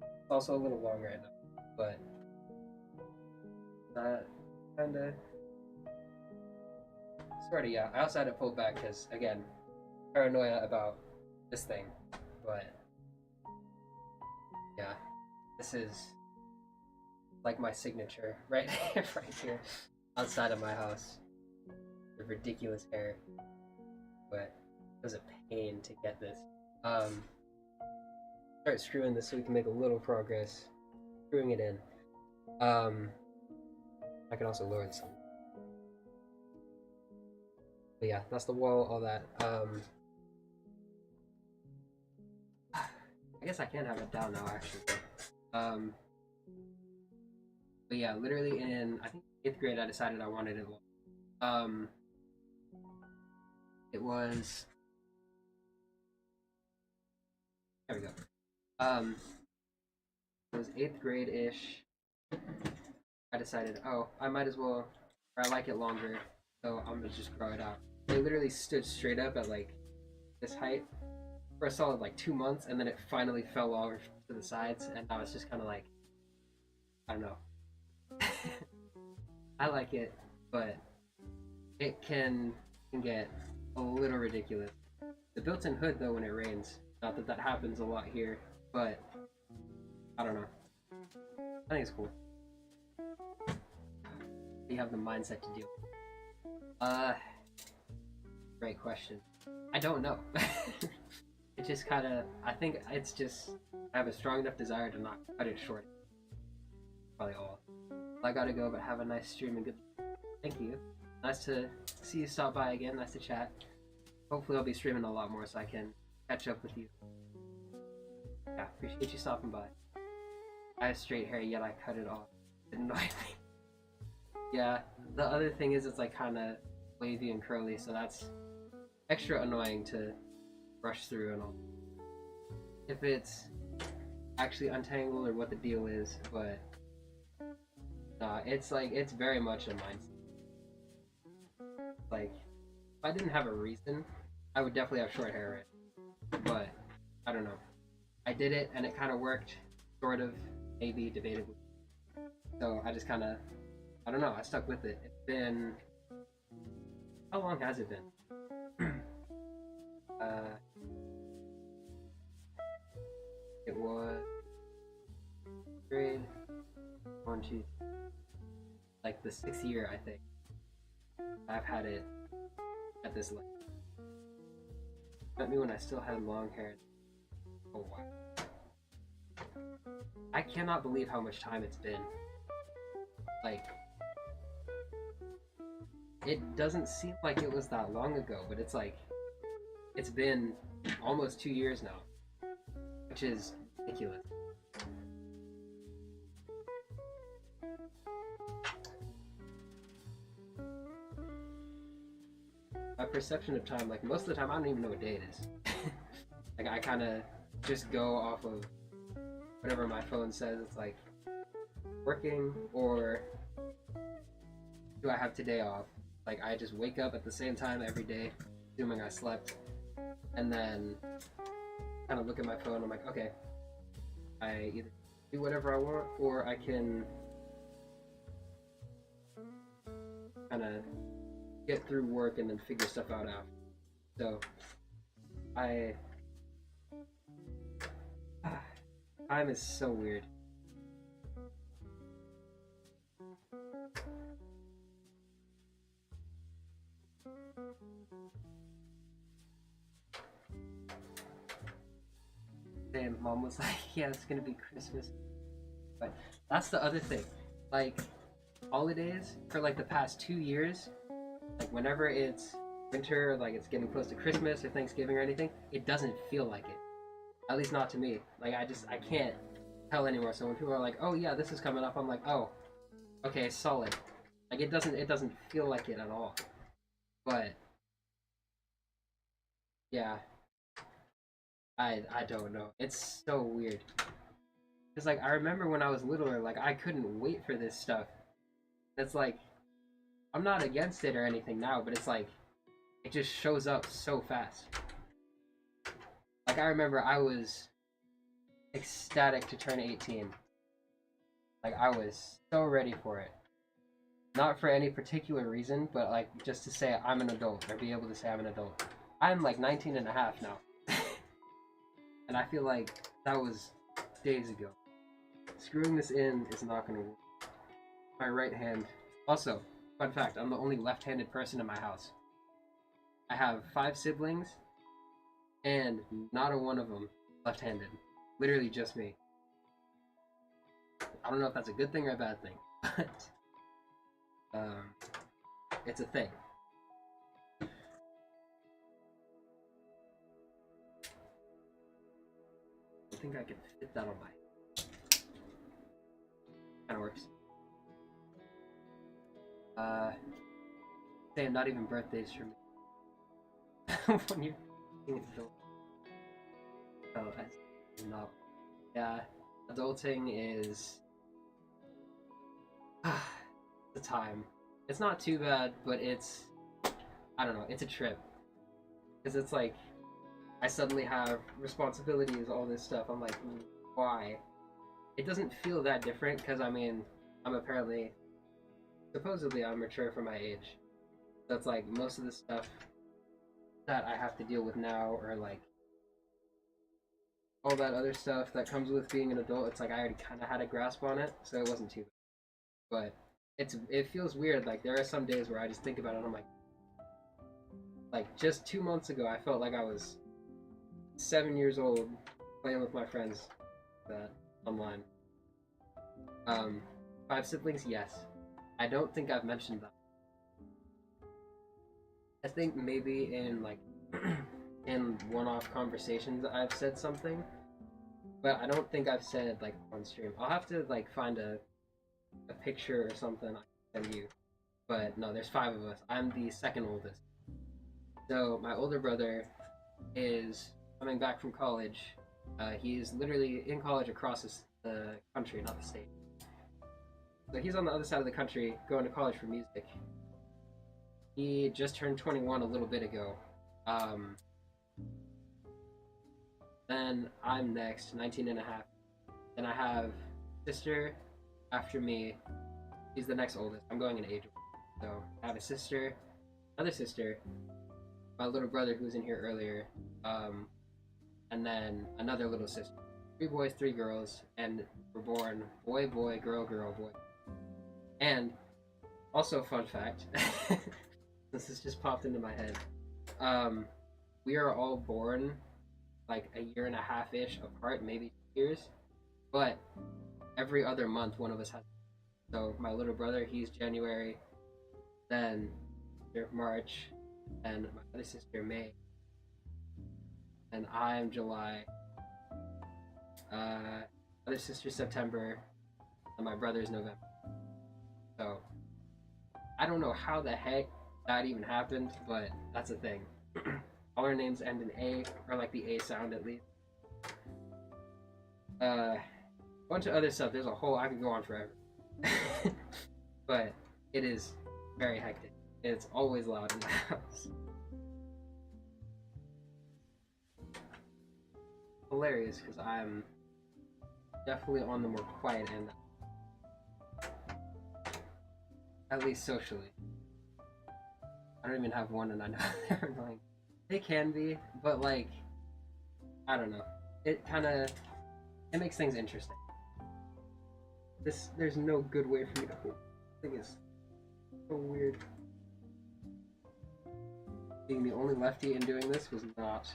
it's also a little long right now, but not kind of. Sort of, yeah. I also had it pulled back because, again, paranoia about this thing, but yeah, this is like my signature right right here outside of my house. The ridiculous hair, but it was a pain to get this. Start screwing this so we can make a little progress. Screwing it in. I can also lower this. But yeah, that's the wall. All that. I guess I can have it down now, actually. But yeah, literally in I think 8th grade, I decided I wanted it long. It was there we go. It was 8th grade ish. I decided, oh, I might as well, or I like it longer, so I'm gonna just grow it out. It literally stood straight up at like this height for a solid like 2 months, and then it finally fell over to the sides, and now it's just kind of like, I don't know. I like it, but it can get a little ridiculous. The built-in hood, though, when it rains, not that that happens a lot here, but I don't know. I think it's cool. You have the mindset to deal. Great question. I don't know. It just kind of, I think it's just, I have a strong enough desire to not cut it short. Probably all. I gotta go, but have a nice stream and good. Thank you. Nice to see you stop by again. Nice to chat. Hopefully I'll be streaming a lot more so I can catch up with you. Yeah, appreciate you stopping by. I have straight hair, yet I cut it off. It annoyed me. Yeah, the other thing is it's like kind of wavy and curly, so that's extra annoying to brush through and all. If it's actually untangled or what the deal is, but nah, it's like, it's very much a mindset. Like, if I didn't have a reason, I would definitely have short hair, right? But, I don't know. I did it and it kind of worked, sort of, maybe, debatably. So I just kind of, I don't know, I stuck with it. It's been, how long has it been? It was grade 1, 2, like the 6th year, I think. I've had it at this length. Met me when I still had long hair. Oh wow. I cannot believe how much time it's been. Like, it doesn't seem like it was that long ago, but it's like, it's been almost 2 years now, which is ridiculous. My perception of time, like most of the time, I don't even know what day it is. Like I kind of just go off of whatever my phone says. It's like working, or do I have today off? Like I just wake up at the same time every day, assuming I slept, and then kind of look at my phone. I'm like, okay, I either do whatever I want, or I can kind of get through work and then figure stuff out after. So time is so weird. Damn, mom was like, yeah, it's gonna be Christmas. But that's the other thing. Like, holidays for like the past 2 years, like whenever it's winter, like it's getting close to Christmas or Thanksgiving or anything, it doesn't feel like it. At least not to me. Like I can't tell anymore. So when people are like, oh yeah, this is coming up, I'm like, oh, okay, solid. Like it doesn't feel like it at all. But yeah, I don't know. It's so weird. Cause like I remember when I was littler, like I couldn't wait for this stuff. It's like I'm not against it or anything now, but it's like it just shows up so fast. Like I remember I was ecstatic to turn 18. Like I was so ready for it. Not for any particular reason, but like just to say I'm an adult or be able to say I'm an adult. I'm like 19 and a half now. And I feel like that was days ago. Screwing this in is not going to work. My right hand. Also, fun fact, I'm the only left-handed person in my house. I have 5 siblings, and not a one of them left-handed. Literally just me. I don't know if that's a good thing or a bad thing, but it's a thing. I think I can fit that on my head. Kinda works. Damn, not even birthdays for me. When you're thinking adult. Oh, that's not. Yeah, adulting is the time. It's not too bad, but it's, I don't know, it's a trip. Because it's like, I suddenly have responsibilities, all this stuff. I'm like, why? It doesn't feel that different, because I mean, I'm apparently, supposedly I'm mature for my age. So it's like, most of the stuff that I have to deal with now, or like, all that other stuff that comes with being an adult, it's like I already kind of had a grasp on it, so it wasn't too bad. But it feels weird. Like there are some days where I just think about it and I'm like just 2 months ago I felt like I was 7 years old playing with my friends online. 5 siblings, yes. I don't think I've mentioned that. I think maybe in like in one-off conversations I've said something, but I don't think I've said like on stream. I'll have to like find a picture or something I can send you. But no, there's 5 of us. I'm the second oldest. So my older brother is coming back from college. He's literally in college across the country, not the state. So he's on the other side of the country going to college for music. He just turned 21 a little bit ago. Then I'm next, 19 and a half. Then I have sister after me. She's the next oldest. I'm going in age. So I have a sister, another sister, my little brother who was in here earlier, and then another little sister. 3 boys, 3 girls, and we're born boy, boy, girl, girl, boy. And also, fun fact, this has just popped into my head. We are all born like a year and a half-ish apart, maybe 2 years, but every other month one of us has. So my little brother, he's January, then March, and my other sister May, and I'm July. Other sister September, and my brother's November. So I don't know how the heck that even happened, but that's a thing. All our names end in A, or like the A sound at least. A bunch of other stuff. There's a whole, I could go on forever. But it is very hectic. It's always loud in the house. Hilarious, because I'm definitely on the more quiet end. At least socially. I don't even have one, and I know they're annoying. They can be, but like, I don't know. It makes things interesting. There's no good way for me to hold. I think it's so weird. Being the only lefty in doing this was not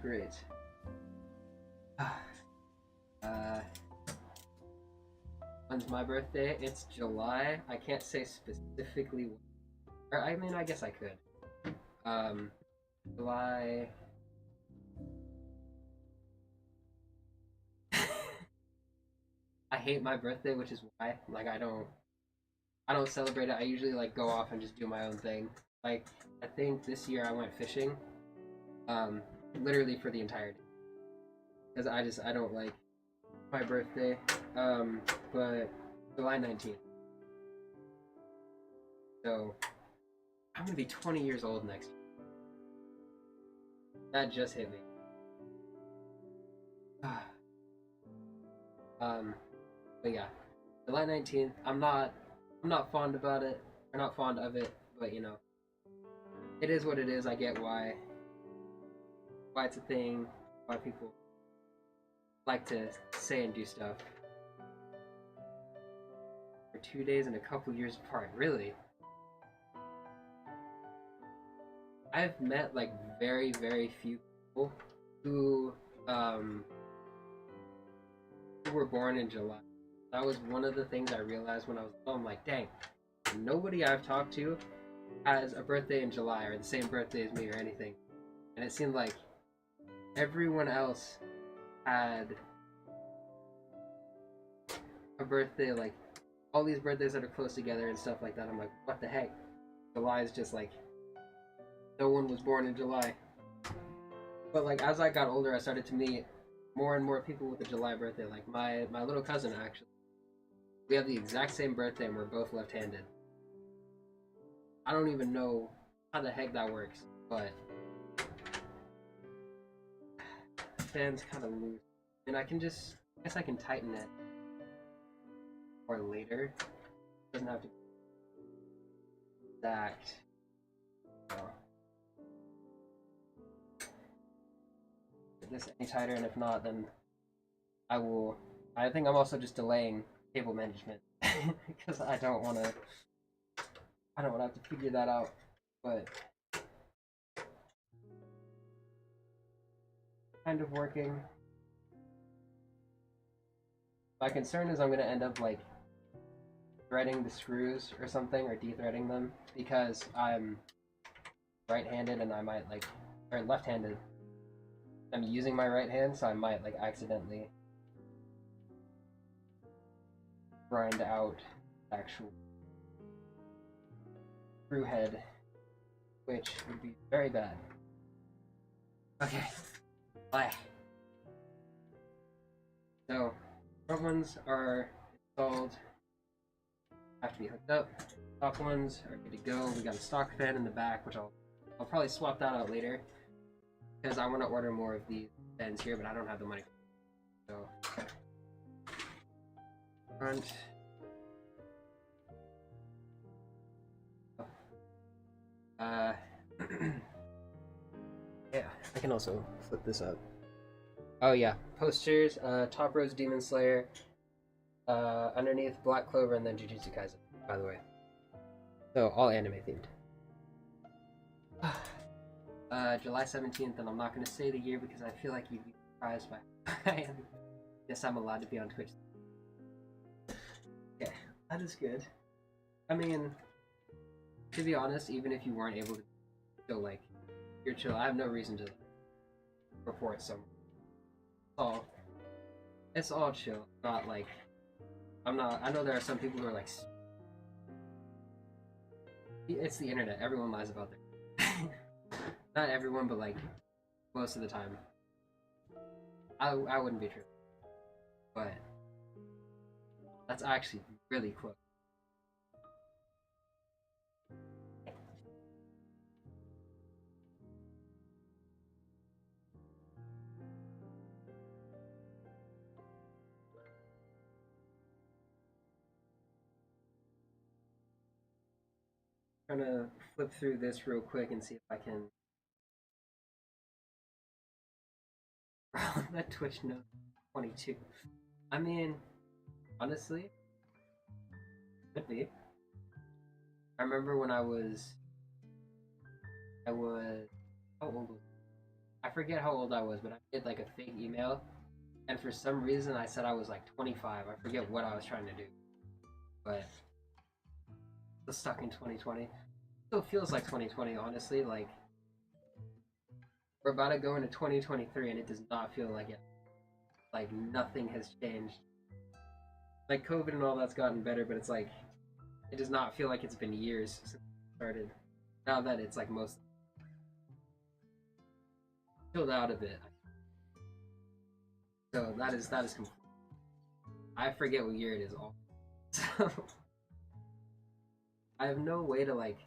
great. When's my birthday? It's July. I can't say specifically when. Or I mean, I guess I could. July. I hate my birthday, which is why. Like, I don't celebrate it. I usually like go off and just do my own thing. Like, I think this year I went fishing. Literally for the entire day. Because I don't like my birthday. But July 19th. So I'm gonna be 20 years old next year. That just hit me. But yeah, July 19th. I'm not fond about it. Or not fond of it, but you know, it is what it is. I get why it's a thing. Why people like to say and do stuff. For 2 days and a couple years apart, really. I've met like very, very few people who were born in July. That was one of the things I realized when I was little. I'm like, dang, nobody I've talked to has a birthday in July or the same birthday as me or anything. And it seemed like everyone else had a birthday, like all these birthdays that are close together and stuff like that. I'm like, what the heck? July is just like, no one was born in July. But like as I got older, I started to meet more and more people with a July birthday. Like my little cousin, actually. We have the exact same birthday and we're both left-handed. I don't even know how the heck that works, but the fan's kind of loose. And I guess I can tighten it or later. It doesn't have to be exact. So. Get this any tighter, and if not, then I think I'm also just delaying cable management because I don't want to have to figure that out, but kind of working. My concern is I'm going to end up like threading the screws or something, or de-threading them, because I'm right-handed and I might like, or left-handed. I'm using my right hand, so I might like accidentally grind out actual screw head, which would be very bad. Okay, bye. So, front ones are installed, have to be hooked up. Top ones are good to go. We got a stock fan in the back, which I'll probably swap that out later, because I want to order more of these fans here, but I don't have the money. So, front. Yeah, I can also flip this up. Oh yeah, posters, top row's Demon Slayer, underneath Black Clover, and then Jujutsu Kaisen, by the way. So, all anime themed. July 17th, and I'm not going to say the year because I feel like you'd be surprised by I am. Yes, I'm allowed to be on Twitch. That is good. I mean, to be honest, even if you weren't able to still like you're chill, I have no reason to report someone. Oh, it's all chill. Not like I'm not. I know there are some people who are like, it's the internet. Everyone lies about their. Not everyone, but like most of the time. I wouldn't be true, but that's actually really close. Trying to flip through this real quick and see if I can. That Twitch note 22. I mean, honestly, could be. I remember when I was how old was I forget how old I was, but I did like a fake email, and for some reason I said I was like 25. I forget what I was trying to do, but still stuck in 2020. Still feels like 2020, honestly. Like we're about to go into 2023, and it does not feel like it. Like nothing has changed. Like COVID and all that's gotten better, but it's like it does not feel like it's been years since it started. Now that it's like most chilled out a bit. So that is complete. I forget what year it is all. So I have no way to like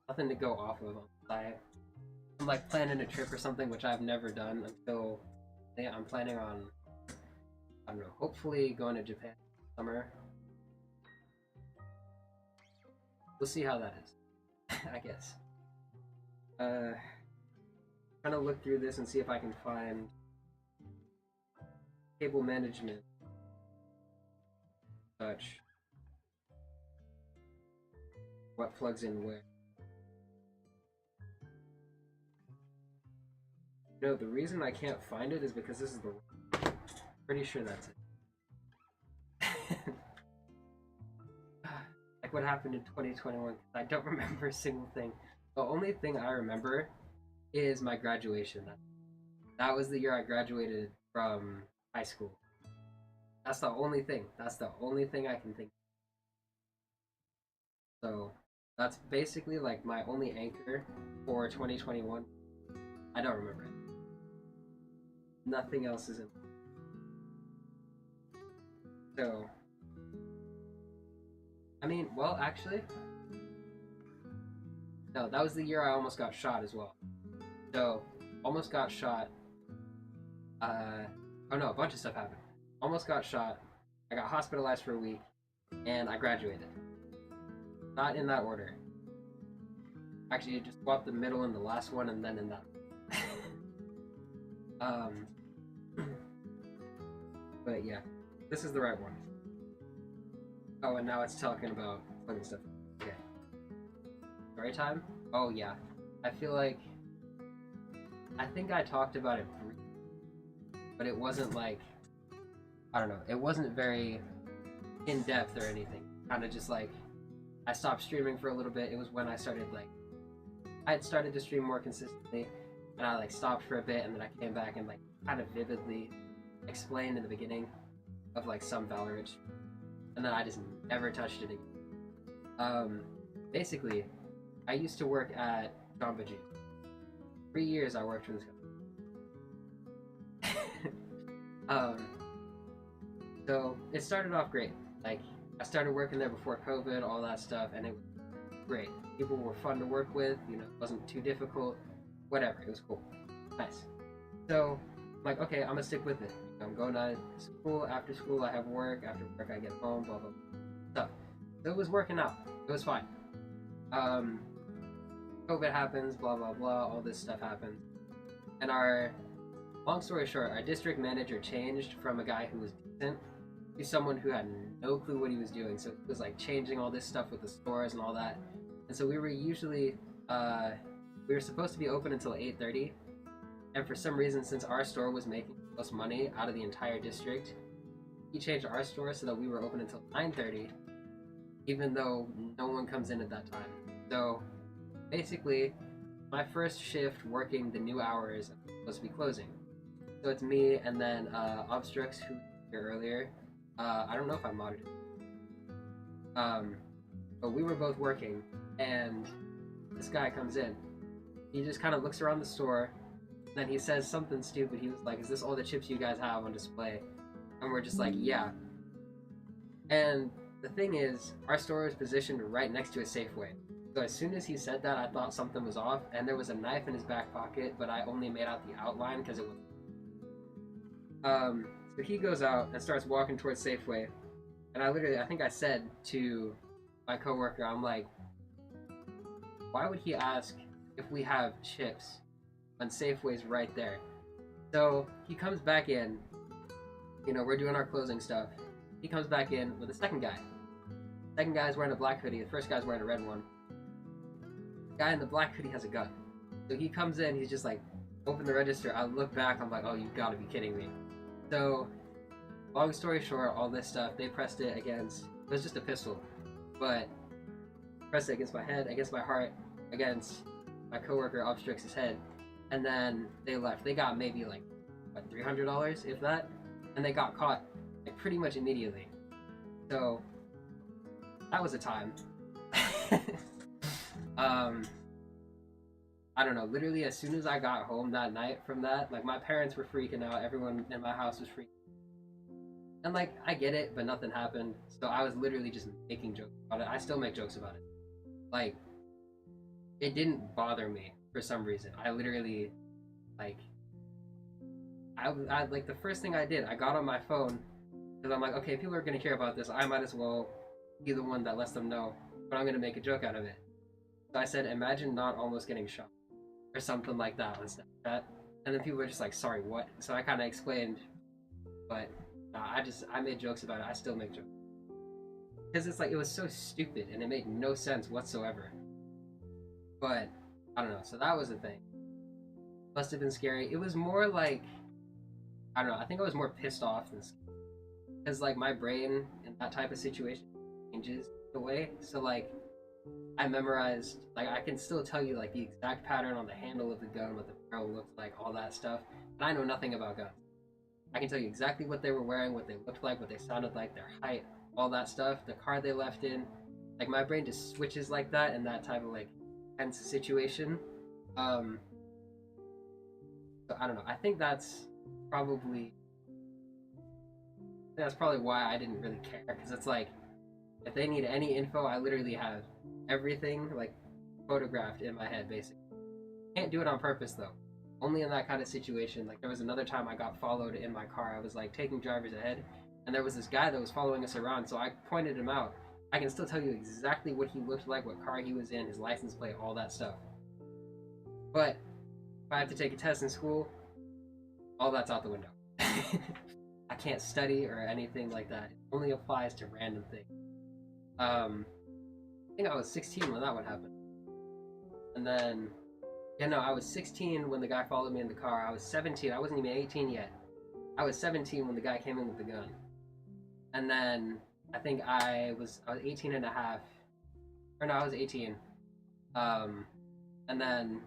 nothing to go off of. I'm like planning a trip or something, which I've never done until I'm planning on I don't know, hopefully going to Japan this summer. We'll see how that is. I guess. Trying to look through this and see if I can find cable management such what plugs in where. No, the reason I can't find it is because this is the pretty sure that's it. Like what happened in 2021, I don't remember a single thing. The only thing I remember is my graduation. That was the year I graduated from high school. That's the only thing. That's the only thing I can think of. So that's basically like my only anchor for 2021. I don't remember it. Nothing else is in. So, I mean, well, actually, no, that was the year I almost got shot as well. So, almost got shot. Oh no, a bunch of stuff happened. Almost got shot. I got hospitalized for a week, and I graduated. Not in that order. Actually, you just swapped the middle and the last one, and then in that. But yeah, this is the right one. Oh, and now it's talking about fucking stuff. Okay. Story time? Oh yeah. I feel like I think I talked about it briefly, but it wasn't like I don't know. It wasn't very in depth or anything. Kind of just like I stopped streaming for a little bit. It was when I started like I had started to stream more consistently, and I like stopped for a bit, and then I came back and like kind of vividly explained in the beginning of like some Valorant, and then I just never touched it again. Basically, I used to work at Jamba Juice. 3 years I worked for this company. So it started off great. Like I started working there before COVID, all that stuff, and it was great. People were fun to work with. You know, it wasn't too difficult. Whatever, it was cool, nice. So I'm like, okay, I'm gonna stick with it. I'm going to school. After school, I have work. After work, I get home. Blah blah blah. Stuff. So it was working out. It was fine. COVID happens. Blah blah blah. All this stuff happens, and long story short, our district manager changed from a guy who was decent to someone who had no clue what he was doing. So it was like changing all this stuff with the stores and all that. And so we were usually we were supposed to be open until 8:30, and for some reason, since our store was making the most money out of the entire district, he changed our store so that we were open until 9:30, even though no one comes in at that time. So basically, my first shift working the new hours I'm supposed to be closing. So it's me and then Obstrux, who was here earlier. I don't know if I modded it. But we were both working, and this guy comes in. He just kind of looks around the store, and then he says something stupid. He was like, "Is this all the chips you guys have on display?" And we're just like, "Yeah." And the thing is, our store is positioned right next to a Safeway. So as soon as he said that, I thought something was off, and there was a knife in his back pocket, but I only made out the outline because it was. So he goes out and starts walking towards Safeway, and I think I said to my coworker, I'm like, why would he ask if we have chips when Safeway's right there? So he comes back in. You know, we're doing our closing stuff. He comes back in with the second guy. The second guy's wearing a black hoodie. The first guy's wearing a red one. The guy in the black hoodie has a gun. So he comes in. He's just like, open the register. I look back. I'm like, oh, you gotta be kidding me. So, long story short, all this stuff, they pressed it against. It was just a pistol, but pressed it against my head, against my heart, against my coworker Obstrux's head, and then they left. They got maybe like what, $300, if that, and they got caught like pretty much immediately. So that was a time. I don't know, literally as soon as I got home that night from that, like my parents were freaking out, everyone in my house was freaking out. And like, I get it, but nothing happened. So I was literally just making jokes about it. I still make jokes about it. Like, it didn't bother me for some reason. I literally, like, I like the first thing I did, I got on my phone because I'm like, okay, people are gonna care about this. I might as well be the one that lets them know, but I'm gonna make a joke out of it. So I said, imagine not almost getting shot, or something like that on Snapchat. And then people were just like, sorry, what? So I kind of explained, but I made jokes about it. I still make jokes. Because it's like, it was so stupid and it made no sense whatsoever. But, I don't know. So that was the thing. Must have been scary. It was more like, I don't know. I think I was more pissed off than scared. Because, like, my brain in that type of situation changes the way. So, like, I memorized, like, I can still tell you, like, the exact pattern on the handle of the gun, what the barrel looked like, all that stuff. And I know nothing about guns. I can tell you exactly what they were wearing, what they looked like, what they sounded like, their height, all that stuff, the car they left in. Like, my brain just switches like that in that type of, like, tense situation. So, I don't know. I think that's probably why I didn't really care. Because it's like, if they need any info, I literally have everything, like, photographed in my head, basically. Can't do it on purpose, though. Only in that kind of situation. Like, there was another time I got followed in my car. I was, like, taking drivers ahead, and there was this guy that was following us around, so I pointed him out. I can still tell you exactly what he looked like, what car he was in, his license plate, all that stuff. But if I have to take a test in school, all that's out the window. I can't study or anything like that. It only applies to random things. I think I was 16 when that would happen. And then, yeah, no, I was 16 when the guy followed me in the car. I was 17. I wasn't even 18 yet. I was 17 when the guy came in with the gun. And then I think I was 18 and a half. Or no, I was 18. And then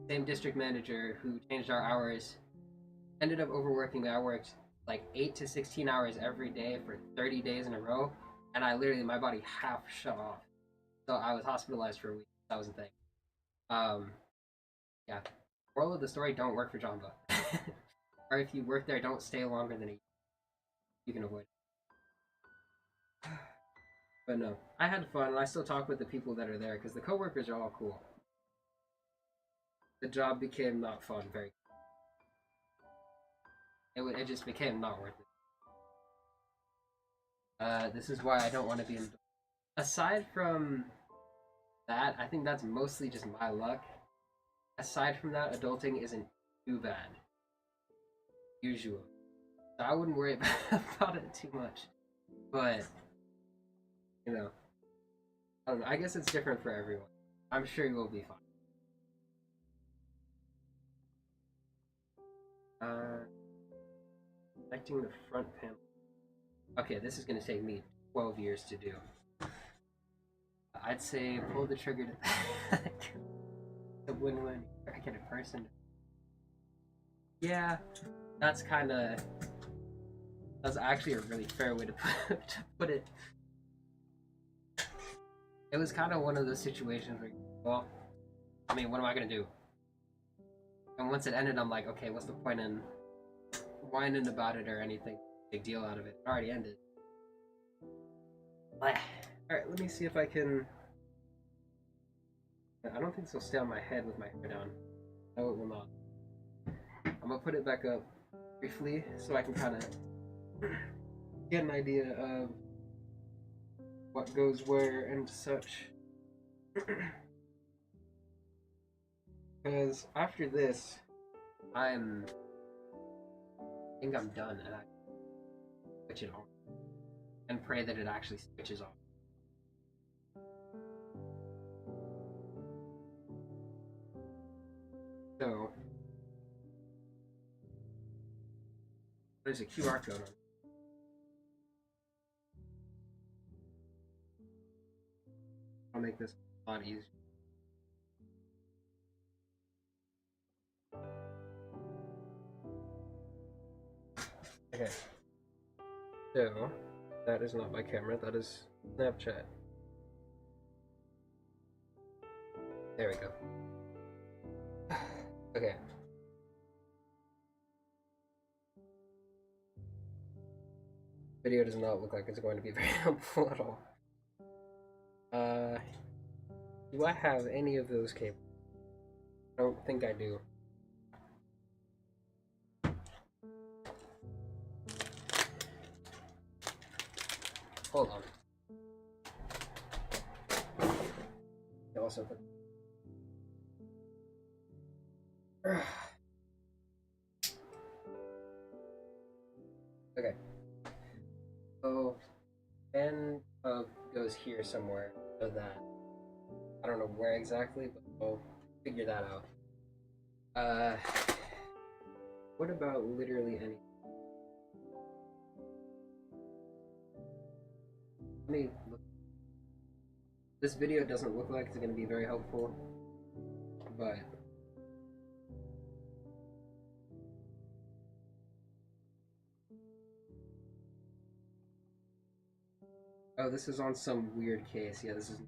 same district manager who changed our hours ended up overworking me. I worked like 8 to 16 hours every day for 30 days in a row. And I literally, my body half shut off. So I was hospitalized for a week. That was the thing. Yeah. Moral of the story, don't work for Jamba. Or if you work there, don't stay longer than a year. You can avoid it. But no, I had fun, and I still talk with the people that are there, because the coworkers are all cool. The job became not fun very it just became not worth it. This is why I don't want to be in. Aside from that, I think that's mostly just my luck. Aside from that, adulting isn't too bad. Usually. So I wouldn't worry about it too much. But, you know, I don't know. I guess it's different for everyone. I'm sure you will be fine. Connecting the front panel. Okay, this is going to take me 12 years to do. I'd say pull the trigger to the when I get a person. Yeah, that's actually a really fair way to put it. It was kind of one of those situations where, well, I mean, what am I gonna do? And once it ended, I'm like, okay, what's the point in whining about it or anything? Big deal out of it. It already ended. Alright, let me see if I can. I don't think this will stay on my head with my hair down. No, it will not. I'm gonna put it back up briefly so I can kind of get an idea of what goes where and such. Because after this, I think I'm done, and I switch it on and pray that it actually switches off. So there's a QR code on it. I'll make this a lot easier. Okay. So that is not my camera, that is Snapchat. There we go. Okay. Video does not look like it's going to be very helpful at all. Do I have any of those cables? I don't think I do. Hold on. I also put. Okay. So, fan goes here somewhere, so that I don't know where exactly, but we'll figure that out. What about literally anything? Let me look. This video doesn't look like it's going to be very helpful, but oh, this is on some weird case. Yeah, this is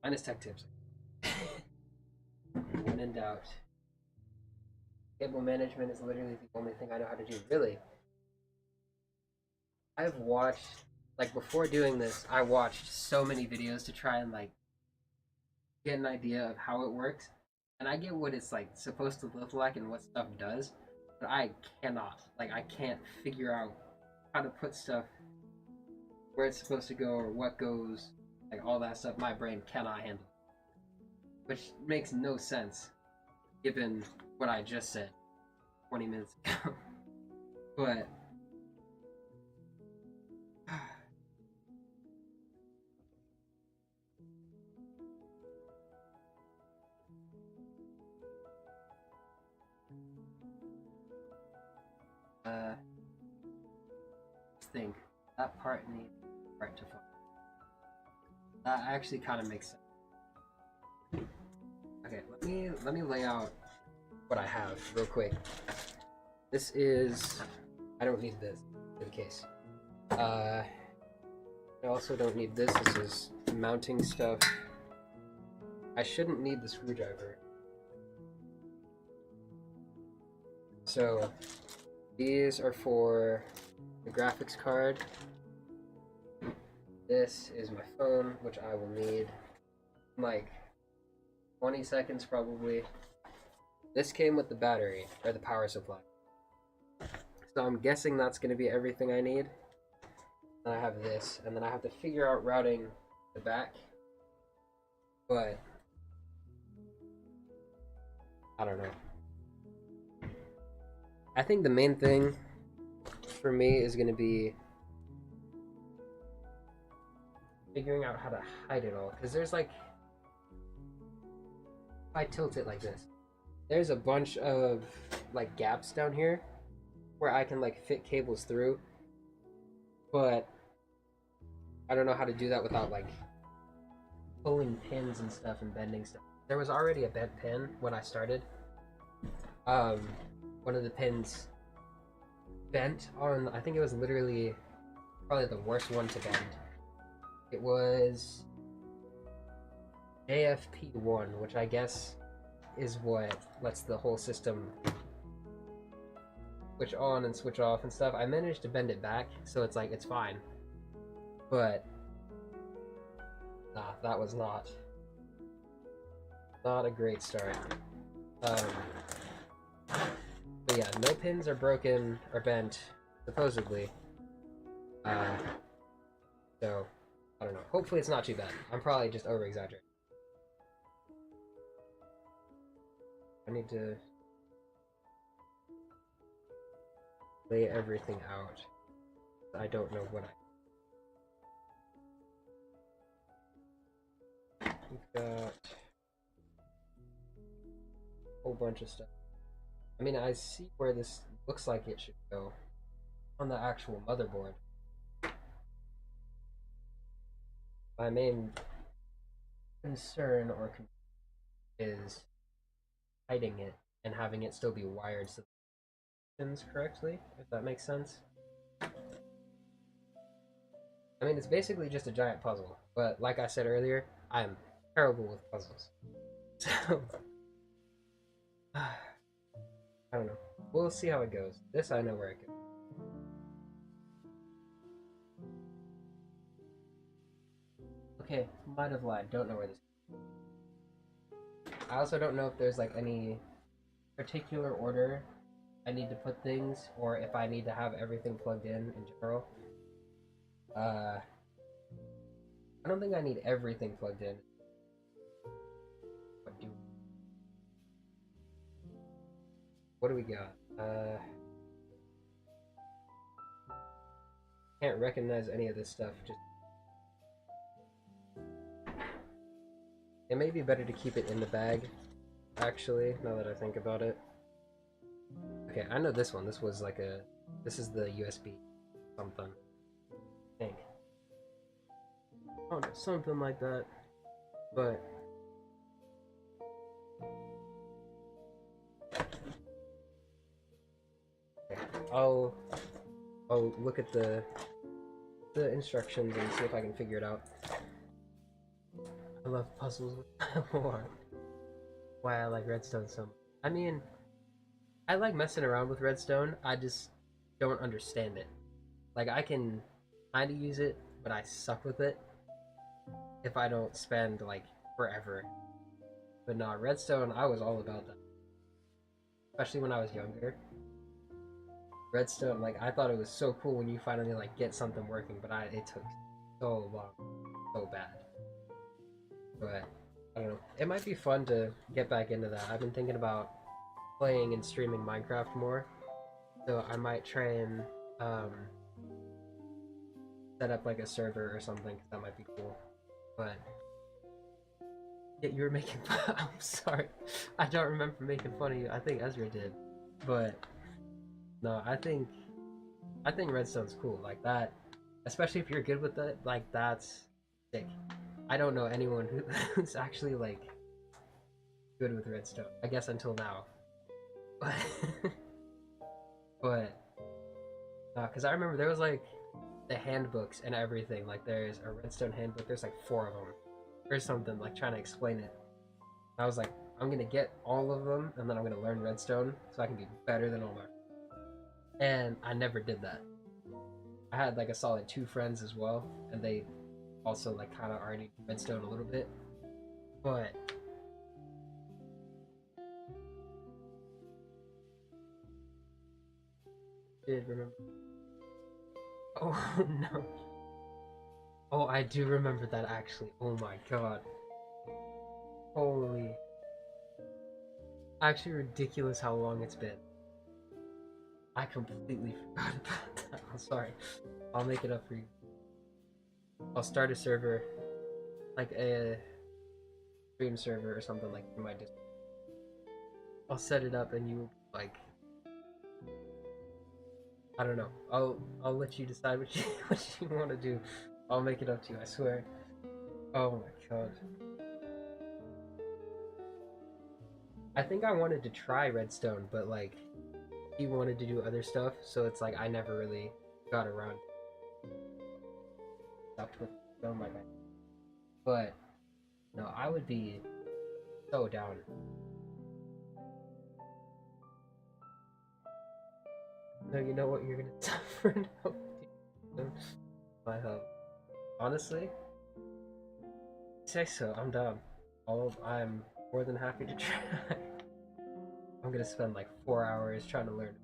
minus tech tips. When in doubt. Cable management is literally the only thing I know how to do. Really? I've watched, like, before doing this, I watched so many videos to try and, like, get an idea of how it works. And I get what it's, like, supposed to look like and what stuff does, but I cannot. Like, I can't figure out how to put stuff where it's supposed to go or what goes, like, all that stuff. My brain cannot handle. Which makes no sense, given what I just said 20 minutes ago. But think that part needs part to focus. That actually kind of makes sense. Okay, let me lay out what I have real quick. This is, I don't need this in case. I also don't need this. This is mounting stuff. I shouldn't need the screwdriver. So these are for the graphics card. This is my phone, which I will need in like 20 seconds probably. This came with the battery, or the power supply. So I'm guessing that's going to be everything I need. Then I have this, and then I have to figure out routing the back. But I don't know. I think the main thing for me is going to be figuring out how to hide it all, because there's like, if I tilt it like this, there's a bunch of like gaps down here where I can like fit cables through, but I don't know how to do that without like pulling pins and stuff and bending stuff. There was already a bent pin when I started. Um, one of the pins bent on, I think it was literally probably the worst one to bend. It was AFP1, which I guess is what lets the whole system switch on and switch off and stuff. I managed to bend it back, so it's like, it's fine. But, nah, that was not a great start. But yeah, no pins are broken or bent, supposedly. So, I don't know. Hopefully it's not too bad. I'm probably just over-exaggerating. I need to lay everything out. I don't know what we've got a whole bunch of stuff. I mean, I see where this looks like it should go on the actual motherboard. My main concern or is hiding it and having it still be wired so it pins correctly, if that makes sense. I mean, it's basically just a giant puzzle, but like I said earlier, I am terrible with puzzles. So, I don't know. We'll see how it goes. This I know where it goes. Okay, might have lied. Don't know where this goes. I also don't know if there's like any particular order I need to put things, or if I need to have everything plugged in general. I don't think I need everything plugged in. What do we got? Can't recognize any of this stuff. Just it may be better to keep it in the bag, actually, now that I think about it. Okay, I know this one. This was like a... This is the USB something. I think. I don't know, something like that. But... Okay, I'll look at the instructions and see if I can figure it out. I love puzzles more. Why I like Redstone so much. I mean, I like messing around with Redstone. I just don't understand it. Like, I can kind of use it, but I suck with it if I don't spend, like, forever. But nah, Redstone, I was all about that. Especially when I was younger. Redstone, like, I thought it was so cool when you finally, like, get something working, but it took so long. So bad. But, I don't know. It might be fun to get back into that. I've been thinking about playing and streaming Minecraft more. So I might try and set up like a server or something, because that might be cool. But yeah, you were making fun. I'm sorry, I don't remember making fun of you. I think Ezra did, but no, I think Redstone's cool like that, especially if you're good with it. Like, that's sick. I don't know anyone who's actually like good with Redstone. I guess until now, but but because I remember there was like the handbooks and everything. Like, there's a Redstone handbook. There's like 4 of them or something, like trying to explain it. I was like, I'm gonna get all of them and then I'm gonna learn Redstone so I can be better than all my. And I never did that. I had like a solid 2 friends as well, and they also like kind of already Redstone a little bit, but did remember. Oh no. Oh, I do remember that actually. Oh my god. Holy. Actually ridiculous how long it's been. I completely forgot about that. I'm sorry. I'll make it up for you. I'll start a server, like a stream server or something, like in my Discord. I'll set it up and you like, I don't know. I'll let you decide what you what you want to do. I'll make it up to you, I swear. Oh my god. I think I wanted to try Redstone, but like he wanted to do other stuff, so it's like I never really got around stuff with Redstone like I. But no, I would be so down. No, you know what you're gonna suffer now. My hub. Honestly, say so. I'm down. I'm more than happy to try. I'm gonna spend like 4 hours trying to learn.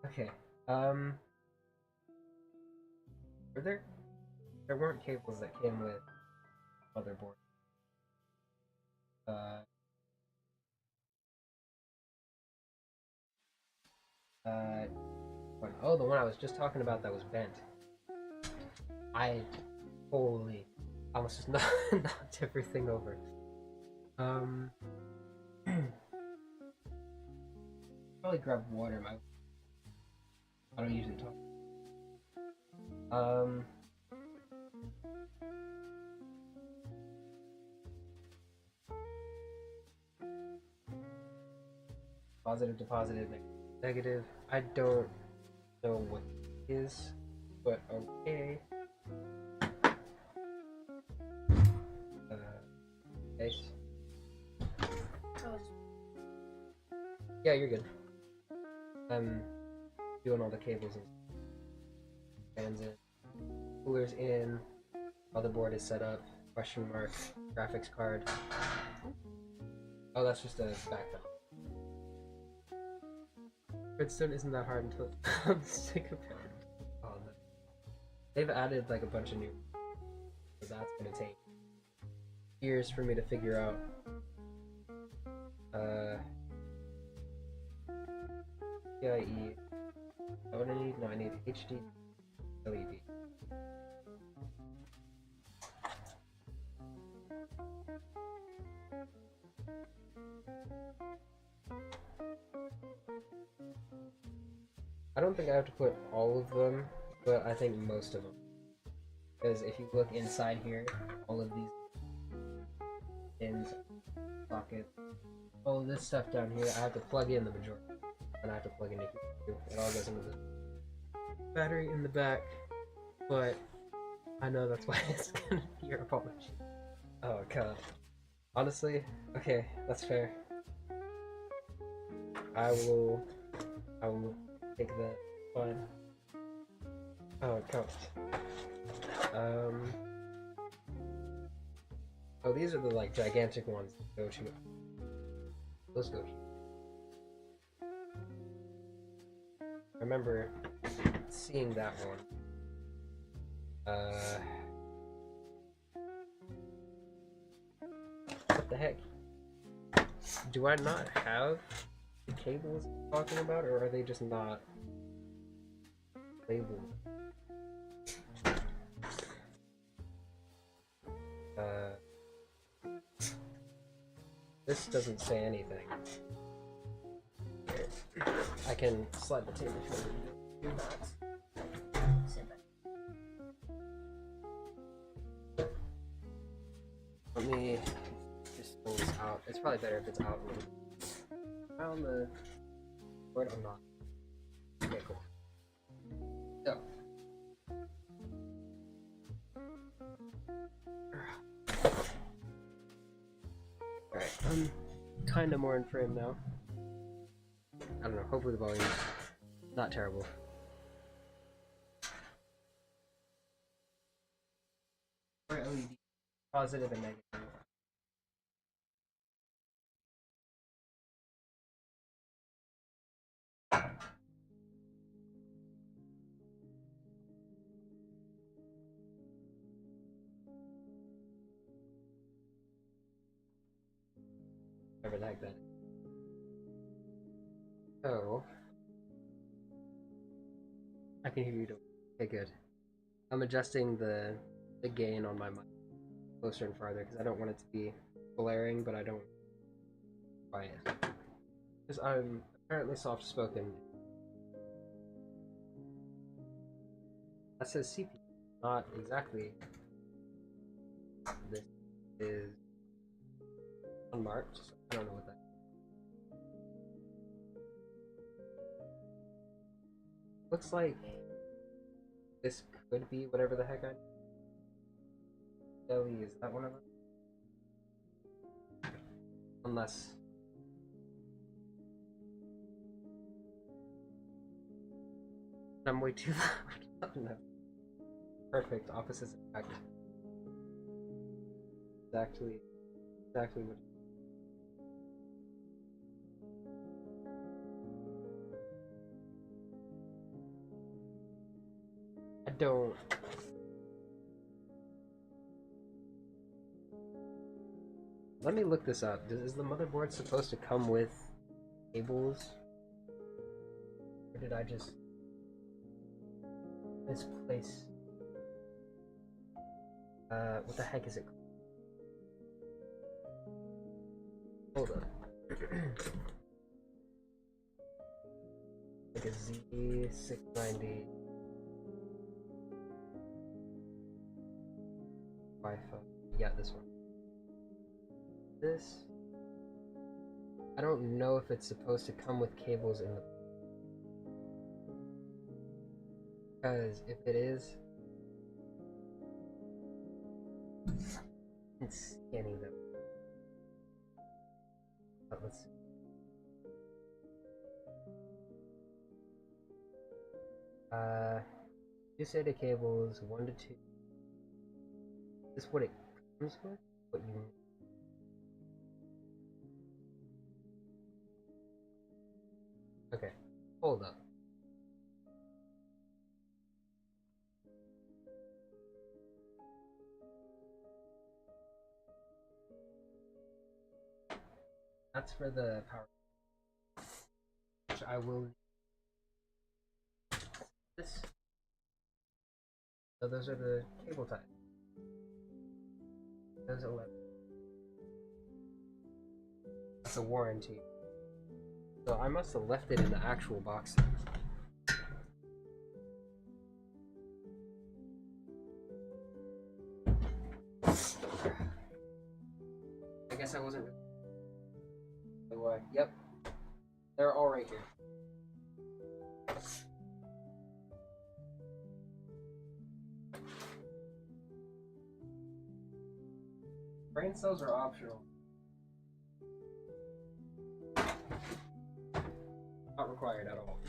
Okay. Were there weren't cables that came with motherboard. Uh. Oh, the one I was just talking about that was bent. I almost just knocked everything over. Probably grab water. I don't usually talk. Positive to positive, negative. I don't know what it is, but okay. Okay. Yeah, you're good. I'm doing all the cables and fans in. Coolers in. Motherboard is set up. Question mark. Graphics card. Oh, that's just a background. Redstone isn't that hard until I'm sick of it. Oh, no. They've added like a bunch of new, so that's gonna take years for me to figure out. PIE. What do I need? No, I need HD LED. I don't think I have to put all of them, but I think most of them. Because if you look inside here, all of these pins, sockets, all of this stuff down here, I have to plug in the majority. And I have to plug into here. It all goes into the battery in the back, but I know that's why it's gonna be your apology. Oh god. Honestly, okay, that's fair. I will take that. Fine. Oh, it counts. Oh, these are the like gigantic ones that go to. Those go to. I remember seeing that one. What the heck? Do I not have the cables I'm talking about, or are they just not labeled? This doesn't say anything. Here. I can slide the table for you. Do that. Let me just bring this out. It's probably better if it's out. Around the board or not. Okay, cool. So. Alright, I'm kinda more in frame now. I don't know, hopefully the volume's not terrible. LED, positive and negative. Whatever the heck that is. So, I can hear you. Okay, good. I'm adjusting the gain on my mic closer and farther because I don't want it to be blaring, but I don't quiet. Because I'm apparently soft-spoken. That says CPU, not exactly. This is unmarked, so I don't know what that is. Looks like this could be whatever the heck I... Delhi, is that one of them? Unless... I'm way too loud. No. Perfect, opposites attract. Exactly what... I don't... Let me look this up. Is the motherboard supposed to come with cables? Or did I just misplace? What the heck is it called? Hold up. Like a Z690 Wi-Fi. Yeah, this one. This, I don't know if it's supposed to come with cables in the, because if it is, I can't see any of them. But let's see. Two SATA cables, 1 to 2. Is this what it comes with? What you... Okay, hold up. That's for the power, which I will... This. So those are the cable types. Those 11. That's a warranty. So I must have left it in the actual box. I guess I wasn't. So, yep. They're all right here. Brain cells are optional. Not required at all.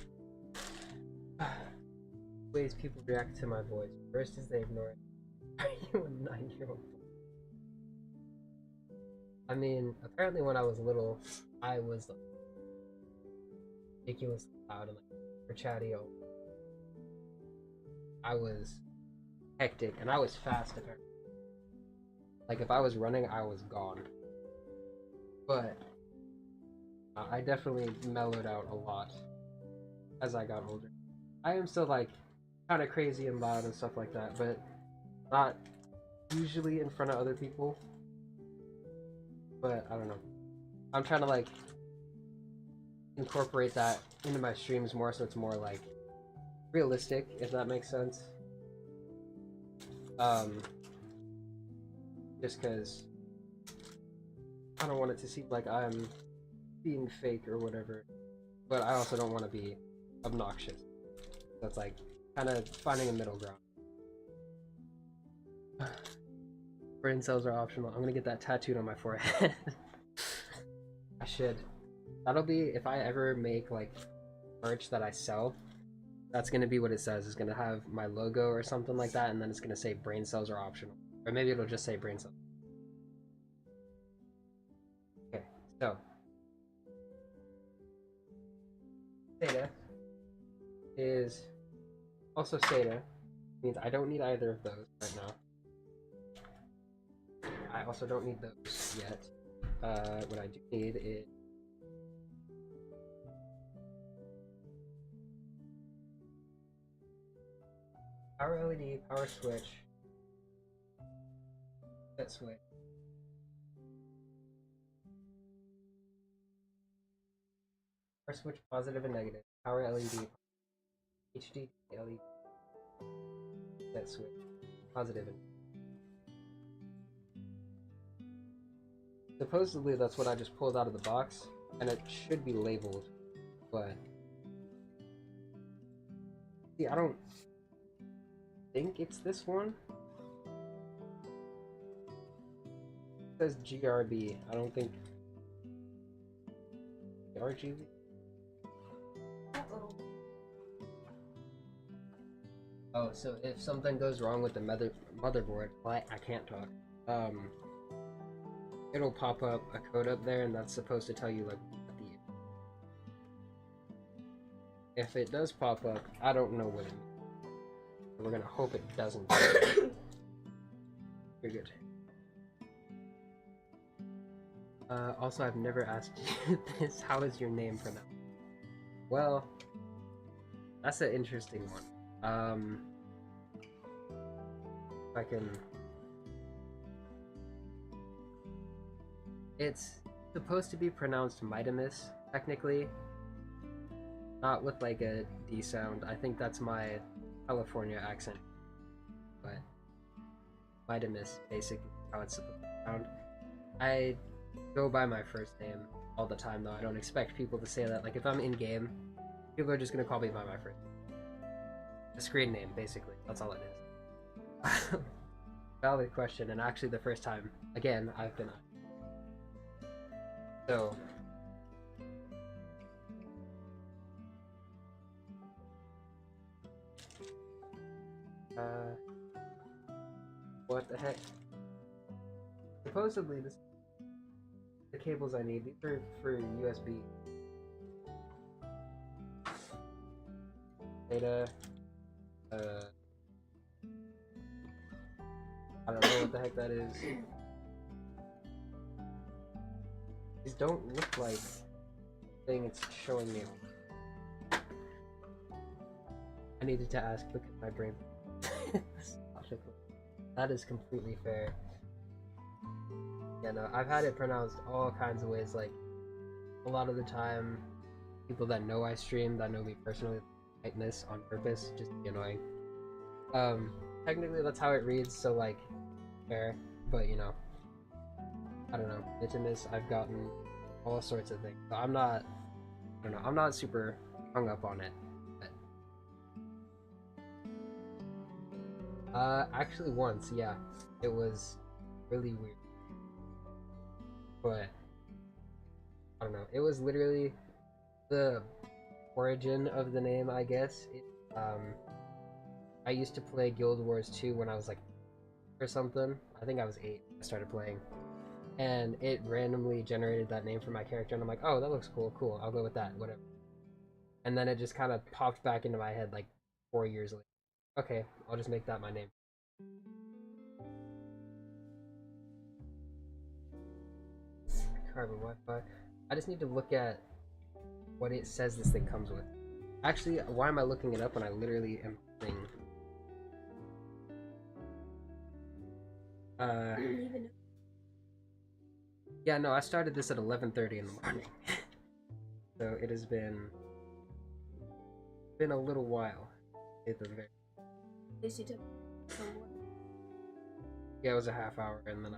Ways people react to my voice. First is they ignore it. Are you a 9-year-old? I mean, apparently when I was little, I was like, ridiculously loud and like super chatty. I was hectic and I was fast apparently. Like if I was running, I was gone. But I definitely mellowed out a lot as I got older. I am still like kind of crazy and loud and stuff like that, but not usually in front of other people. But I don't know. I'm trying to like incorporate that into my streams more so it's more like realistic, if that makes sense. Just because I don't want it to seem like I'm being fake or whatever, but I also don't want to be obnoxious. So it's like kind of finding a middle ground. Brain cells are optional. I'm gonna get that tattooed on my forehead. I should. That'll be, if I ever make like merch that I sell, that's gonna be what it says. It's gonna have my logo or something like that, and then it's gonna say brain cells are optional. Or maybe it'll just say brain cells. Okay, so SATA is also SATA. Means I don't need either of those right now. I also don't need those yet. What I do need is power LED, power switch, set switch, Power switch positive and negative. Power LED. HD LED. That switch. Positive and supposedly that's what I just pulled out of the box, and it should be labeled, but see, I don't think it's this one. It says GRB. I don't think RGB. Oh, so if something goes wrong with the motherboard, I can't talk. It'll pop up a code up there, and that's supposed to tell you like the. If it does pop up, I don't know what it means. We're gonna hope it doesn't. You're good. Also, I've never asked you this. How is your name pronounced? Well, that's an interesting one. If I can. It's supposed to be pronounced Mitamus, technically. Not with like a D sound. I think that's my California accent. But Mitamus, basically, how it's supposed to sound. I go by my first name all the time, though. I don't expect people to say that. Like, if I'm in game, people are just gonna call me by my first name. A screen name, basically. That's all it is. Valid question, and actually the first time, again, I've been on. So, what the heck? Supposedly, the cables I need, these are for USB. Data, I don't know what the heck that is. These don't look like the thing it's showing me. I needed to ask because my brain. That is completely fair. Yeah, no, I've had it pronounced all kinds of ways. Like, a lot of the time, people that know I stream, that know me personally, write this on purpose, just to be annoying. Technically, that's how it reads, so, like, fair, but, you know. I don't know, Mitamus, I've gotten all sorts of things. So I'm not, I don't know, I'm not super hung up on it. But, actually once, yeah, it was really weird. But, I don't know, it was literally the origin of the name, I guess. I used to play Guild Wars 2 when I was like, or something. I think I was 8, I started playing. And it randomly generated that name for my character, and I'm like, oh, that looks cool, I'll go with that, whatever. And then it just kind of popped back into my head like 4 years later. Okay, I'll just make that my name. Carbon Wi-Fi. I just need to look at what it says this thing comes with. Actually, why am I looking it up when I literally am playing? Yeah, no, I started this at 11:30 in the morning. So it has been a little while. Yeah, it was a half hour, and then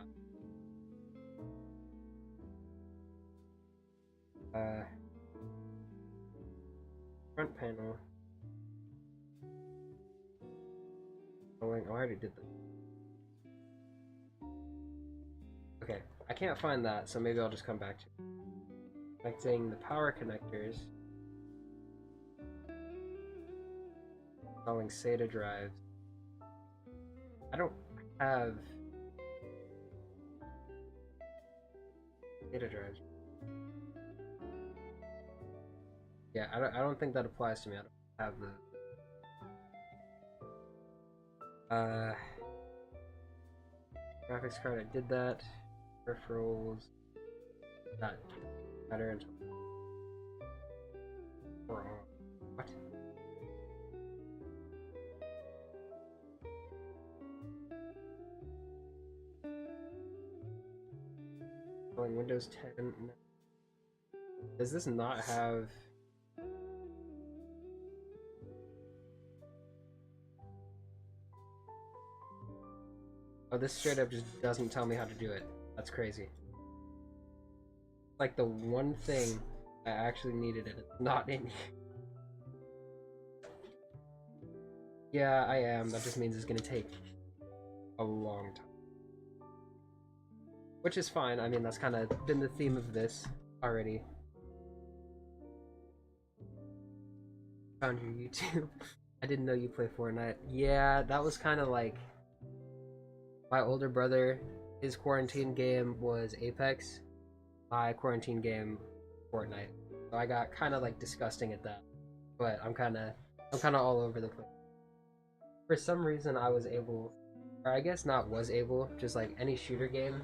front panel. Oh, I already did that. Okay, I can't find that, so maybe I'll just come back to it. Connecting the power connectors. Installing SATA drives. I don't have SATA drives. Yeah, I don't think that applies to me. I don't have the graphics card. I did that. Peripherals. Not better until what? Windows 10. Does this not have Oh, this straight up just doesn't tell me how to do it. That's crazy. Like the one thing I actually needed and it's not in here. Yeah, I am. That just means it's gonna take a long time. Which is fine. I mean, that's kind of been the theme of this already. Found your YouTube. I didn't know you play Fortnite. Yeah, that was kind of like my older brother. His quarantine game was Apex. My quarantine game, Fortnite. So I got kind of like disgusting at that. But I'm kind of all over the place. For some reason, I was able, or I guess not was able, just like any shooter game.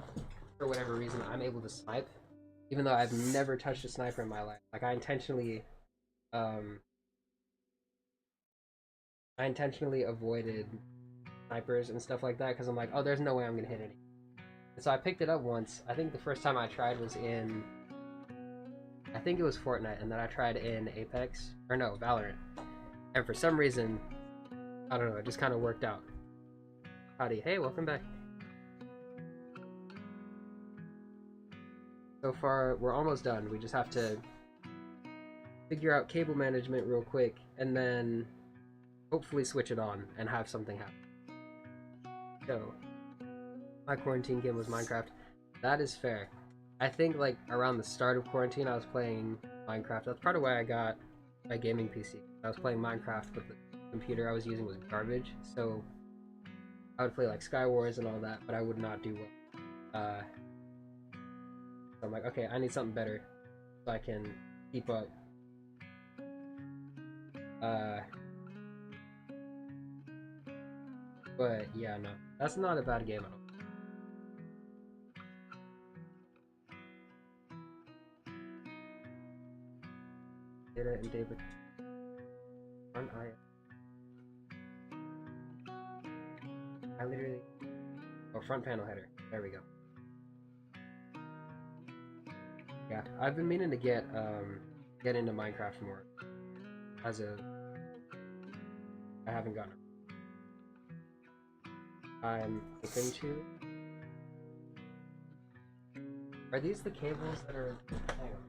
For whatever reason, I'm able to snipe, even though I've never touched a sniper in my life. Like I intentionally avoided snipers and stuff like that because I'm like, oh, there's no way I'm gonna hit any. And so I picked it up once. I think the first time I tried was in, I think it was Fortnite, and then I tried in Apex, or no, Valorant. And for some reason, I don't know, it just kind of worked out. Howdy, hey, welcome back. So far, we're almost done. We just have to figure out cable management real quick, and then hopefully switch it on and have something happen. So, my quarantine game was Minecraft. That is fair. I think like around the start of quarantine, I was playing Minecraft. That's part of why I got my gaming PC. I was playing Minecraft, but the computer I was using was garbage, so I would play like Skywars and all that, but I would not do well. So I'm like, okay, I need something better so I can keep up. But yeah, no, that's not a bad game at all. Data and David. Front eye. I literally. Oh, front panel header. There we go. Yeah, I've been meaning to get into Minecraft more. As a, I haven't gotten it. I'm hoping to. Are these the cables that are? Hang on.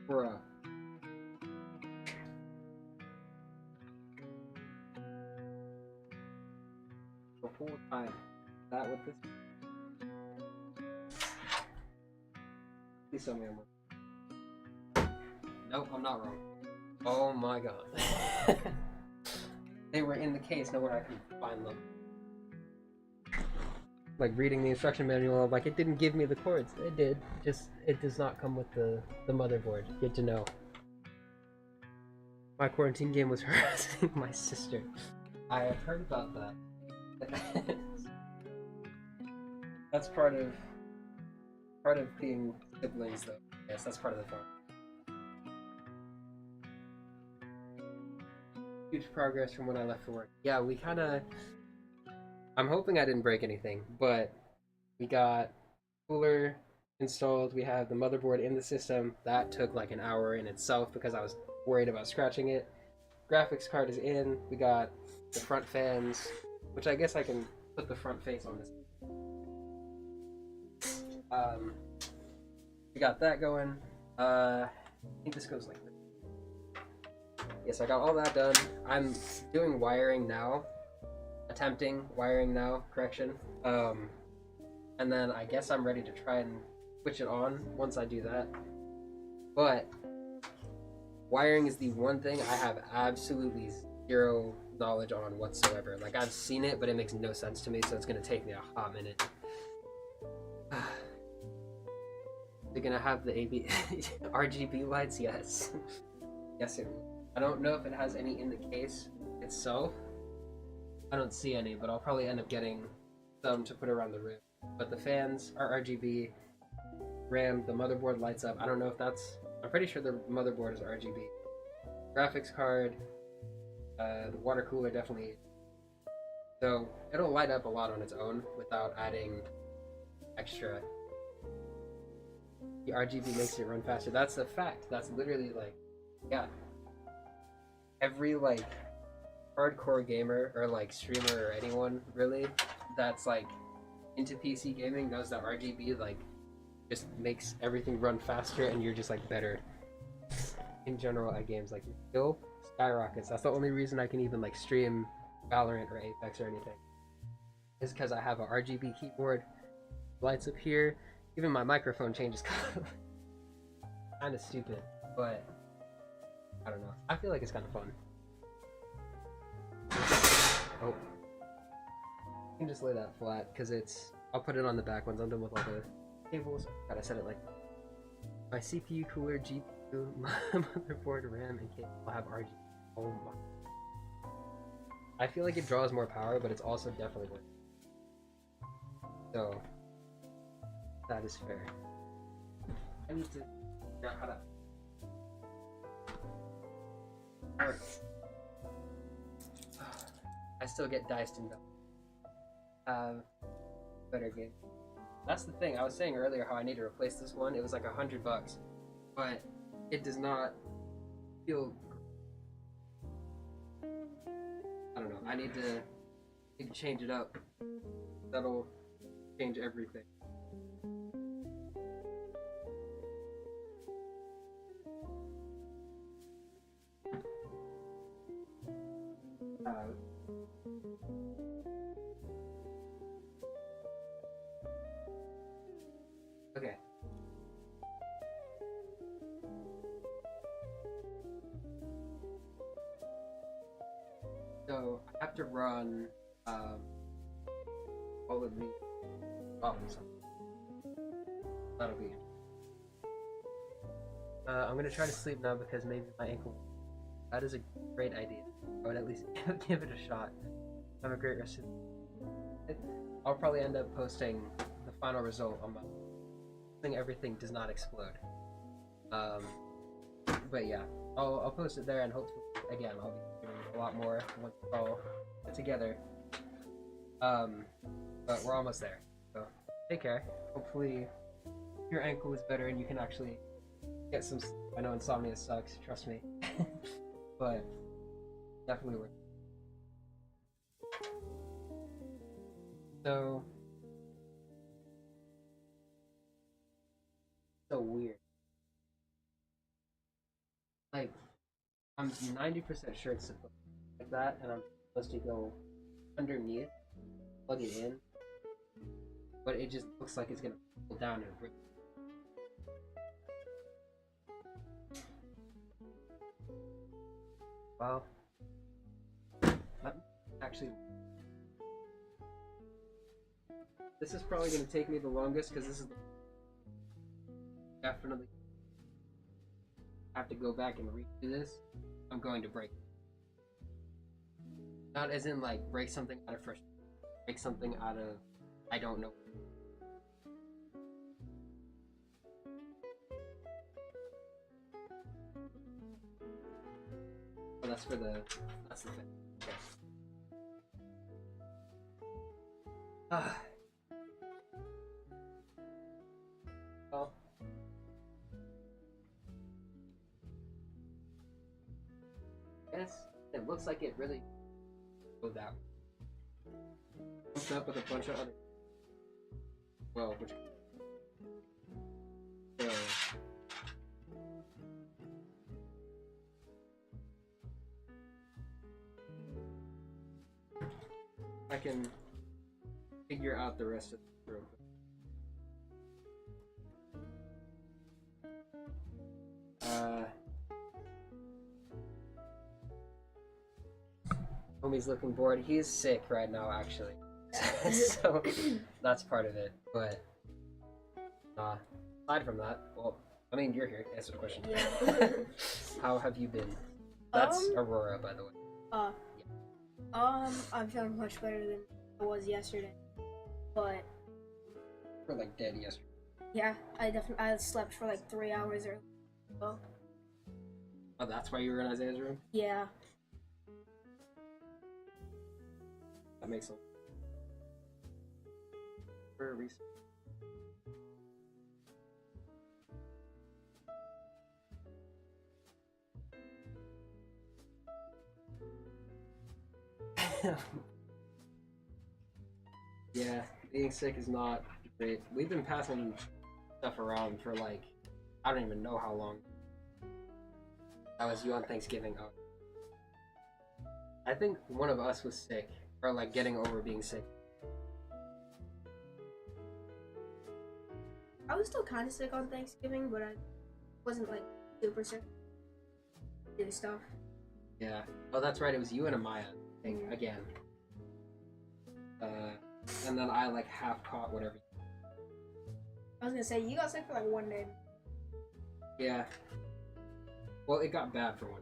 Bruh. The whole time. That with this. Please tell me I'm wrong. Nope, I'm not wrong. Oh my god. They were in the case, nowhere I could find them. Like reading the instruction manual, like it didn't give me the cords. It did. Just it does not come with the motherboard. Good to know. My quarantine game was harassing my sister. I have heard about that. That's part of being siblings, though. Yes, that's part of the fun. Huge progress from when I left for work. Yeah, we kind of. I'm hoping I didn't break anything, but we got cooler installed. We have the motherboard in the system. That took like an hour in itself because I was worried about scratching it. Graphics card is in. We got the front fans, which I guess I can put the front face on this. We got that going. I think this goes like this. Yes, I got all that done. I'm doing wiring now. Attempting wiring now, correction. And then I guess I'm ready to try and switch it on once I do that. But wiring is the one thing I have absolutely zero knowledge on whatsoever. Like I've seen it, but it makes no sense to me, so it's gonna take me a hot minute. They're gonna have the RGB lights? Yes. Yes, it will. I don't know if it has any in the case itself. I don't see any, but I'll probably end up getting some to put around the room. But the fans are RGB. RAM, the motherboard lights up. I don't know if that's... I'm pretty sure the motherboard is RGB. Graphics card, the water cooler definitely So it'll light up a lot on its own without adding extra. The RGB makes it run faster. That's a fact. That's literally like, yeah. Every like hardcore gamer or like streamer or anyone really that's like into PC gaming knows that RGB like just makes everything run faster and you're just like better in general at games. Like your skill skyrockets. That's the only reason I can even like stream Valorant or Apex or anything. Is because I have a RGB keyboard, lights up here. Even my microphone changes color. Kind of stupid, but I don't know. I feel like it's kind of fun. Oh, I can just lay that flat because it's. I'll put it on the back once I'm done with all the cables. Gotta set it like my CPU, cooler, GPU, my motherboard, RAM, and cable will have RGB. Oh my! I feel like it draws more power, but it's also definitely worth it. So that is fair. I need to figure out how to. Alright. I still get diced in better game. That's the thing. I was saying earlier how I need to replace this one. It was like $100, but it does not feel. I don't know. I need to change it up. That'll change everything. Okay. So I have to run all of the problems. That'll be. I'm gonna try to sleep now because maybe my ankle. That is a great idea. I would at least give it a shot. Have a great rest of the day. I'll probably end up posting the final result on my. Everything does not explode. But yeah, I'll post it there and hopefully again I'll be doing a lot more once it's all put together. But we're almost there. So take care. Hopefully your ankle is better and you can actually get some sleep. I know insomnia sucks, trust me. But definitely worth it. So weird. Like, I'm 90% sure it's supposed to be like that, and I'm supposed to go underneath, plug it in, but it just looks like it's gonna pull down and rip. Well, actually, this is probably gonna take me the longest because this is definitely have to go back and redo this. I'm going to break. Not as in like break something out of frustration. Break something out of I don't know. Oh, that's for the. That's the thing. Okay. Well. Yes, it looks like it really goes out. Comes up with a bunch of other. Well, which. So. I can figure out the rest of the room. Homie's looking bored. He's sick right now, actually. So that's part of it. But aside from that, well, I mean, you're here to answer the question. Yeah. How have you been? That's Aurora, by the way. I'm feeling much better than I was yesterday. But We're like dead yesterday. yeah, I slept for like 3 hours early. So Oh, that's why you were in Isaiah's room? yeah. That makes sense. For a reason. Yeah, being sick is not great. We've been passing stuff around for like, I don't even know how long. That was you on Thanksgiving. Oh. I think one of us was sick, or like getting over being sick. I was still kind of sick on Thanksgiving, but I wasn't like super sick. Do stuff. Yeah. Oh, that's right. It was you and Amaya, I think, again. And then I like half caught whatever. I was gonna say you got sick for like 1 day. Yeah. Well, it got bad for one.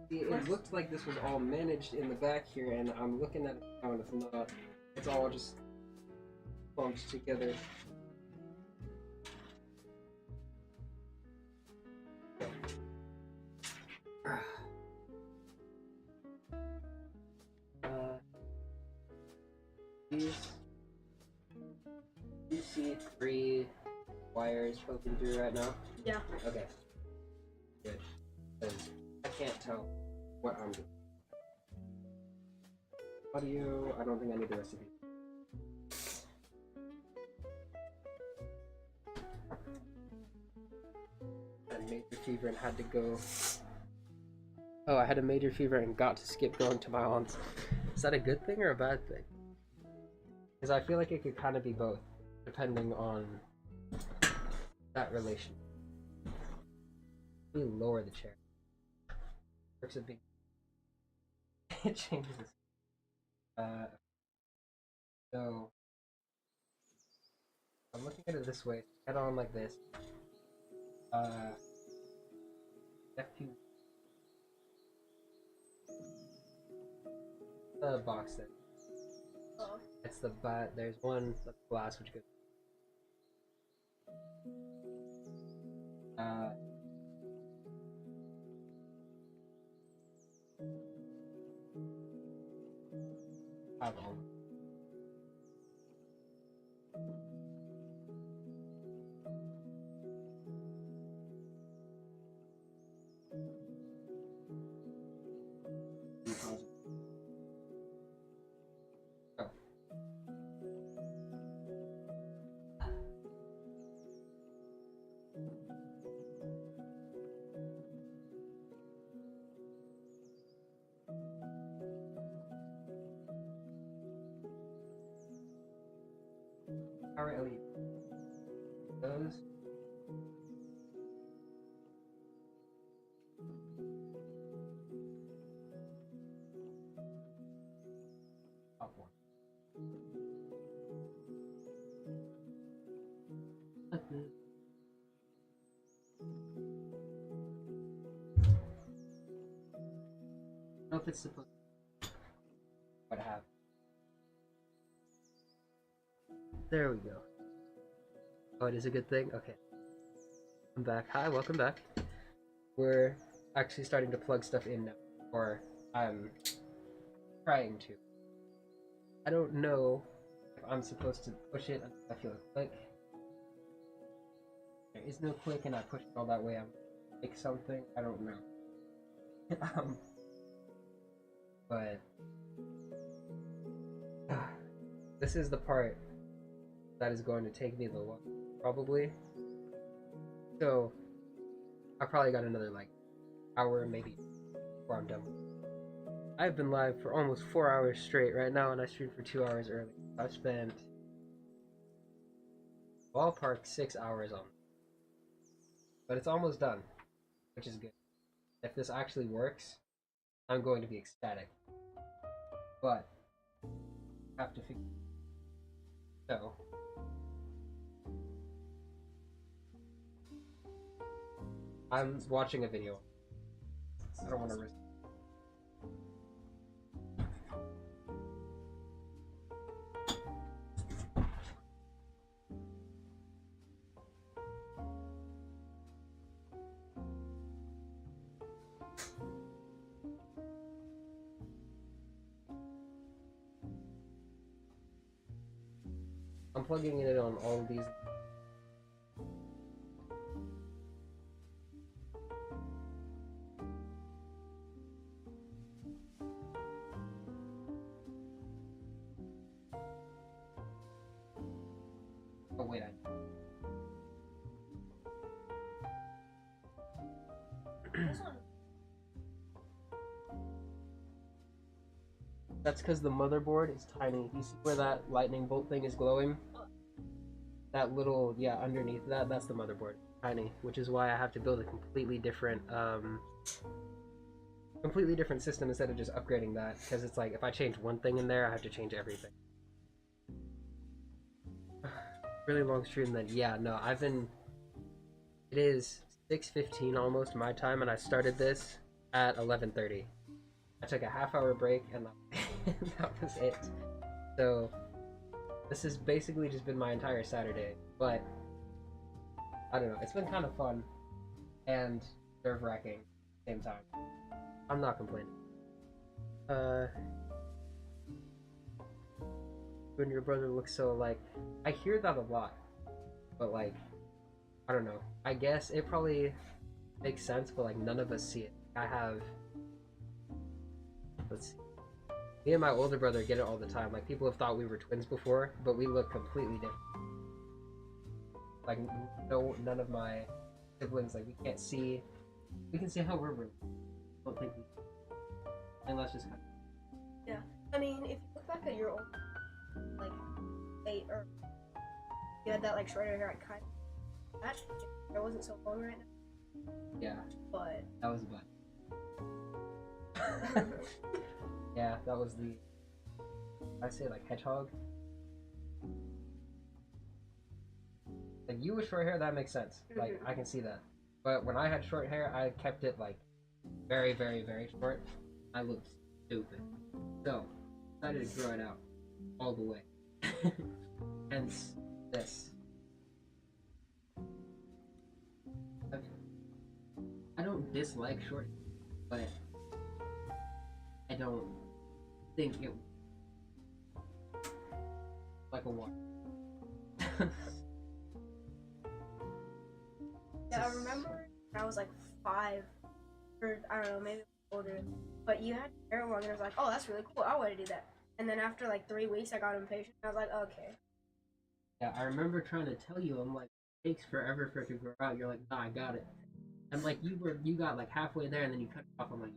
See, it looked like this was all managed in the back here, and I'm looking at it now, and it's not. It's all just bunched together. These. You see 3 wires poking through right now? Yeah. Okay. Good. Because I can't tell what I'm doing. Audio, I don't think I need the recipe. I had major fever and had to go. Oh, I had a major fever and got to skip going to my aunt's. Is that a good thing or a bad thing? Because I feel like it could kind of be both, depending on that relation. Let me lower the chair. Works at being. It changes. So I'm looking at it this way. Head on like this. F2. The box there. Oh. It's the bat. There's one that's glass which goes. Have all. Oh. Power LED. Those. Top one. I don't know if it's supposed to. What happened? There we go. Oh, it is a good thing? Okay. I'm back. Hi, welcome back. We're actually starting to plug stuff in now. Or I'm trying to. I don't know if I'm supposed to push it until I feel a click. There is no click and I push it all that way. I'm gonna make something. I don't know. But this is the part that is going to take me the longest, probably. So I probably got another like hour, maybe, before I'm done. I've been live for almost 4 hours straight right now, and I streamed for 2 hours early. I've spent ballpark 6 hours on it. But it's almost done, which is good. If this actually works, I'm going to be ecstatic. But I have to figure. So I'm watching a video. I don't want to risk. I'm plugging it in on all of these. Oh wait, This one. That's because the motherboard is tiny. You see where that lightning bolt thing is glowing? That little, yeah, underneath that, that's the motherboard. Tiny, which is why I have to build a completely different system instead of just upgrading that. Because it's like, if I change one thing in there, I have to change everything. Really long stream then. Yeah, no, it is 6:15 almost my time, and I started this at 11:30. I took a half-hour break, and that was it. So this has basically just been my entire Saturday, but I don't know. It's been kind of fun and nerve-wracking at the same time. I'm not complaining. You and your brother look so alike. I hear that a lot, but like, I don't know. I guess it probably makes sense, but like none of us see it. Let's see. Me and my older brother get it all the time. Like, people have thought we were twins before, but we look completely different. Like, no, none of my siblings, like, we can see how we're related. I don't think we and that's just kind of... Yeah. I mean, if you look back at your old, like, or you had that, like, shorter hair, kind of, that hair wasn't so long right now. Yeah. But... That was about yeah, that was the... I say, like, hedgehog? Like, you with short hair, that makes sense. Like, I can see that. But when I had short hair, I kept it, like, very, very, very short. I looked stupid. So, I decided to grow it out all the way. Hence, this. I don't dislike short hair, but I don't think it like a water. Yeah, I remember when I was like 5, or I don't know, maybe older, but you had hair long, and I was like, oh, that's really cool, I want to do that. And then after like 3 weeks, I got impatient. I was like, okay. Yeah, I remember trying to tell you, I'm like, it takes forever for it to grow out. You're like, nah, I got it. I'm like, you got like halfway there, and then you cut it off. I'm like,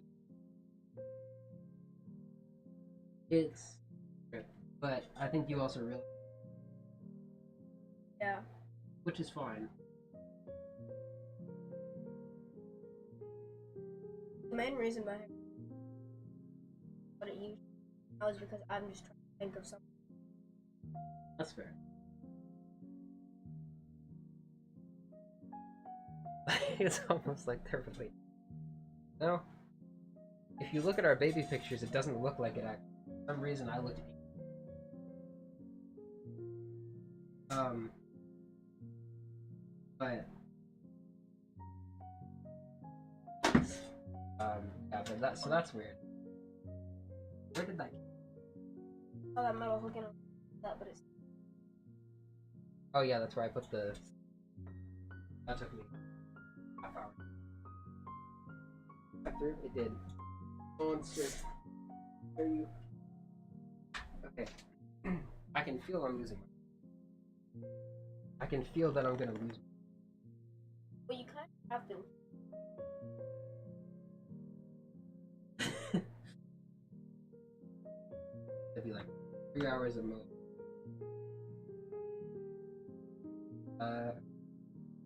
it's, but I think you also really, Yeah. which is fine. The main reason my hair, what it usually was because I'm just trying to think of something. That's fair. It's almost like they're related. No, if you look at our baby pictures, it doesn't look like it actually. For some reason, I looked. But yeah, but that's weird. Where did that? Oh, that metal hooking on that, but it's. Oh yeah, that's where I put the. That took me half hour. Got through? It did. Monster. Where are you? Okay. I can feel I'm losing. I can feel that I'm gonna lose. Well, you kind of have to. It'd be like 3 hours of mode.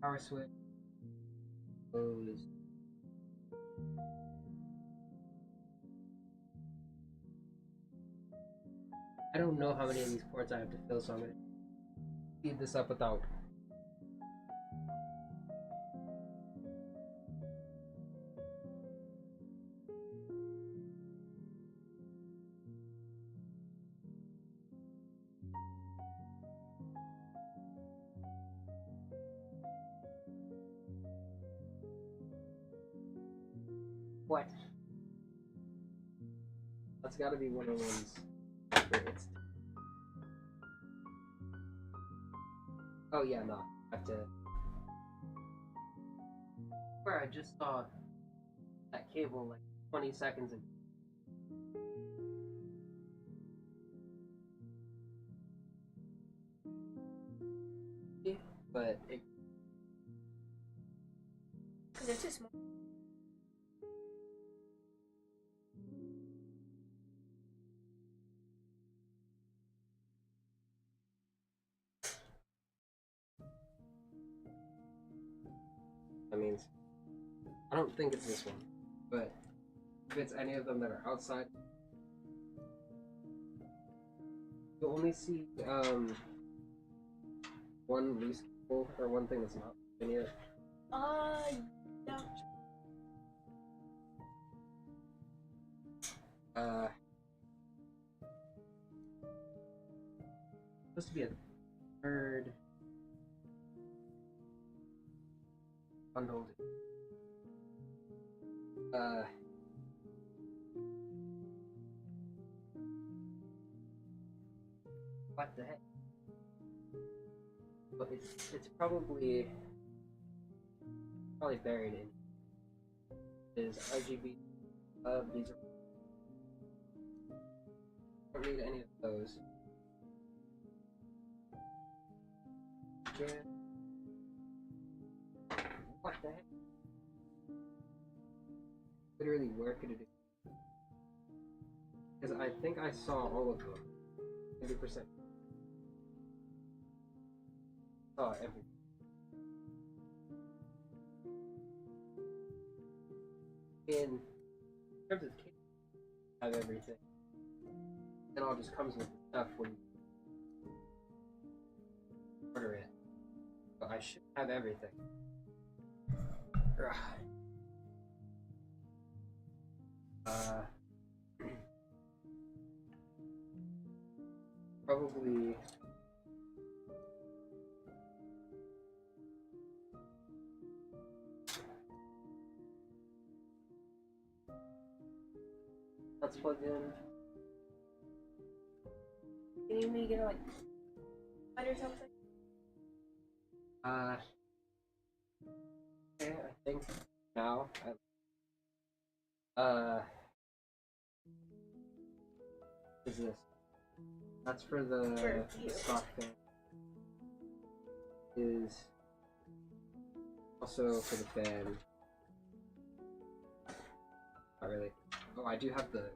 Power switch. Close. I don't know how many of these ports I have to fill, so I'm gonna speed this up without. What? That's gotta be one of those. Oh yeah, no. I have to. Where I just saw that cable like 20 seconds ago. But it, Because they're too small. I mean, I don't think it's this one, but if it's any of them that are outside, you'll only see one loose cable or one thing that's not in it. Yeah. Supposed to be a third bundled. What the heck? But it's probably buried in. Is RGB. These are. Don't need any of those. Yeah. What the heck? Literally, where could it be? Because I think I saw all of them. 100%. Saw everything. In terms of kids, have everything. It all just comes with the stuff when you order it. But I should have everything. Ugh. Probably. That's plugged in. You need me to get like light or something? Okay, I think now. Is this? That's for the stock fan. Is also for the fan. Not really. Oh, I do have the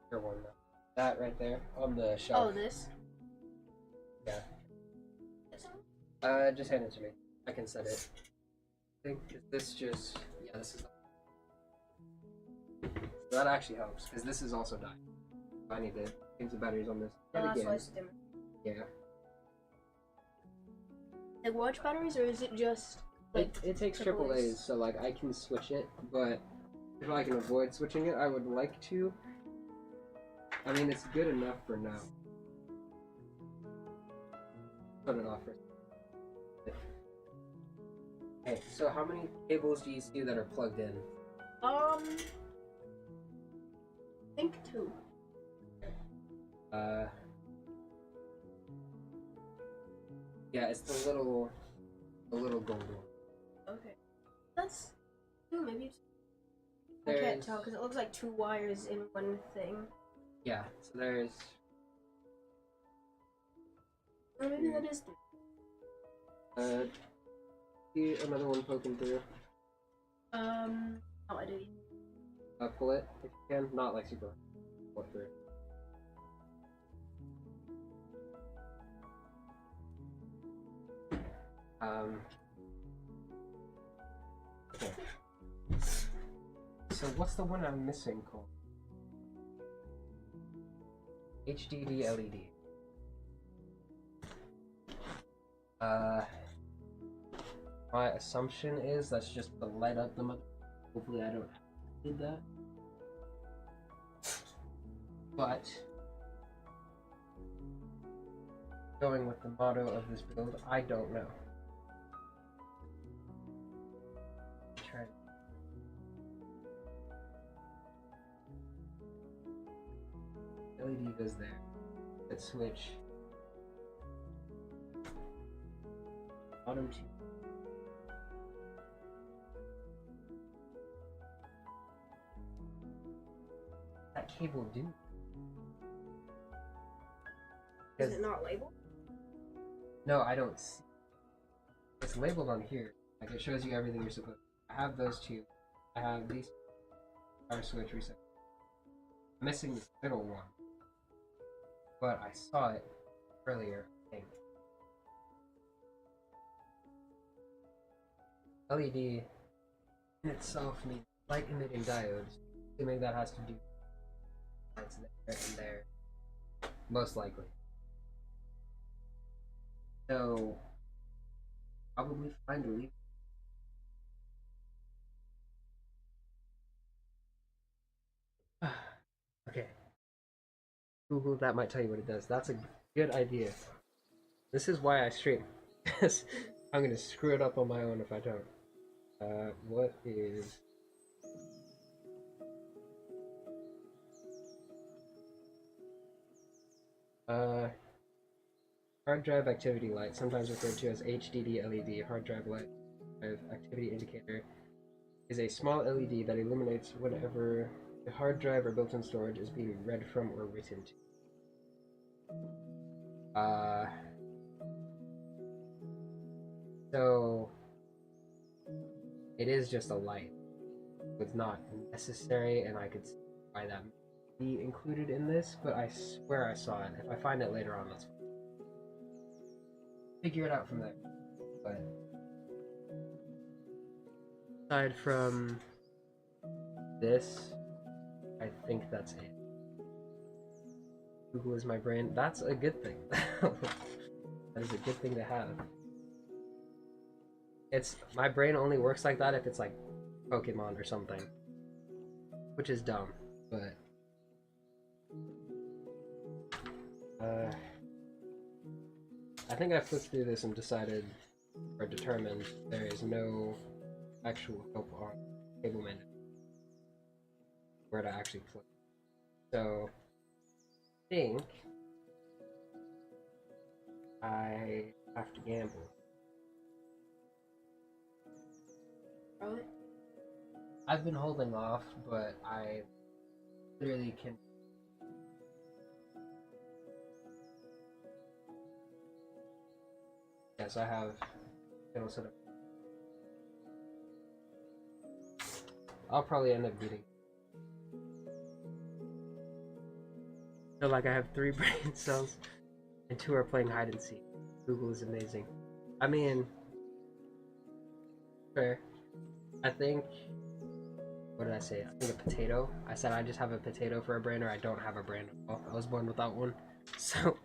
other one though. That right there on the shelf. Oh, this? Yeah. Just hand it to me. I can set it. I think this just. Yeah, this is. So that actually helps because this is also dying. I need to change the batteries on this. Oh, that's again. why it's dimmer. Yeah. Like watch batteries, or is it just like It takes triple A's, A's? so like I can switch it, but if I can avoid switching it, I would like to. I mean, it's good enough for now. Put it off for. Okay, so how many cables do you see that are plugged in? I think 2. Yeah, it's the little gold one. Okay. That's 2, maybe it's... I There's, can't tell because it looks like 2 wires in one thing. Yeah, so there's. Or maybe that is 3. See another one poking through. Oh, I do. Pull it if you can, not like super. Pull it through. Okay. So what's the one I'm missing called? HDD LED. My assumption is that's just to light up the mother. Hopefully I don't need that. But going with the motto of this build, I don't know. Try. LED goes there. Let's switch. bottom two. That cable do? Is it not labeled? No, I don't see. It's labeled on here. Like it shows you everything you're supposed to. I have those two. I have these power switch reset. I'm missing this middle one. But I saw it earlier, I think. LED in itself means light emitting diodes. Assuming that has to do lights there and there. Most likely. So probably fine to leave. Okay. Google that might tell you what it does. That's a good idea. This is why I stream. I'm gonna screw it up on my own if I don't. What is hard drive activity light, sometimes referred to as HDD LED, hard drive light activity indicator, is a small LED that illuminates whenever the hard drive or built-in storage is being read from or written to. So it is just a light. It's not necessary, and I could see why that might be included in this, but I swear I saw it. If I find it later on, that's fine. Figure it out from there. But aside from this, I think that's it. Google is my brain. That's a good thing. That is a good thing to have. It's my brain only works like that if it's like Pokemon or something, which is dumb, but I think I flipped through this and decided or determined there is no actual help on cable menu where to actually flip. So I think I have to gamble. Really? I've been holding off, but I literally can. Yes, I have channel set up. I'll probably end up beating. So like I have 3 brain cells and 2 are playing hide and seek. Google is amazing. I mean, fair. I think, what did I say? I think a potato. I said I just have a potato for a brain, or I don't have a brain at all. I was born without one. So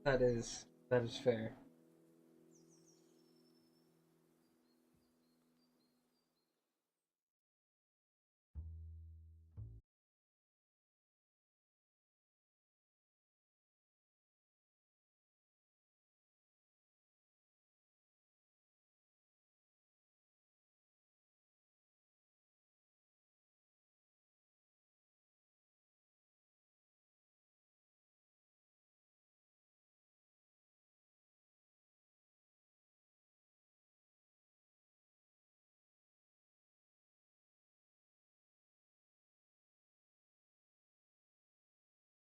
that is fair.